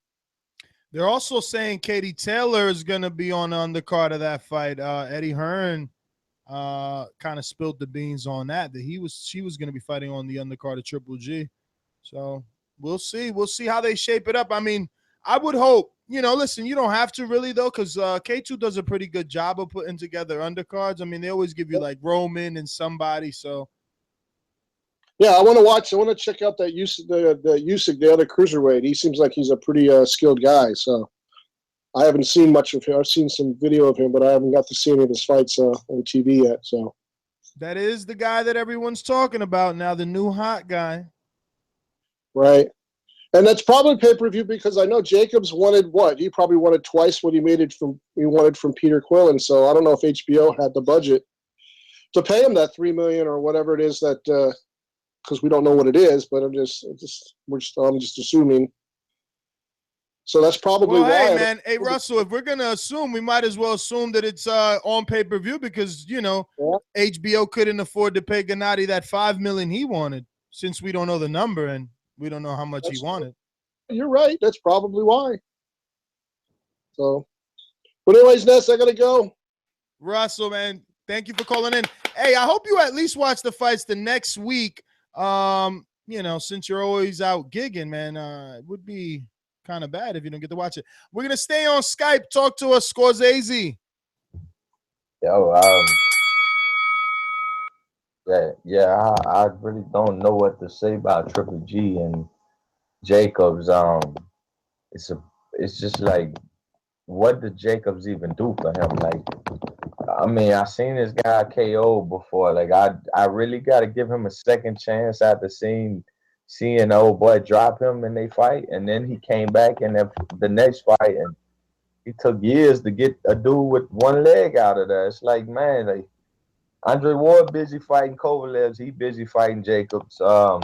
They're also saying Katie Taylor is going to be on the undercard of that fight. Eddie Hearn kind of spilled the beans on that she was going to be fighting on the undercard of Triple G. So we'll see. We'll see how they shape it up. I mean, I would hope, listen, you don't have to really, though, because K2 does a pretty good job of putting together undercards. I mean, they always give you like Roman and somebody. So, yeah, I want to check out that Usyk, the other cruiserweight. He seems like he's a pretty skilled guy. So I haven't seen much of him. I've seen some video of him, but I haven't got to see any of his fights on TV yet. So That is the guy that everyone's talking about now, the new hot guy. Right. And that's probably pay-per-view because I know Jacobs wanted what? He probably wanted twice what he wanted from Peter Quillen. So I don't know if HBO had the budget to pay him that $3 million or whatever it is that because we don't know what it is, but I'm just assuming. So that's probably well, why. Hey, man. Hey, Russell, if we're going to assume, we might as well assume that it's on pay-per-view because, HBO couldn't afford to pay Gennady that $5 million he wanted since we don't know the number and we don't know how much he wanted. You're right. That's probably why. So, but anyways, Ness, I got to go. Russell, man, thank you for calling in. Hey, I hope you at least watch the fights the next week. Since you're always out gigging, man, it would be kind of bad if you don't get to watch it. We're going to stay on Skype. Talk to us, Scorsese. Yo, I really don't know what to say about Triple G and Jacobs. It's just like, what did Jacobs even do for him? Like, I mean, I seen this guy KO before. Like, I really got to give him a second chance after seeing the old boy drop him in they fight, and then he came back in the next fight, and he took years to get a dude with one leg out of there. It's like, man, like Andre Ward busy fighting Kovalev, he busy fighting Jacobs. Yo,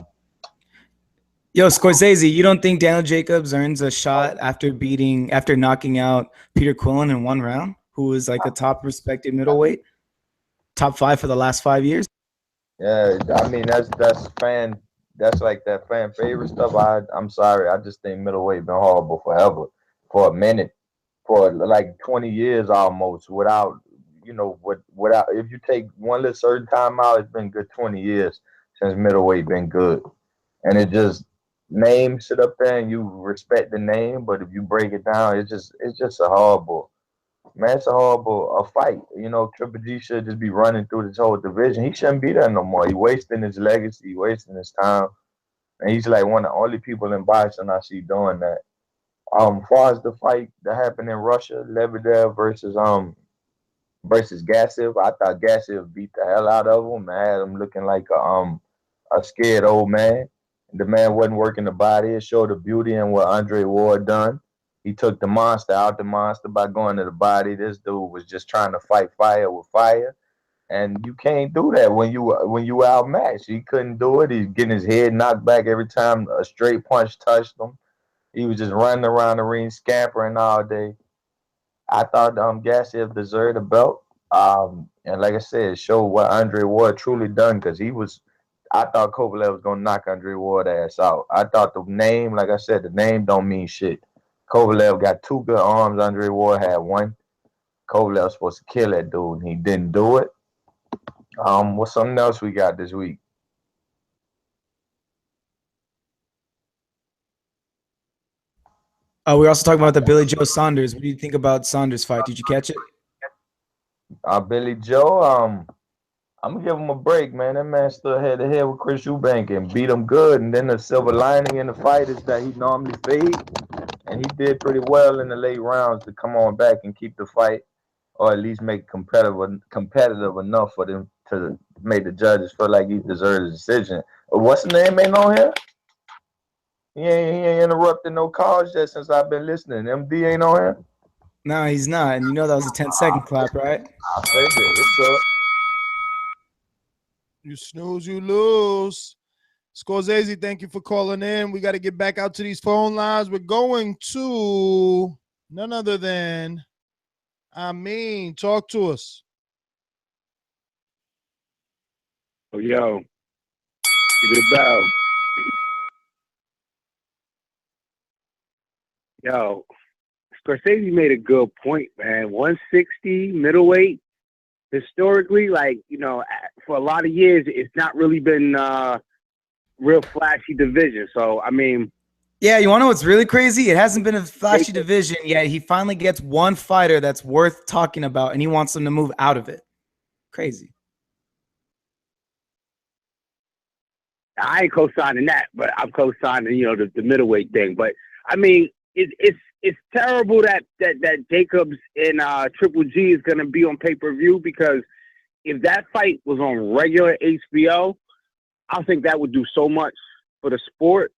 Scorsese, you don't think Daniel Jacobs earns a shot after knocking out Peter Quillen in one round, who is like a top respected middleweight, top 5 for the last 5 years? Yeah, I mean that's like that fan favorite stuff. I'm sorry, I just think middleweight been horrible forever, for a minute, for like 20 years almost, without if you take one little certain time out, it's been good 20 years since middleweight been good. And it just name sit up there and you respect the name, but if you break it down, it's just a horrible, man, it's a horrible fight. Triple G should just be running through this whole division. He shouldn't be there no more. He wasting his legacy, wasting his time. And he's like one of the only people in boxing I see doing that. As far as the fight that happened in Russia, Lebedev versus Gassiev, I thought Gassiev beat the hell out of him and had him looking like a scared old man. The man wasn't working the body. It showed the beauty in what Andre Ward done. He took the monster out the monster by going to the body. This dude was just trying to fight fire with fire. And you can't do that when you outmatched. He couldn't do it. He's getting his head knocked back every time a straight punch touched him. He was just running around the ring, scampering all day. I thought Gassiev deserved a belt. And like I said, it showed what Andre Ward truly done, because I thought Kovalev was going to knock Andre Ward ass out. I thought the name, like I said, the name don't mean shit. Kovalev got 2 good arms. Andre Ward had 1. Kovalev was supposed to kill that dude, and he didn't do it. What's something else we got this week? We're also talking about the Billy Joe Saunders. What do you think about Saunders' fight? Did you catch it? Billy Joe, I'm gonna give him a break, man. That man stood head to head with Chris Eubank and beat him good. And then the silver lining in the fight is that he normally fades, and he did pretty well in the late rounds to come on back and keep the fight, or at least make competitive enough for them to make the judges feel like he deserved a decision. What's the name ain't on here? He ain't interrupted no calls yet since I've been listening. MD ain't on here? No, he's not. And you know that was a 10-second clap, right? I figured. What's up? You snooze, you lose. Scorsese, thank you for calling in. We got to get back out to these phone lines. We're going to none other than talk to us. Oh, yo. Give it a bow. Yo, Scorsese made a good point, man. 160 middleweight, historically, for a lot of years, it's not really been real flashy division. So, I mean, yeah, you want to know what's really crazy? It hasn't been a flashy division yet. He finally gets one fighter that's worth talking about, and he wants them to move out of it. Crazy. I ain't co-signing that, but I'm co-signing, the middleweight thing. But I mean, it's terrible that Jacobs and Triple G is going to be on pay-per-view, because if that fight was on regular HBO, I think that would do so much for the sport.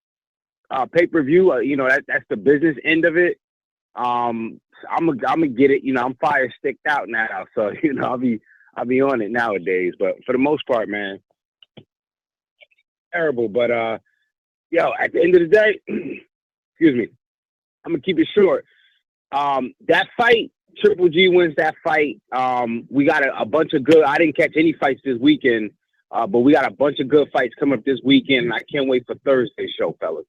Pay-per-view, you know, that's the business end of it. I'm gonna get it. You know, I'm fire sticked out now, so you know I'll be on it nowadays. But for the most part, man, terrible. But yo, at the end of the day, excuse me, I'm gonna keep it short. That fight, Triple G wins that fight. We got a bunch of good. I didn't catch any fights this weekend, but we got a bunch of good fights coming up this weekend. And I can't wait for Thursday's show, fellas.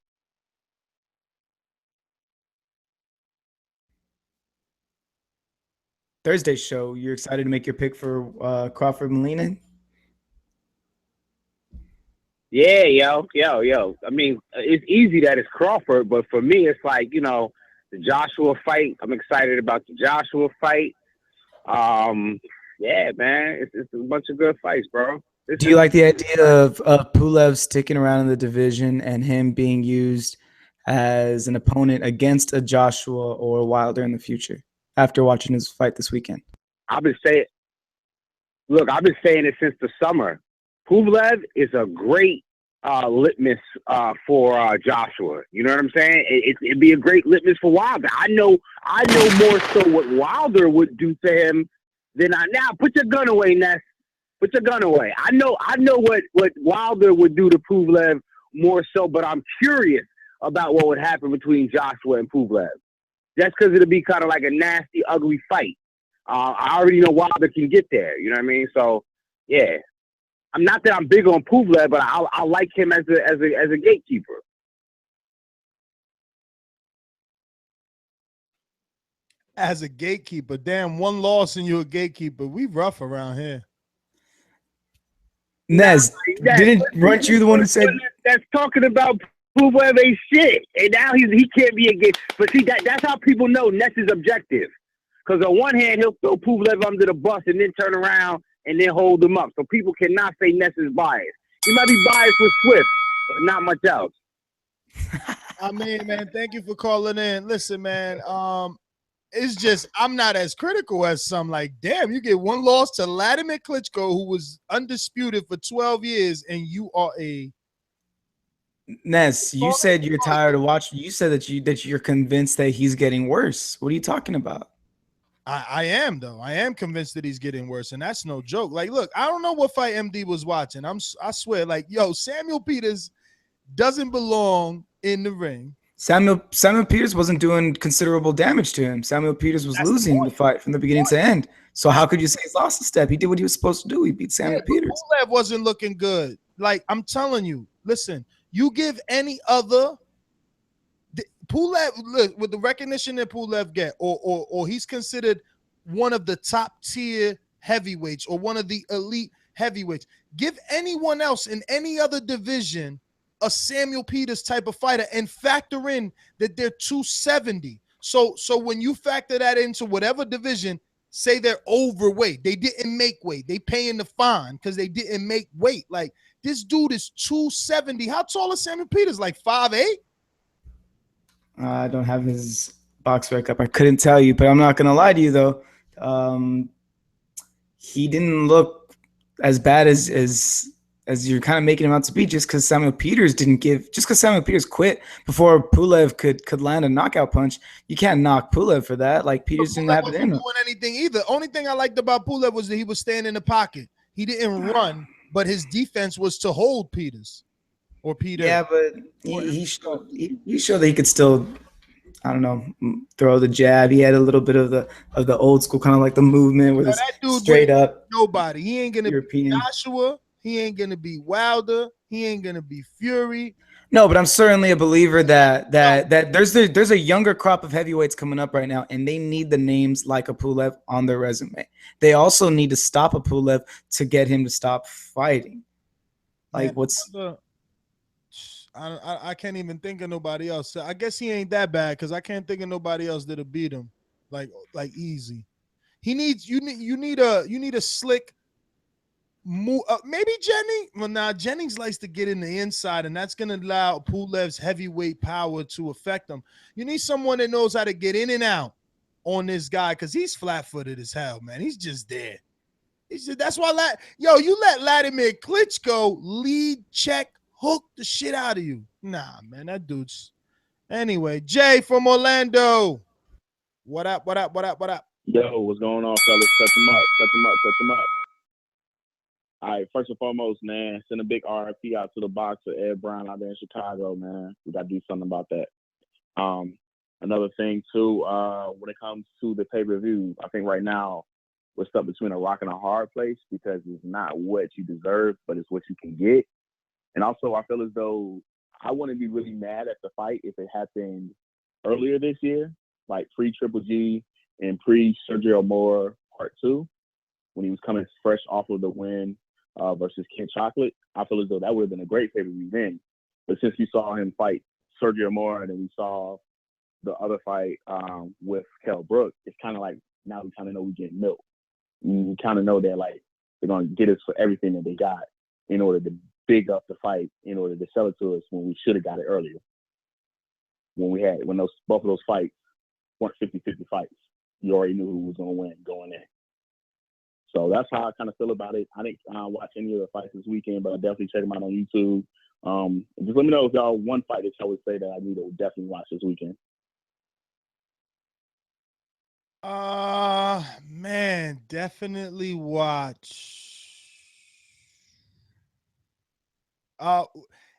Thursday's show, you're excited to make your pick for Crawford Molina? Yeah, yo. I mean, it's easy that it's Crawford, but for me, it's like, you know, the Joshua fight. I'm excited about the Joshua fight. Yeah, man, it's a bunch of good fights, bro. Do you like the idea of Pulev sticking around in the division and him being used as an opponent against a Joshua or Wilder in the future after watching his fight this weekend? I've been saying it since the summer. Pulev is a great litmus for Joshua. You know what I'm saying? It'd be a great litmus for Wilder. I know more so what Wilder would do to him than now. Put your gun away, Ness. Put your gun away. I know what Wilder would do to Pulev more so, but I'm curious about what would happen between Joshua and Pulev. Just because it'll be kind of like a nasty, ugly fight. I already know Wilder can get there. You know what I mean? So, yeah. I'm not that I'm big on Pulev, but I like him as a gatekeeper. As a gatekeeper, damn, one loss and you're a gatekeeper. We rough around here. Nez, didn't weren't you the one who said that's talking about Pulev ain't shit, and now he can't be a gate? But see, that's how people know Ness is objective. Because on one hand, he'll throw Pulev under the bus and then turn around and then hold them up. So people cannot say Ness is biased. He might be biased with Swift, but not much else. I mean, man, thank you for calling in. Listen, man, it's just I'm not as critical as some. Like, damn, you get one loss to Vladimir Klitschko, who was undisputed for 12 years, and you are a Ness, you said you're tired of watching. You said that you're convinced that he's getting worse. What are you talking about? I am, though. I am convinced that he's getting worse, and that's no joke. Like, look, I don't know what fight MD was watching. I swear, like, yo, Samuel Peters doesn't belong in the ring. Samuel Peters wasn't doing considerable damage to him. Samuel Peters was losing the fight from the beginning to end. So how could you say he's lost a step? He did what he was supposed to do. He beat Samuel Peters. Pulev wasn't looking good. Like, I'm telling you, listen, you give any other Pulev, look, with the recognition that Pulev get, or he's considered one of the top tier heavyweights or one of the elite heavyweights. Give anyone else in any other division a Samuel Peters type of fighter and factor in that they're 270. So when you factor that into whatever division, say they're overweight, they didn't make weight, they paying the fine because they didn't make weight. Like, this dude is 270. How tall is Samuel Peters? Like 5'8"? I don't have his box rec up. I couldn't tell you, but I'm not gonna lie to you though. He didn't look as bad as you're kind of making him out to be, just because Samuel Peters quit before Pulev could land a knockout punch. You can't knock Pulev for that. Like, Peters didn't have it in him. Doing anything either. Only thing I liked about Pulev was that he was staying in the pocket. He didn't run, but his defense was to hold Peters. Or Peter. Yeah, but he showed that he could still, I don't know, throw the jab. He had a little bit of the old school, kind of like the movement with his straight up. Nobody. He ain't gonna be Joshua. He ain't gonna be Wilder. He ain't gonna be Fury. No, but I'm certainly a believer that there's a younger crop of heavyweights coming up right now, and they need the names like a Pulev on their resume. They also need to stop a Pulev to get him to stop fighting. Like, I can't even think of nobody else. I guess he ain't that bad because I can't think of nobody else that'll beat him like easy. You need a slick move. Maybe Jenny. Well, now Jennings likes to get in the inside, and that's gonna allow Pulev's heavyweight power to affect him. You need someone that knows how to get in and out on this guy because he's flat-footed as hell, man. He's just there. He said, that's why, you let Vladimir Klitschko lead, check, hook the shit out of you. Nah, man, that dude's. Anyway, Jay from Orlando. What up, what up, what up, what up? Yo, what's going on, fellas? Touch them up, touch them up, touch them up. All right, first and foremost, man, send a big RIP out to the boxer, Ed Brown, out there in Chicago, man. We got to do something about that. Another thing, too, when it comes to the pay-per-view, I think right now we're stuck between a rock and a hard place because it's not what you deserve, but it's what you can get. And also, I feel as though I wouldn't be really mad at the fight if it happened earlier this year, like pre-Triple G and pre-Sergio Moore Part 2, when he was coming fresh off of the win versus Ken Chocolate. I feel as though that would have been a great pay-per-view then. But since we saw him fight Sergio Moore and then we saw the other fight with Kell Brook, it's kind of like now we kind of know we get milked. We kind of know that like they're going to get us for everything that they got in order to big up the fight, in order to sell it to us when we should have got it earlier. When both of those fights weren't 50-50 fights. You already knew who was going to win going in. So that's how I kind of feel about it. I didn't watch any of the fights this weekend, but I definitely check them out on YouTube. Just let me know if y'all one fight that y'all would say that I need to definitely watch this weekend. Man, definitely watch.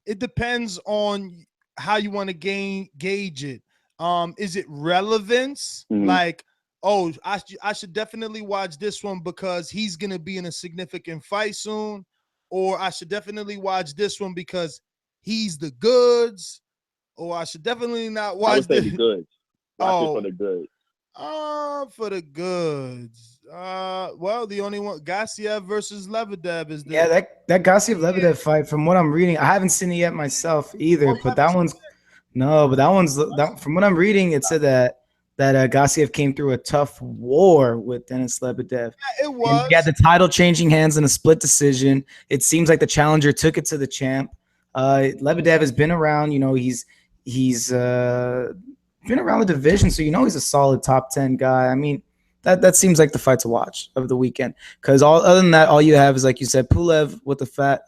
It depends on how you want to gauge it. Is it relevance? Mm-hmm. Like, oh, I should definitely watch this one because he's gonna be in a significant fight soon, or I should definitely watch this one because he's the goods, or I should definitely not watch. I would say the goods. Watch it for the goods. For the goods. Well, the only one, Gassiev versus Lebedev is the. Yeah, that Gassiev Lebedev fight. From what I'm reading, I haven't seen it yet myself either. But that one's from what I'm reading, it said that Gassiev came through a tough war with Denis Lebedev. Yeah, it was. He had the title changing hands in a split decision. It seems like the challenger took it to the champ. Lebedev has been around. He's been around the division, so he's a solid top 10 guy. I mean, that seems like the fight to watch of the weekend. Because other than that, all you have is, like you said, Pulev with the fat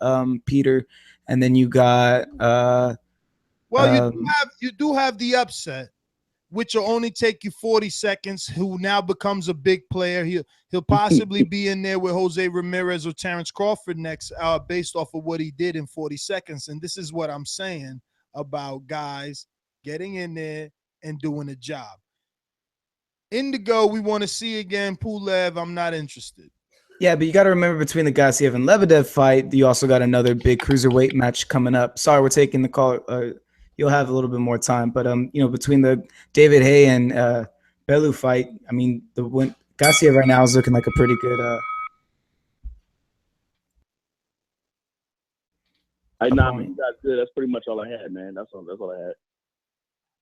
Peter, and then you got. You do have the upset, which will only take you 40 seconds. Who now becomes a big player? He'll possibly be in there with Jose Ramirez or Terrence Crawford next, based off of what he did in 40 seconds. And this is what I'm saying about guys getting in there and doing a job. Indigo, we want to see again. Pulev, I'm not interested. Yeah, but you got to remember, between the Gassiev and Lebedev fight, you also got another big cruiserweight match coming up. Sorry, we're taking the call. You'll have a little bit more time, but between the David Haye and Bellew fight, I mean, Gassiev right now is looking like a pretty good. That's good. That's pretty much all I had, man. That's all I had.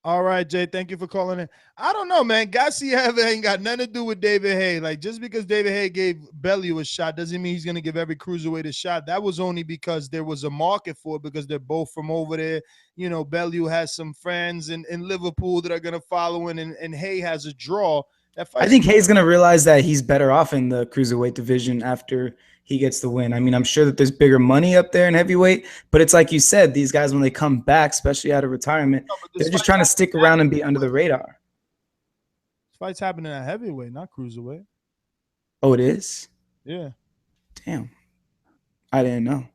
All right, Jay, thank you for calling in. I don't know, man. Gassiev ain't got nothing to do with David Haye. Like, just because David Haye gave Bellew a shot doesn't mean he's going to give every cruiserweight a shot. That was only because there was a market for it, because they're both from over there. Bellew has some friends in Liverpool that are going to follow in, and Haye has a draw. I think Haye's going to realize that he's better off in the cruiserweight division after he gets the win. I mean, I'm sure that there's bigger money up there in heavyweight, but it's like you said, these guys, when they come back, especially out of retirement, they're just trying to stick around and be under the radar. This fight's happening at heavyweight, not cruiserweight. Oh, it is? Yeah. Damn. I didn't know.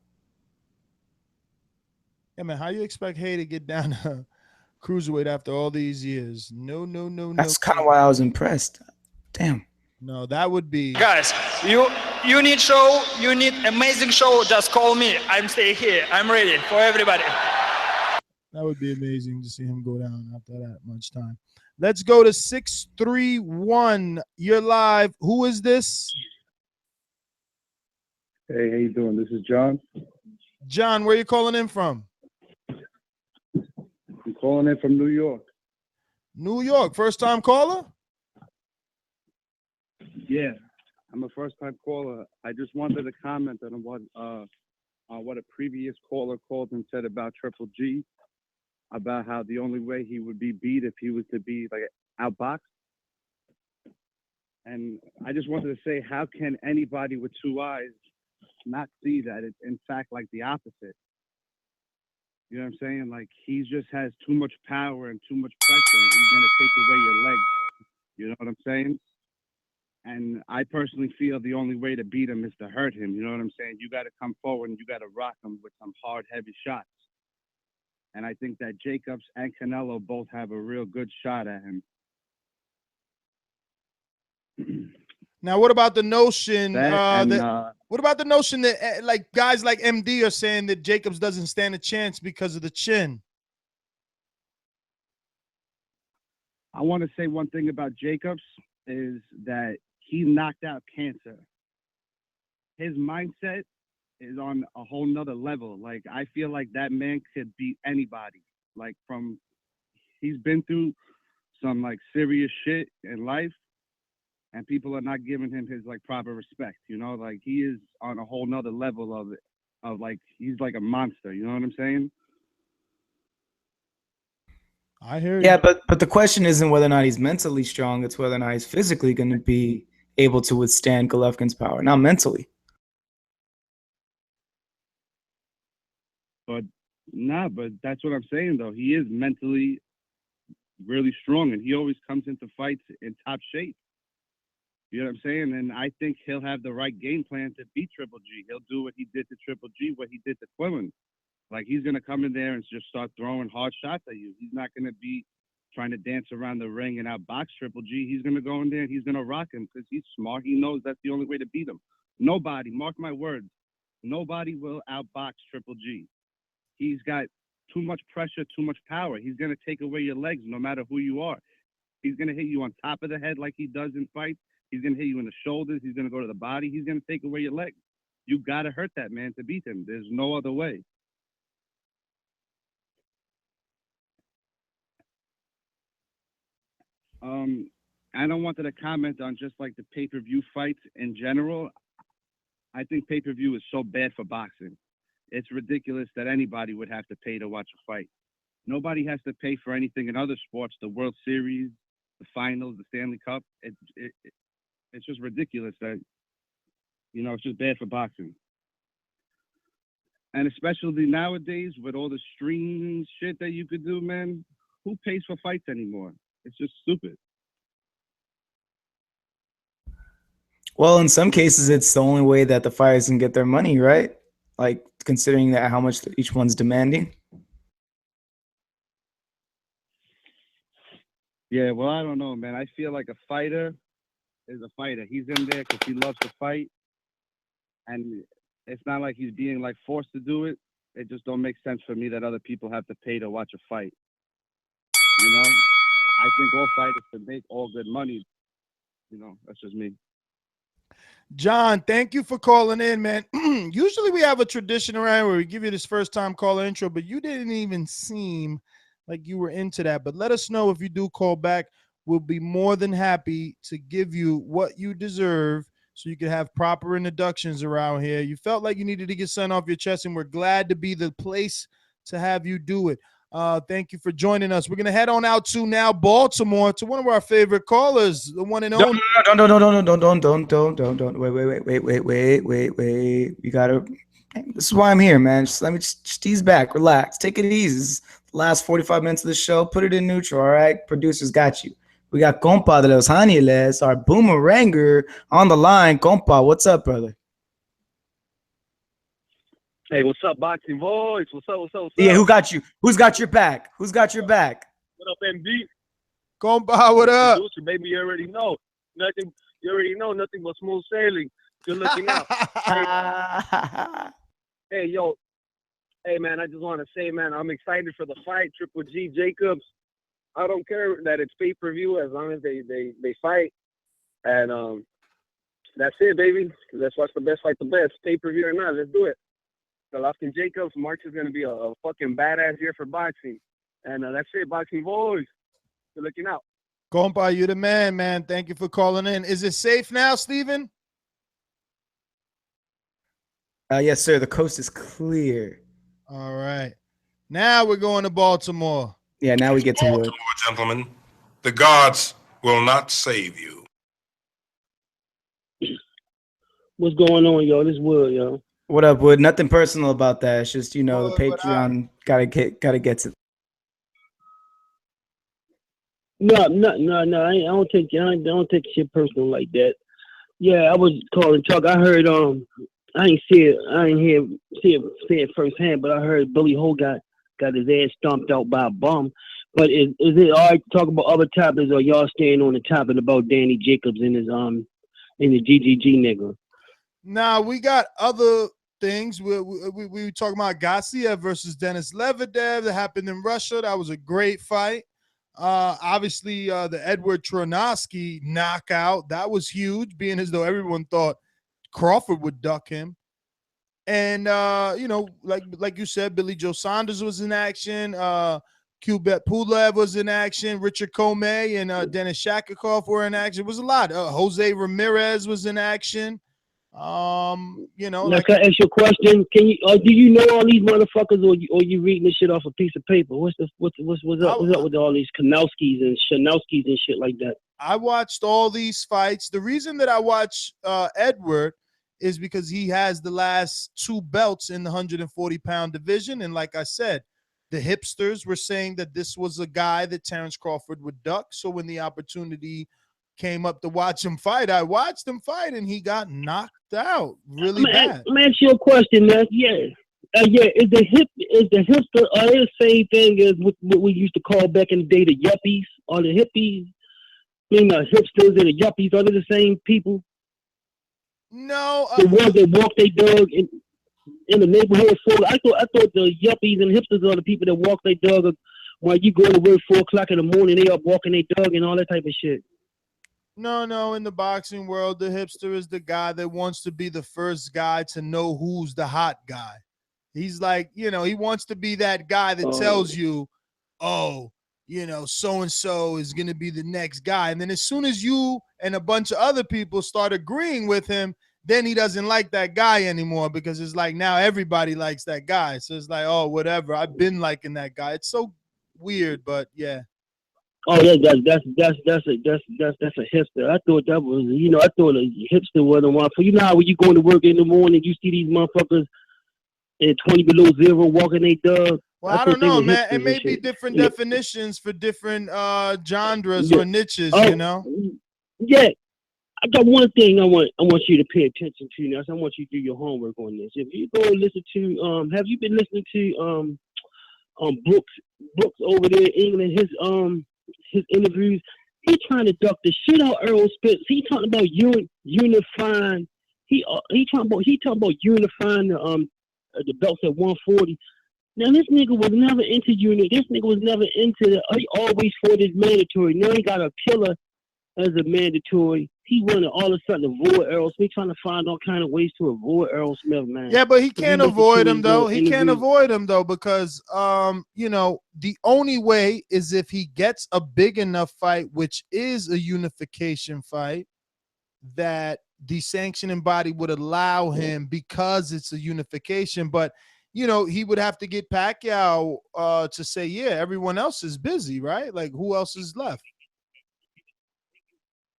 Yeah, man, how you expect Haye to get down to cruiserweight after all these years? No. That's kind of why I was impressed. Damn. No, that would be. Guys, you need show, you need amazing show, just call me. I'm staying here. I'm ready for everybody. That would be amazing to see him go down after that much time. Let's go to 631. You're live. Who is this? Hey, how you doing? This is John. John, where you calling in from? I'm calling in from New York. New York. First time caller? Yeah, I'm a first-time caller. I just wanted to comment on what a previous caller called and said about Triple G, about how the only way he would be beat if he was to be like outboxed. And I just wanted to say, how can anybody with two eyes not see that it's in fact like the opposite? You know what I'm saying? Like, he just has too much power and too much pressure, and he's gonna take away your legs. You know what I'm saying? And I personally feel the only way to beat him is to hurt him. You know what I'm saying? You got to come forward and you got to rock him with some hard, heavy shots. And I think that Jacobs and Canelo both have a real good shot at him. Now, what about the notion That what about the notion that like guys like MD are saying that Jacobs doesn't stand a chance because of the chin? I want to say one thing about Jacobs is that he knocked out cancer. His mindset is on a whole nother level. Like, I feel like that man could beat anybody. Like, he's been through some like serious shit in life, and people are not giving him his like proper respect. You know, like, he is on a whole nother level of it. Of like, he's like a monster. You know what I'm saying? I hear you. Yeah, but the question isn't whether or not he's mentally strong. It's whether or not he's physically going to be able to withstand Golovkin's power, not mentally. But that's what I'm saying, though. He is mentally really strong, and he always comes into fights in top shape. You know what I'm saying? And I think he'll have the right game plan to beat Triple G. He'll do what he did to Triple G, what he did to Quillen. Like, he's going to come in there and just start throwing hard shots at you. He's not going to be trying to dance around the ring and outbox Triple G. He's going to go in there and he's going to rock him because he's smart. He knows that's the only way to beat him. Nobody, mark my words, nobody will outbox Triple G. He's got too much pressure, too much power. He's going to take away your legs no matter who you are. He's going to hit you on top of the head like he does in fights. He's going to hit you in the shoulders. He's going to go to the body. He's going to take away your legs. You got to hurt that man to beat him. There's no other way. I don't want to comment on just like the pay-per-view fights in general. I think pay-per-view is so bad for boxing. It's ridiculous that anybody would have to pay to watch a fight. Nobody has to pay for anything in other sports, the World Series, the finals, the Stanley Cup. It's just ridiculous that, you know, it's just bad for boxing. And especially nowadays with all the streaming shit that you could do, man, who pays for fights anymore? It's just stupid. Well, in some cases, it's the only way that the fighters can get their money, right? Like, considering that how much each one's demanding. Yeah, well, I don't know, man. I feel like a fighter is a fighter. He's in there because he loves to fight. And it's not like he's being, like, forced to do it. It just don't make sense for me that other people have to pay to watch a fight. You know? I think all fighters can make all good money. You know, that's just me. John, thank you for calling in, man. Usually we have a tradition around where we give you this first-time caller intro, but you didn't even seem like you were into that. But let us know if you do call back. We'll be more than happy to give you what you deserve so you can have proper introductions around here. You felt like you needed to get something off your chest, and we're glad to be the place to have you do it. Thank you for joining us. We're going to head on out to now Baltimore to one of our favorite callers, the one and only. Don't. Wait. You got to. This is why I'm here, man. Just let me just ease back, relax, take it easy. This is the last 45 minutes of the show. Put it in neutral, all right? Producers got you. We got Compa de los Ángeles, our boomeranger, on the line. Compa, what's up, brother? Hey, what's up, Boxing Voice? What's up? Yeah, who got you? Who's got your back? Who's got your back? What up, MD? Compa, what up? Producer, baby, you already know. Nothing. You already know nothing but smooth sailing. Good looking out. Hey, yo. Hey, man, I just want to say, man, I'm excited for the fight. Triple G Jacobs. I don't care that it's pay-per-view as long as they fight. And that's it, baby. Let's watch the best fight the best. Pay-per-view or not, let's do it. Golovkin Jacobs, March is going to be a fucking badass year for boxing. And that's it, Boxing Voice. Good looking out. Compa, you the man. Thank you for calling in. Is it safe now, Steven? Yes, sir. The coast is clear. All right. Now we're going to Baltimore. Yeah, now we get to work. Baltimore, gentlemen, the gods will not save you. What's going on, yo? This Wood, yo. What up, Wood? Nothing personal about that. It's just, the Patreon gotta get to. No. I don't take shit personal like that. Yeah, I was calling talk. I heard I ain't see it firsthand, but I heard Billy Ho got his ass stomped out by a bum. But is it all right to talk about other topics, or y'all staying on the topic about Danny Jacobs and his and the GGG nigga? Nah, we got other things. We were talking about Gassiev versus Denis Lebedev that happened in Russia. That was a great fight. Obviously, the Eduard Troyanovsky knockout, that was huge, being as though everyone thought Crawford would duck him. And, like you said, Billy Joe Saunders was in action. Kubrat Pulev was in action. Richard Commey and Denis Shafikov were in action. It was a lot. Jose Ramirez was in action. Now, can I ask you a question? Can you do you know all these motherfuckers, or you reading this shit off a piece of paper? What's up with all these Kanowskis and Shanowskis and shit like that? I watched all these fights. The reason that I watch Edward is because he has the last 2 belts in the 140-pound division, and like I said, the hipsters were saying that this was a guy that Terrence Crawford would duck. So when the opportunity came up to watch him fight, I watched him fight, and he got knocked out really bad. Let me ask you a question, man. Is the hipster, are they the same thing as what we used to call back in the day the yuppies, or the hippies? I mean, the hipsters and the yuppies, are they the same people? No, the ones that walk their dog in the neighborhood. I thought the yuppies and hipsters are the people that walk their dog while you go to work 4 o'clock in the morning. They up walking their dog and all that type of shit. No, in the boxing world, the hipster is the guy that wants to be the first guy to know who's the hot guy. He's like, he wants to be that guy that tells you, so-and-so is going to be the next guy. And then as soon as you and a bunch of other people start agreeing with him, then he doesn't like that guy anymore, because it's like now everybody likes that guy. So it's like, oh, whatever. I've been liking that guy. It's so weird, but yeah. Oh yeah, that's a hipster. I thought that was, I thought a hipster wasn't one. For how when you going to work in the morning, you see these motherfuckers at 20 below zero walking their dog. Well, I don't know, man. It may be different definitions for different genres or niches, Yeah, I got one thing I want you to pay attention to now. So I want you to do your homework on this. If you go and listen to, have you been listening to Brooks over there in England? His interviews, he trying to duck the shit out Errol Spence. He talking about unifying. He talking about unifying the belts at 140. Now this nigga was never into unit. This nigga was never into he always fought his mandatory. Now he got a killer as a mandatory. He wanted all of a sudden to avoid Errol Smith, trying to find all kind of ways to avoid Errol Smith, man. Yeah, but he can't avoid him though. He can't avoid him though, because the only way is if he gets a big enough fight, which is a unification fight, that the sanctioning body would allow him, because it's a unification. But he would have to get Pacquiao to say, yeah, everyone else is busy, right? Like, who else is left?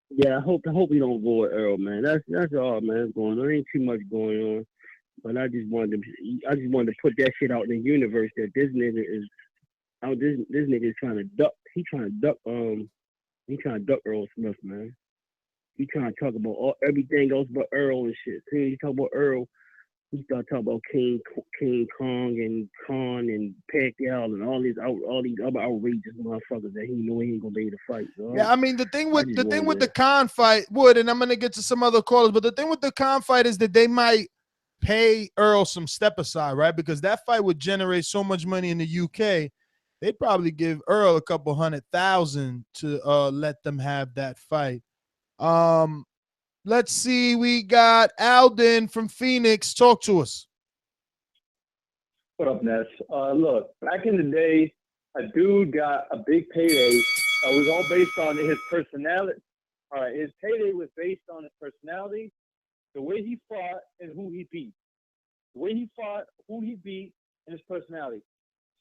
Yeah, I hope he don't avoid Earl, man. That's all, man. Going on. There ain't too much going on, but I just wanted to put that shit out in the universe that this nigga is out. This nigga is trying to duck. He trying to duck Earl Smith, man. He trying to talk about everything else but Earl and shit. See, he talk about Earl. He start talking about King Kong and Khan and Pacquiao and all these other outrageous motherfuckers that he know he ain't gonna be able to fight. So yeah, I mean the thing with the Khan fight, and I'm gonna get to some other callers, but the thing with the Khan fight is that they might pay Earl some step aside, right? Because that fight would generate so much money in the UK. They'd probably give Earl a couple $100,000 to let them have that fight. Let's see. We got Alden from Phoenix. Talk to us. What up, Ness? Look, back in the day, a dude got a big payday. It was all based on his personality. All right, his payday was based on his personality, the way he fought, and who he beat. The way he fought, who he beat, and his personality.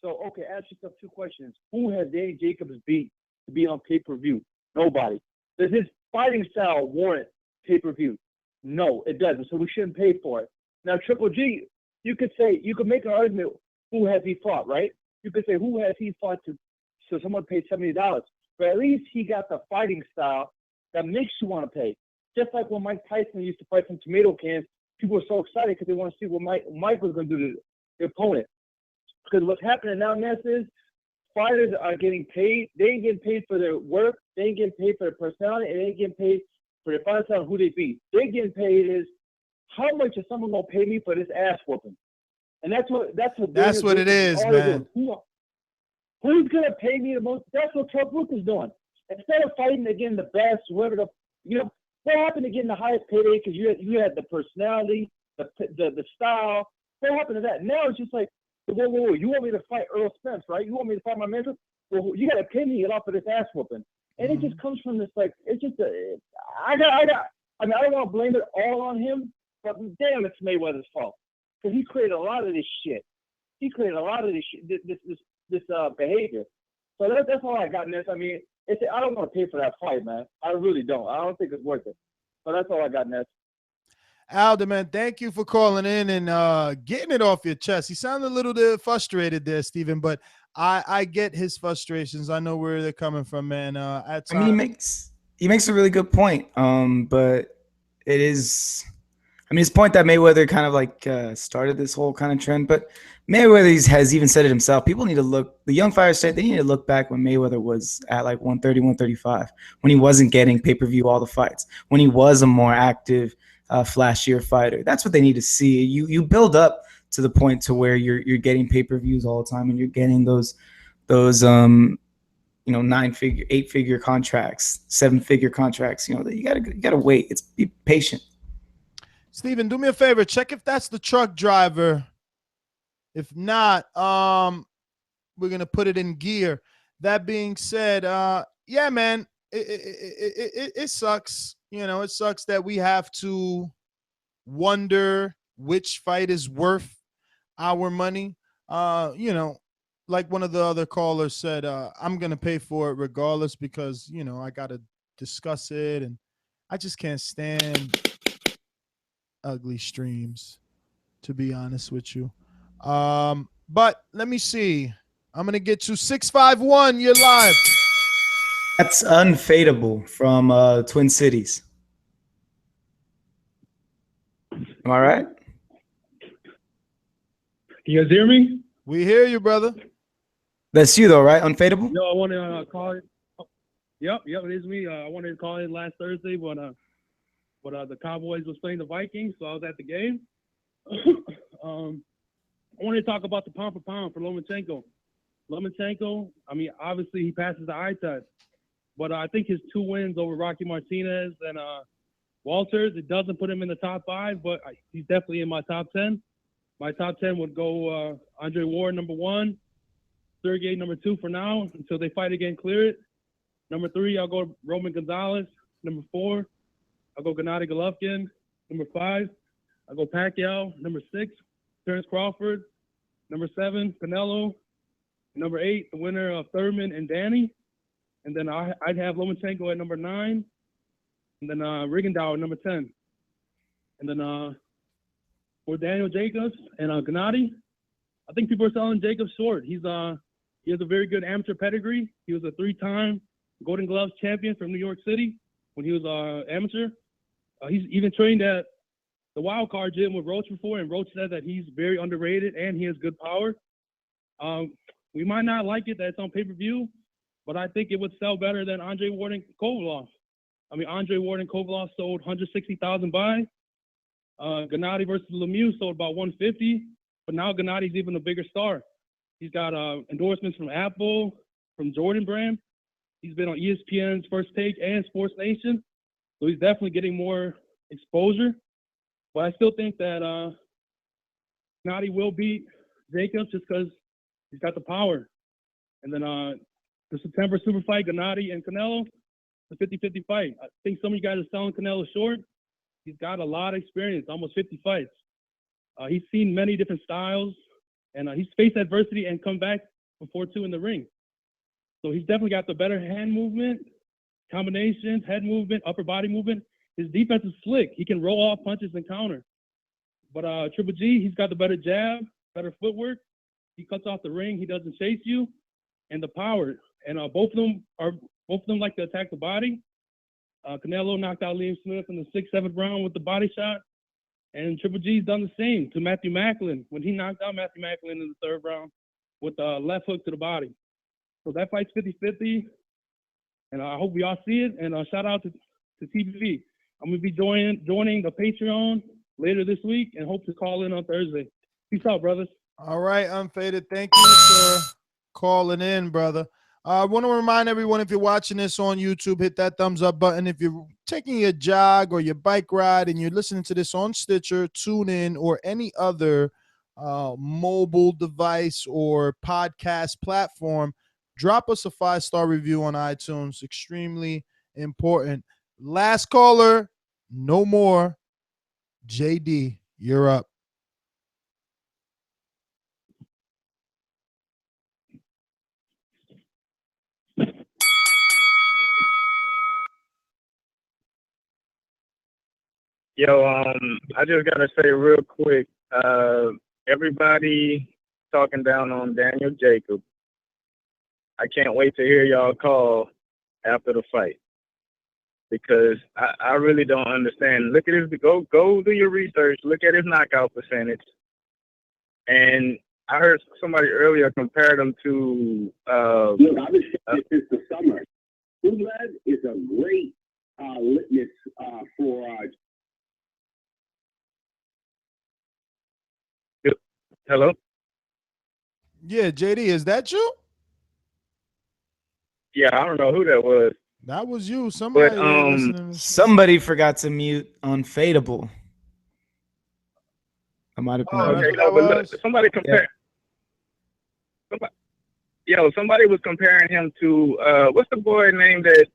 So, okay, ask yourself 2 questions. Who has Danny Jacobs beat to be on pay-per-view? Nobody. Does his fighting style warrant pay-per-view? No, it doesn't. So we shouldn't pay for it. Now, Triple G, you could make an argument, who has he fought, right? You could say, who has he fought to, so someone paid $70. But at least he got the fighting style that makes you want to pay. Just like when Mike Tyson used to fight from tomato cans, people were so excited because they want to see what Mike was going to do to the opponent. Because what's happening now, Ness, is fighters are getting paid. They ain't getting paid for their work. They ain't getting paid for their personality. And they ain't getting paid for their fight style and who they beat. They're getting paid is, how much is someone going to pay me for this ass whooping? And that's what it is, man. Who's going to pay me the most? That's what Trump Luke is doing. Instead of fighting to get the best, whoever what happened to getting the highest payday because you had the personality, the style. What happened to that? Now it's just like, whoa, you want me to fight Earl Spence, right? You want me to fight my mentor? Well, you got to pay me off of this ass whooping. And it just comes from this, like, it's just, I don't want to blame it all on him, but damn, it's Mayweather's fault. Because he created a lot of this shit. He created a lot of this behavior. So that's all I got in this. I mean, I don't want to pay for that fight, man. I really don't. I don't think it's worth it. But that's all I got in this. Alder, man, thank you for calling in and getting it off your chest. He sounded a little bit frustrated there, Steven, but I get his frustrations. I know where they're coming from, man. At times, I mean, he makes a really good point. But it is, I mean, his point that Mayweather kind of like started this whole kind of trend, but Mayweather has even said it himself. People need to look, the young fighters say they need to look back when Mayweather was at like 130, 135, when he wasn't getting pay-per-view all the fights, when he was a more active, flashier fighter. That's what they need to see. You build up to the point to where you're getting pay-per-views all the time and you're getting those 9-figure, 8-figure contracts, 7-figure contracts. You gotta wait. Be patient. Steven, do me a favor. Check if that's the truck driver. If not, we're gonna put it in gear. That being said, yeah, man, it sucks. It sucks that we have to wonder which fight is worth our money. Like one of the other callers said, I'm gonna pay for it regardless because I gotta discuss it, and I just can't stand ugly streams, to be honest with you. But let me see. I'm gonna get you 651. You're live. That's Unfadable from Twin Cities. Am I right? You guys hear me? We hear you, brother. That's you though, right? Unfadable? Yo, I want to call it. Yep, it is me. I wanted to call in last Thursday, but the Cowboys was playing the Vikings, so I was at the game. I wanted to talk about the pound for pound for Lomachenko. Lomachenko, I mean, obviously he passes the eye test, but I think his 2 wins over Rocky Martinez and Walters, it doesn't put him in the top 5, but he's definitely in my top 10. My top 10 would go Andre Ward, number 1, Sergey, number 2 for now, until they fight again, clear it. Number 3, I'll go Roman Gonzalez. Number 4, I'll go Gennady Golovkin. Number 5, I'll go Pacquiao. Number 6, Terrence Crawford. Number 7, Canelo. Number 8, the winner of Thurman and Danny. And then I'd have Lomachenko at number 9. And then Rigondeaux at number 10. And then for Daniel Jacobs and Gennady, I think people are selling Jacobs short. He has a very good amateur pedigree. He was a 3-time Golden Gloves champion from New York City when he was amateur. He's even trained at the Wild Card gym with Roach before, and Roach said that he's very underrated and he has good power. We might not like it that it's on pay-per-view, but I think it would sell better than Andre Ward and Kovalev. I mean, Andre Ward and Kovalev sold 160,000 buys. Gennady versus Lemieux sold about 150, but now Gennady's even a bigger star. He's got endorsements from Apple, from Jordan Brand. He's been on ESPN's First Take and Sports Nation, so he's definitely getting more exposure. But I still think that Gennady will beat Jacobs just because he's got the power. And then the September super fight, Gennady and Canelo, the 50-50 fight. I think some of you guys are selling Canelo short. He's got a lot of experience, almost 50 fights. He's seen many different styles, and he's faced adversity and come back from 4-2 in the ring. So he's definitely got the better hand movement, combinations, head movement, upper body movement, his defense is slick. He can roll off punches and counter. But Triple G, he's got the better jab, better footwork. He cuts off the ring. He doesn't chase you, and the power. And both of them like to attack the body. Canelo knocked out Liam Smith in the 6th, 7th round with the body shot, and Triple G's done the same to Matthew Macklin when he knocked out Matthew Macklin in the 3rd round with a left hook to the body. So that fight's 50-50, and I hope we all see it. And shout out to PPV. I'm gonna be joining the Patreon later this week, and hope to call in on Thursday. Peace out, brothers. All right, Unfaded. Thank you for calling in, brother. I want to remind everyone, if you're watching this on YouTube, hit that thumbs up button. If you're taking your jog or your bike ride and you're listening to this on Stitcher, TuneIn, or any other mobile device or podcast platform, drop us a 5-star review on iTunes. Extremely important. Last caller, no more. JD, you're up. Yo, I just gotta say real quick, everybody talking down on Daniel Jacobs. I can't wait to hear y'all call after the fight, because I really don't understand. Look at his go do your research. Look at his knockout percentage. And I heard somebody earlier compare them to. Look, I've been saying this since the summer. Pulev is a great litmus for. Hello? Yeah, JD, is that you? Yeah, I don't know who that was. That was you. Somebody forgot to mute Unfadable. I might have been. Okay, no, but look, somebody compared. Somebody was comparing him to what's the boy name that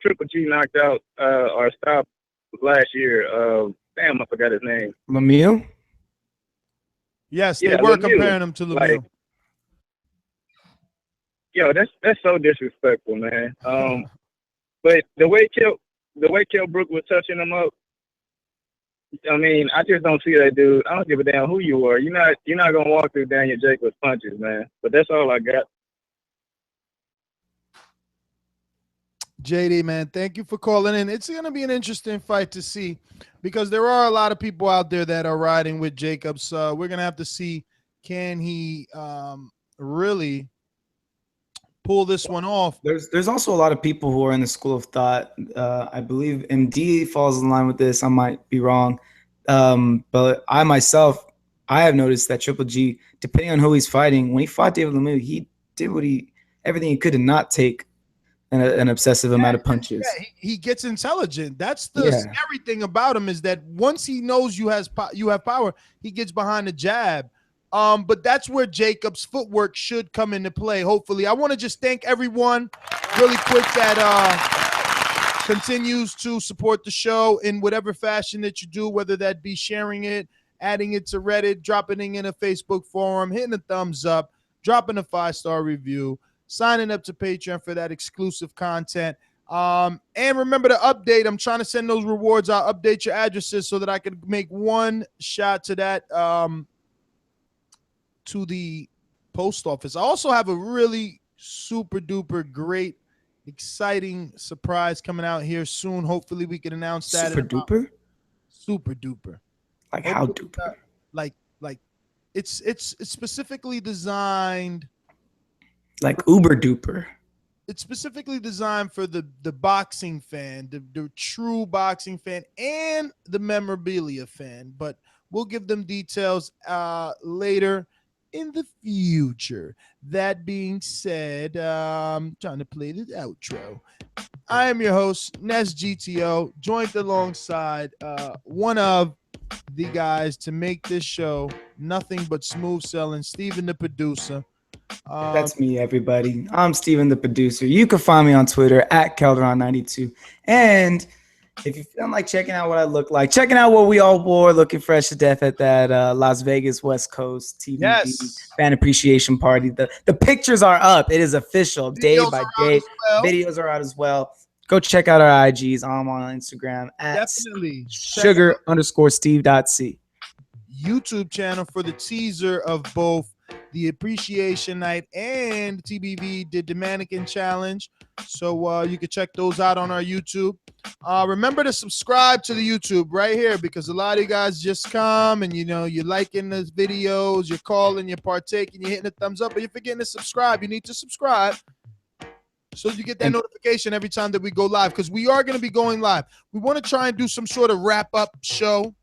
Triple G knocked out or stopped last year? Damn, I forgot his name. Lemieux? Yes, they were comparing him to Lemieux. That's so disrespectful, man. But the way Kell Brook was touching him up, I mean, I just don't see that dude. I don't give a damn who you are. You're not gonna walk through Daniel Jacobs' punches, man. But that's all I got. JD, man, thank you for calling in. It's going to be an interesting fight to see, because there are a lot of people out there that are riding with Jacobs. We're going to have to see, can he really pull this one off? There's also a lot of people who are in the school of thought. I believe MD falls in line with this. I might be wrong. But I myself, I have noticed that Triple G, depending on who he's fighting, when he fought David Lemieux, he did everything he could to not take an obsessive amount of punches. Yeah, he gets intelligent. That's the scary thing about him, is that once he knows you have power, he gets behind the jab. But that's where Jacobs' footwork should come into play, hopefully. I want to just thank everyone really quick that continues to support the show in whatever fashion that you do, whether that be sharing it, adding it to Reddit, dropping it in a Facebook forum, hitting a thumbs up, dropping a 5-star review, signing up to Patreon for that exclusive content. And remember to update. I'm trying to send those rewards. I'll update your addresses so that I can make one shot to that to the post office. I also have a really super duper great, exciting surprise coming out here soon. Hopefully we can announce that. Super duper? Super duper. Like how duper? Like it's specifically designed. Like uber duper. It's specifically designed for the boxing fan, the true boxing fan, and the memorabilia fan. But we'll give them details later in the future. That being said, I'm trying to play the outro. I am your host, Nes GTO, joined alongside one of the guys to make this show nothing but smooth selling, Steven the producer. That's me, everybody. I'm Steven the producer. You can find me on Twitter at Calderon92. And if you feel like checking out what I look like, checking out what we all wore, looking fresh to death at that Las Vegas West Coast TV fan appreciation party. The pictures are up. It is official. Day by day. Videos are out as well. Go check out our IGs. I'm on Instagram at Definitely. sugar_steve.c. YouTube channel for the teaser of both the Appreciation Night and TBV did the Mannequin Challenge. So you can check those out on our YouTube. Remember to subscribe to the YouTube right here, because a lot of you guys just come and, you're liking the videos, you're calling, you're partaking, you're hitting the thumbs up, but you're forgetting to subscribe. You need to subscribe so you get that notification every time that we go live, because we are going to be going live. We want to try and do some sort of wrap-up show,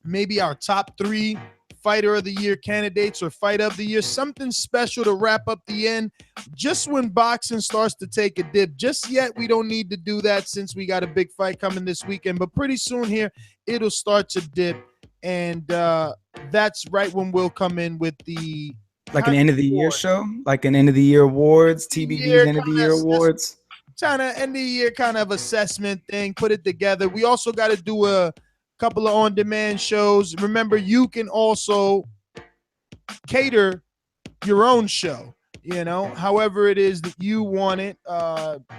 maybe our top 3 fighter of the year candidates or fight of the year, something special to wrap up the end just when boxing starts to take a dip. Just yet we don't need to do that since we got a big fight coming this weekend, but pretty soon here it'll start to dip, and that's right when we'll come in with the like an end of the year show, like an end of the year awards, TBV's end of the year awards, kind of end of the year kind of assessment thing, put it together. We also got to do a couple of on-demand shows. Remember, you can also cater your own show, however it is that you want it.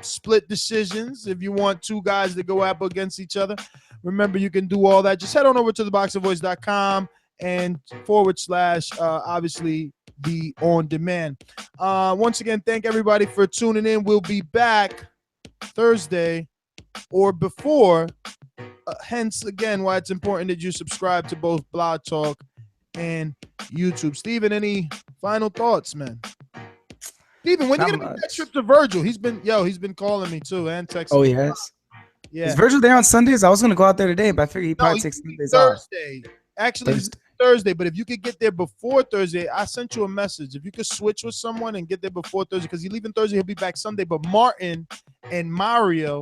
Split decisions if you want 2 guys to go up against each other. Remember, you can do all that. Just head on over to ThaBoxingvoice.com and / obviously the on-demand. Once again, thank everybody for tuning in. We'll be back Thursday or before. Hence, again, why it's important that you subscribe to both Blog Talk and YouTube. Steven, any final thoughts, man? Steven, when you gonna make that trip to Virgil? He's been calling me too and texting. Oh, yes. Yeah. Is Virgil there on Sundays? I was gonna go out there today, but I figured he probably takes Sundays off. Thursday. Actually, Thursday. But if you could get there before Thursday, I sent you a message. If you could switch with someone and get there before Thursday, because he's leaving Thursday, he'll be back Sunday. But Martin and Mario,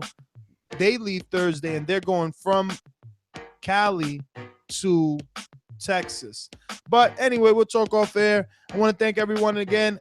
they leave Thursday, and they're going from Cali to Texas. But anyway, we'll talk off air. I want to thank everyone again.